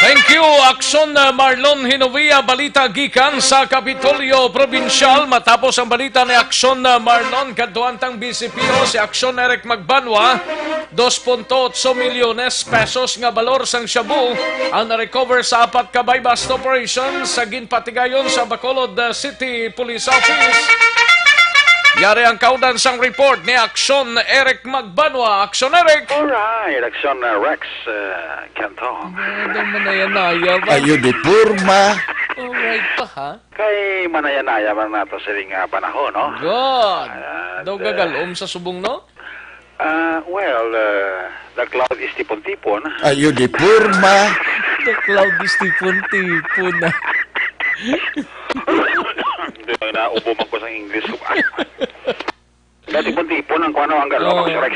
Thank you, Action Marlon Hinovia. Balita gikan sa Kapitolyo Provincial. Matapos ang balita ni Action Marlon, kaduantang BCPO si Action Eric Magbanwa, 2.8 milyones pesos nga balor sang shabu ang na-recover sa 4 ka buy-bust operation sa ginpatigayon sa Bacolod City Police Office. Yari ang kaudan sang report ni Action Eric Magbanwa. Action Eric! Alright, Action Rex Cantong. Ano manayanaya ba? Ayo di purma. Alright pa ha? Kay manayanaya man nato sa ring panahon, no? God! Daw gagalom sa subong, no? The cloud is tipon-tipon. Ayo di purma. The cloud is tipon-tipon na. Hindi na ubo man ko sa English. Tipon-tipon ang kuano ang galawang si Rex.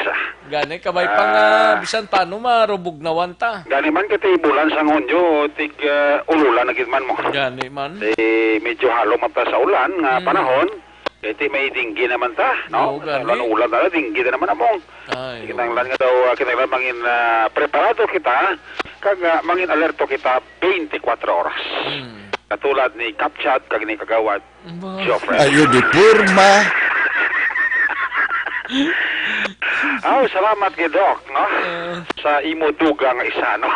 Gani, kabay pang bisan paano marubog na wanta. Gani man kita bulan sa ngonyo, tig ululan na gitman mo. Gani man. Medyo halo man ta sa ulan nga panahon. Iti may dinggi naman ta, no? Ulan na dinggi na naman among. Kinanglan nga daw, kinanglan mangin preparado kita, kag mangin alerto kita 24 oras. Katulad ni Kapchat, kag ni Kagawad, Joffrey. Ayo di purma. Salamat kay Doc, no? Sa imo dugang isa, no?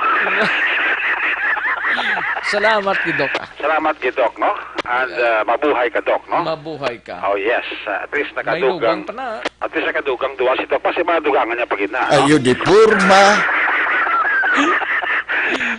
Salamat kay Doc. Salamat kay Doc, no? And mabuhay ka, Doc, no? Mabuhay ka. Oh, yes. At least nakadugang. May dugang pa na. At least nakadugang duwa si Doc. Kasi mga dugangan niya pagid na, no? Ayo di purma.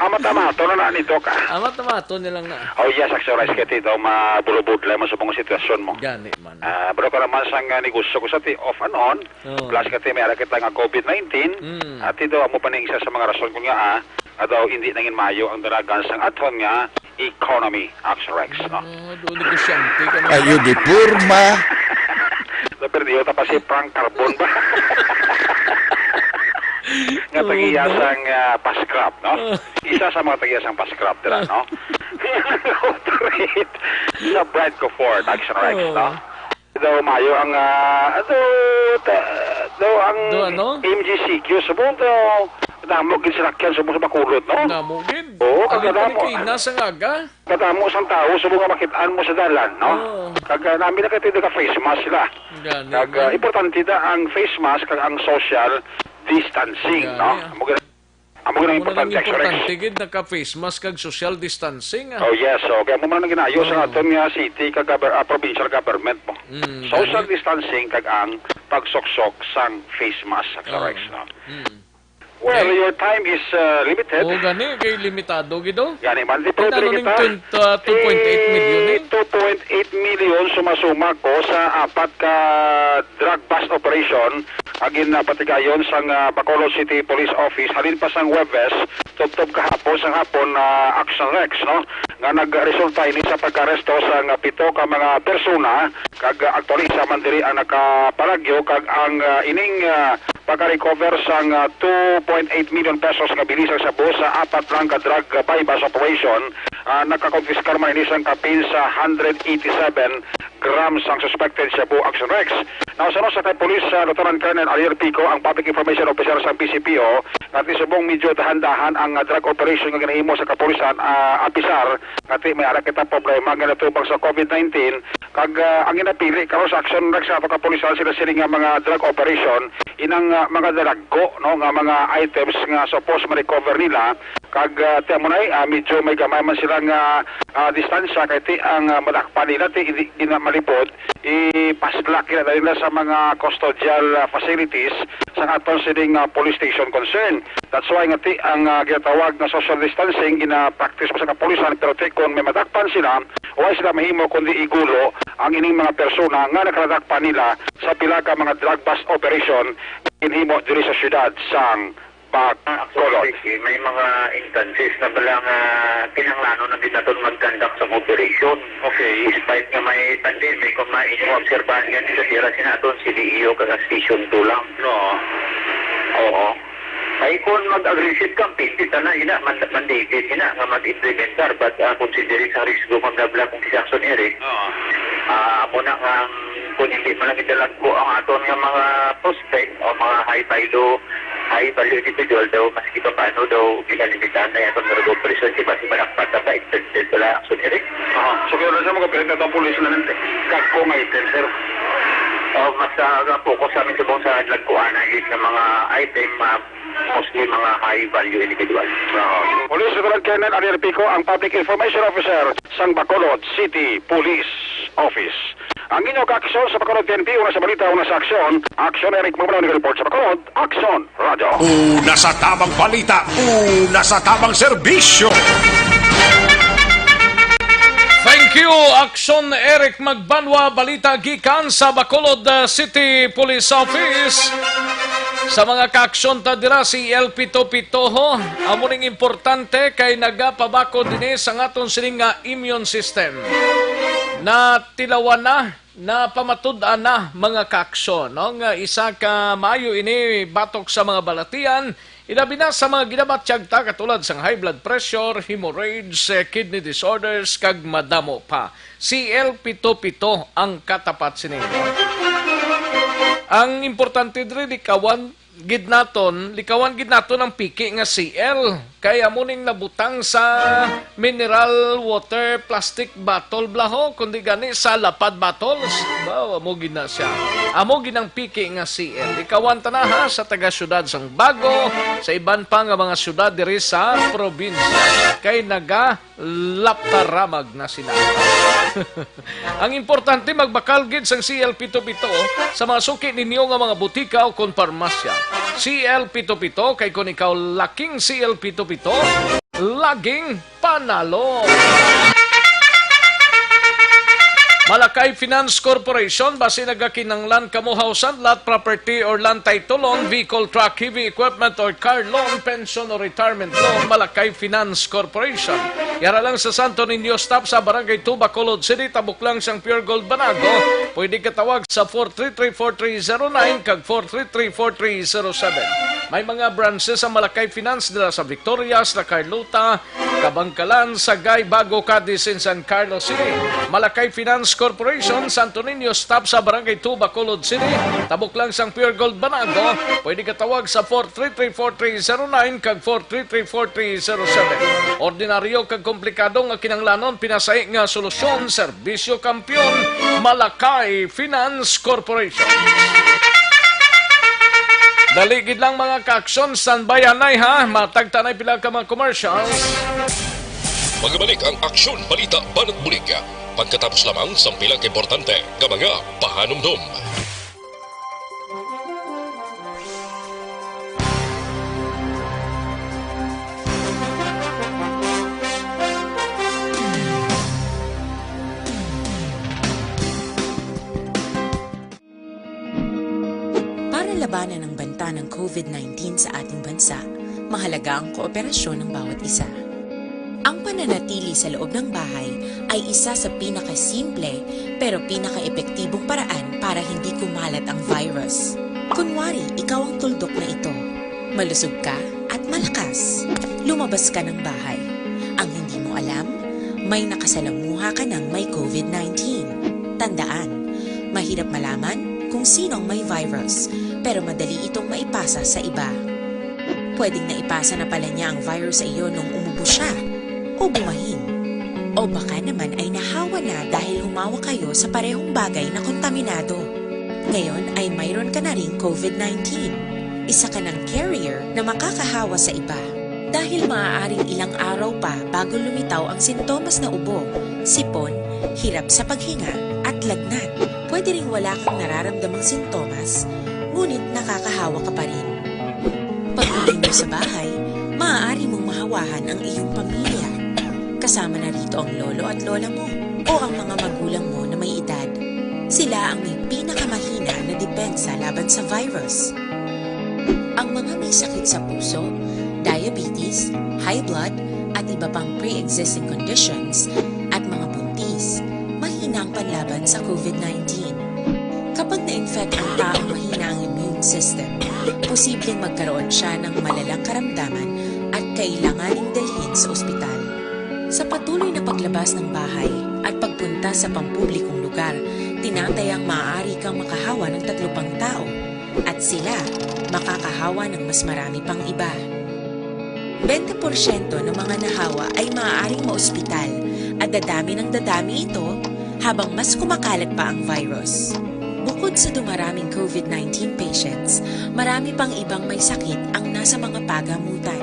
Amat-amato na ni Doc, Amat-amato nilang na. Oh, yes. Actualize ka daw mabulubod lang mo sa mga sitwasyon mo. Gani man. Pero ka naman sang negosyo ko sa ti off and on. Plus ka ti may ara kita nga COVID-19. At ito mo pa ning isa sa mga rason ko nga daw hindi nangin mayo ang daragan sang aton nga economy Rex, no? Do negosyante ka na. Ayo di purma. Perdiyo ta pa si Frank Carbon ba? Nga tagiyasang pascrap, no? Isa sa mga tagiyasang pascrap dila, no? Operate sa Bradco Ford Action Rex, no? Daw mayo ang MGCQ subong daw damog gid sila kyan subong sa Bacolod, no? Damog gid. Oo, kagadamo. Nasa ngaga. Kadamo sang tao subong nga makitaan mo sa dalan, no? Kag nami na kay ka face mask sila. Kag importante da ang face mask kag ang social distancing, no? Amo gina importante importante gid naka-face mask kag social distancing. Oh yes, so kaya mo man ginayo sa aton nga city kag provincial government mo. Social distancing kag ang pagsoksok sang face mask sa Rex, no? Well, your time is limited. O gani, kay limitado gido. Gani man, di po Ano kita? 2.8 million eh? 2.8 million sumasuma ko sa apat ka drug bust operation agin na patigayon sang Bacolod City Police Office halin pa sang Webes tubtob kahapon sang hapon Action Rex no nga nagresulta ini sa pagkaresto sang pito ka mga persona kag actually isa man diri ang nakapalagyo kag ang ining pagka-recover sang 2.8 million pesos nga bilisang sa buo sa apat lang ka drug bypass operation nakakonfiskar man ini sang kapin sa 187 grams ang suspected sa buo Action Rex. Nausanos sa kay Police Lieutenant Colonel Alier Pico ang Public Information Officer sa PCPO nga subong medyo dahan-dahan ang drug operation nga ginahimo sa kapulisan apisar nga may ara kita problema nga natubang sa COVID-19 kag ang ginapili karon sa Action Rex sa kapulisan sila nga mga drug operation inang mga dalago no nga mga items nga supposed ma-recover nila kag tiyan mo na medyo may gamay man sila nga distansya kay ti ang madakpan nila ti malipod ipaslak nila sa mga custodial facilities sa aton sining police station concern. That's why nga ti ang ginatawag na social distancing gina-practice mo sa kapulisan pero ti kung may madakpan sila wala sila mahimo kundi igulo ang ining mga persona nga nakaladakpan nila sa pila ka mga drug bust operation inhimo diri sa syudad sang Bacolod. May mga instances na palang kinanglano na din natin mag-conduct sa operation. Okay. Despite nga may pandemic, kung ma-obserbahan yan, isa sinaton si DEO ka sa Station 2 lang. No? Oo. Ay kung mag-aggressive campaign, di na mandated ina nga mag-implementar but considering sa risgo magdabla kung si Jackson Eric, muna nga kung hindi mo lang italag ko ang aton nga mga prospect o mga high value individual daw maski pa paano daw pinalimitan na yan sa operation si Basi Malakpat na expected pala Jackson Eric. So kaya rin sa mga pinag na police na nante kako nga item sir. Mas focus sa amin sa lagkuan ng mga item mostly mga high value individual. Police Lieutenant Colonel Alier Pico ang Public Information Officer sang Bacolod City Police Office. Ang inyong ka-aksyon sa Bacolod PNP, una sa balita, una sa aksyon. Aksyon Eric Mamulaw report sa Bacolod. Aksyon Radio. Una sa tamang balita, una sa tamang serbisyo. Thank you, Aksyon Eric Magbanwa, balita gikan sa Bacolod City Police Office. Sa mga kaaksyon ta dira si El Pito Pitoho, amuning importante kay nagapabako dinhi sa aton sining nga immune system. Na tilawan na pamatud-an na mga kaaksyon, no? Nga isa ka maayo ini batok sa mga balatian, ilabi na sa mga ginabatyag ta katulad sang high blood pressure, hemorrhoids, kidney disorders kag madamo pa. Si El Pito Pito ang katapat sini. Ang importante diri likawan gid naton ang piki nga CL kaya muning nabutang sa mineral water plastic bottle blaho kundi gani sa lapad bottles amo gid na siya amo gid ang piki nga CL likawan tanaha sa taga syudad sang Bago sa iban pa nga mga syudad diri sa probinsya kay naga laptaramag na sila. Ang importante magbakal gid sang CL Pito-Pito sa mga suki ninyo nga mga butika o kon parmasya. CL Pito-Pito kay kung ikaw laking CL Pito-Pito, laging panalo. Malakay Finance Corporation, basi nagakinanglan kamuhausan, lot property or land title loan, vehicle, truck, heavy equipment or car loan, pension or retirement loan, Malakay Finance Corporation. Yara lang sa Santo Niño Stop sa Barangay 2, Bacolod City, tabuk lang siyang Pure Gold Banago. Pwede katawag sa 433-4309 kag 433-4307. May mga branches sa Malakay Finance nila sa Victorias, La Carlota, Kabangkalan, Sagay, Bago, Cadiz, in San Carlos City. Malakay Finance Corporation, Santo Niño Stop sa Barangay 2, Bacolod City. Tabok lang sang Pure Gold Banago. Pwede katawag sa 433-4309 kag 433-4307. Ordinaryo kag komplikado nga kinanglanon, pinasay nga solusyon, serbisyo kampyon, Malakay Finance Corporation. Daligid lang mga kaaksyon, standby-anay ha, matagtanay pila ka mga commercials. Magbalik ang Aksyon Balita Banat Bulig. Pagkatapos lamang sa pilang importante ng mga pahanumdum. labanan ang banta ng COVID-19 sa ating bansa, mahalaga ang kooperasyon ng bawat isa. Ang pananatili sa loob ng bahay ay isa sa pinakasimple pero pinaka-epektibong paraan para hindi kumalat ang virus. Kunwari, ikaw ang tuldok na ito. Malusog ka at malakas. Lumabas ka ng bahay. Ang hindi mo alam, may nakasalamuha ka ng may COVID-19. Tandaan, mahirap malaman kung sinong may virus, pero madali itong maipasa sa iba. Pwedeng naipasa na pala niya ang virus sa iyo nung umubo siya, o bumahin. O baka naman ay nahawa na dahil humawa kayo sa parehong bagay na kontaminado. Ngayon ay mayroon ka na ring COVID-19. Isa ka ng carrier na makakahawa sa iba. Dahil maaaring ilang araw pa bago lumitaw ang sintomas na ubo, sipon, hirap sa paghinga at lagnat. Pwede ring wala kang nararamdamang sintomas, ngunit nakakahawa ka pa rin. Pag-uwi mo sa bahay, maaari mong mahawahan ang iyong pamilya. Kasama na rito ang lolo at lola mo o ang mga magulang mo na may edad. Sila ang may pinakamahina na depensa laban sa virus. Ang mga may sakit sa puso, diabetes, high blood, at iba pang pre-existing conditions, at mga buntis, mahina ang panlaban sa COVID-19. Kapag na-infect ang taong mahina ang immune system, posibleng magkaroon siya ng malalang karamdaman at kailanganing dalhin sa ospital. Sa patuloy na paglabas ng bahay at pagpunta sa pampublikong lugar, tinatayang maaari kang makahawa ng 3 pang tao at sila makakahawa ng mas marami pang iba. 20% ng mga nahawa ay maaaring maospital at dadami ng dadami ito habang mas kumakalat pa ang virus. Bukod sa dumaraming COVID-19 patients, marami pang ibang may sakit ang nasa mga pagamutan.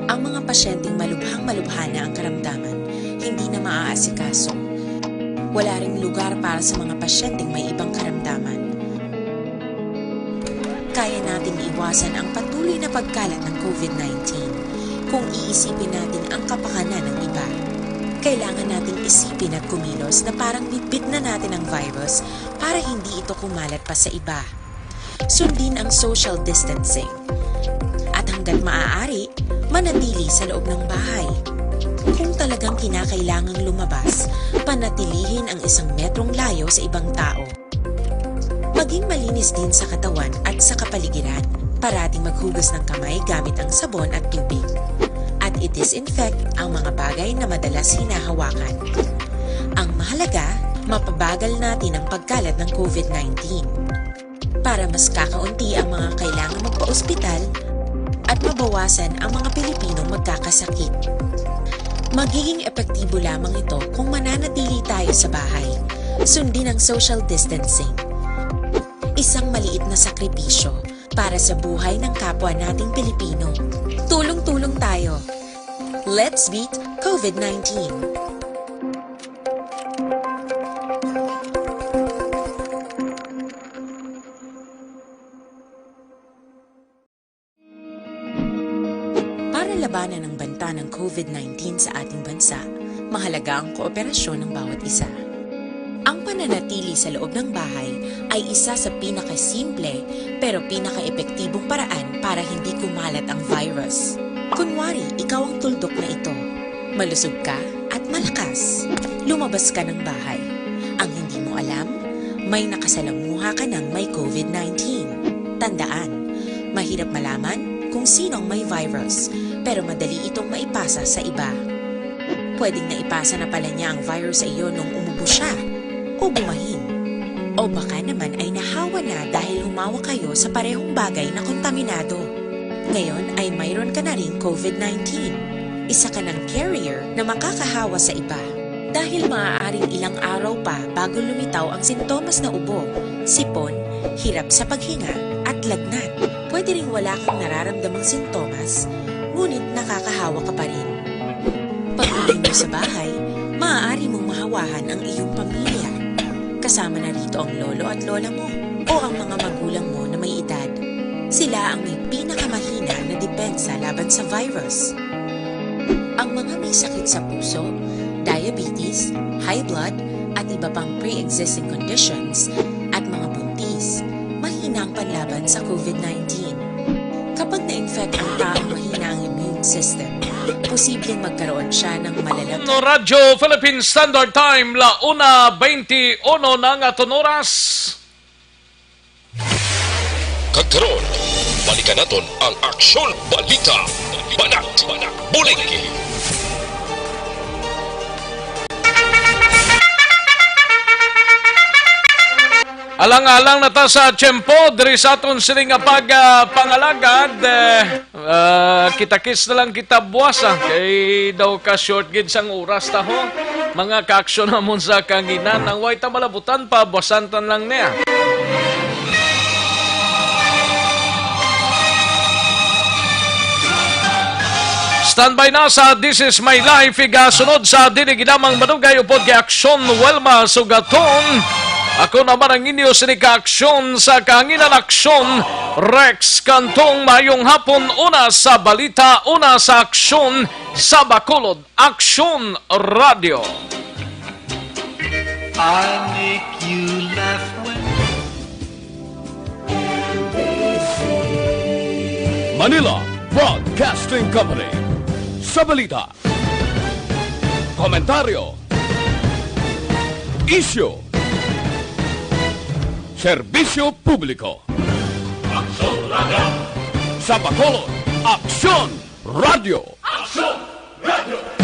Ang mga pasyenteng malubhang-malubha na ang karamdaman, hindi na maaasikaso. Wala ring lugar para sa mga pasyenteng may ibang karamdaman. Kaya nating iwasan ang patuloy na pagkalat ng COVID-19 kung iisipin natin ang kapakanan ng iba. Kailangan nating isipin at kumilos na parang bitbit na natin ang virus para hindi ito kumalat pa sa iba. Sundin ang social distancing. At hanggat maaari, manatili sa loob ng bahay. Kung talagang kinakailangang lumabas, panatilihin ang 1 metrong layo sa ibang tao. Maging malinis din sa katawan at sa kapaligiran. Parating maghugas ng kamay gamit ang sabon at tubig. At i-disinfect ang mga bagay na madalas hinahawakan. Ang mahalaga, mapabagal natin ang pagkalat ng COVID-19 para mas kakaunti ang mga kailangang magpa-ospital at mabawasan ang mga Pilipinong magkakasakit. Magiging epektibo lamang ito kung mananatili tayo sa bahay. Sundin ang social distancing. Isang maliit na sakripisyo para sa buhay ng kapwa nating Pilipino. Tulong-tulong tayo. Let's beat COVID-19. Para labanan ang banta ng COVID-19 sa ating bansa, mahalaga ang kooperasyon ng bawat isa. Ang pananatili sa loob ng bahay ay isa sa pinakasimple pero pinaka-epektibong paraan para hindi kumalat ang virus. Kunwari, ikaw ang tuldok na ito. Malusog ka at malakas. Lumabas ka ng bahay. Ang hindi mo alam, may nakasalamuha ka ng may COVID-19. Tandaan, mahirap malaman kung sinong may virus, pero madali itong maipasa sa iba. Pwedeng naipasa na pala niya ang virus sa iyo nung umubo siya, o bumahin. O baka naman ay nahawa na dahil humawa kayo sa parehong bagay na kontaminado. Ngayon ay mayroon ka na ring COVID-19. Isa ka ng carrier na makakahawa sa iba. Dahil maaaring ilang araw pa bago lumitaw ang sintomas na ubo, sipon, hirap sa paghinga at lagnat. Pwede ring wala kang nararamdamang sintomas, ngunit nakakahawa ka pa rin. Pag-uwi mo sa bahay, maaari mong mahawahan ang iyong pamilya. Kasama na rito ang lolo at lola mo o ang mga magulang mo na may edad. Sila ang may pinakamahina na depensa laban sa virus. Ang mga may sakit sa puso, diabetes, high blood, at iba pang pre-existing conditions, at mga buntis, mahina ang panlaban sa COVID-19. Kapag na-infect ang taong mahina ang immune system, posibleng magkaroon siya ng malalang... Radyo Philippine Standard Time, 1:21 ng aton oras. Kagkaroon, balikan naton ang Aksyon Balita. Banat, Buliki. Alang-alang na ta sa tiyempo, diri sa aton siling pangalagad, kita-kis na lang kita buwasa. Kay daw ka short gid sang oras ta ho. Mga ka-aksyon namon sa kanginan, ang way ta malabutan pa, buwasantan lang niya. Standby na sa This Is My Life, igasunod sa diniginamang madugay upod kay Aksyon Welma Sugaton. Ako naman ang inyo sinika-aksyon sa Kahanginan Aksyon, Rex Cantong. Mayong hapon, una sa balita, una sa aksyon, sa Bacolod, Aksyon Radio. I make you laugh when Manila Broadcasting Company. Sa balita, komentaryo, issue, serbisyo publiko. Aksyon Radio. Sa Bacolod, Aksyon Radio. Aksyon Radio.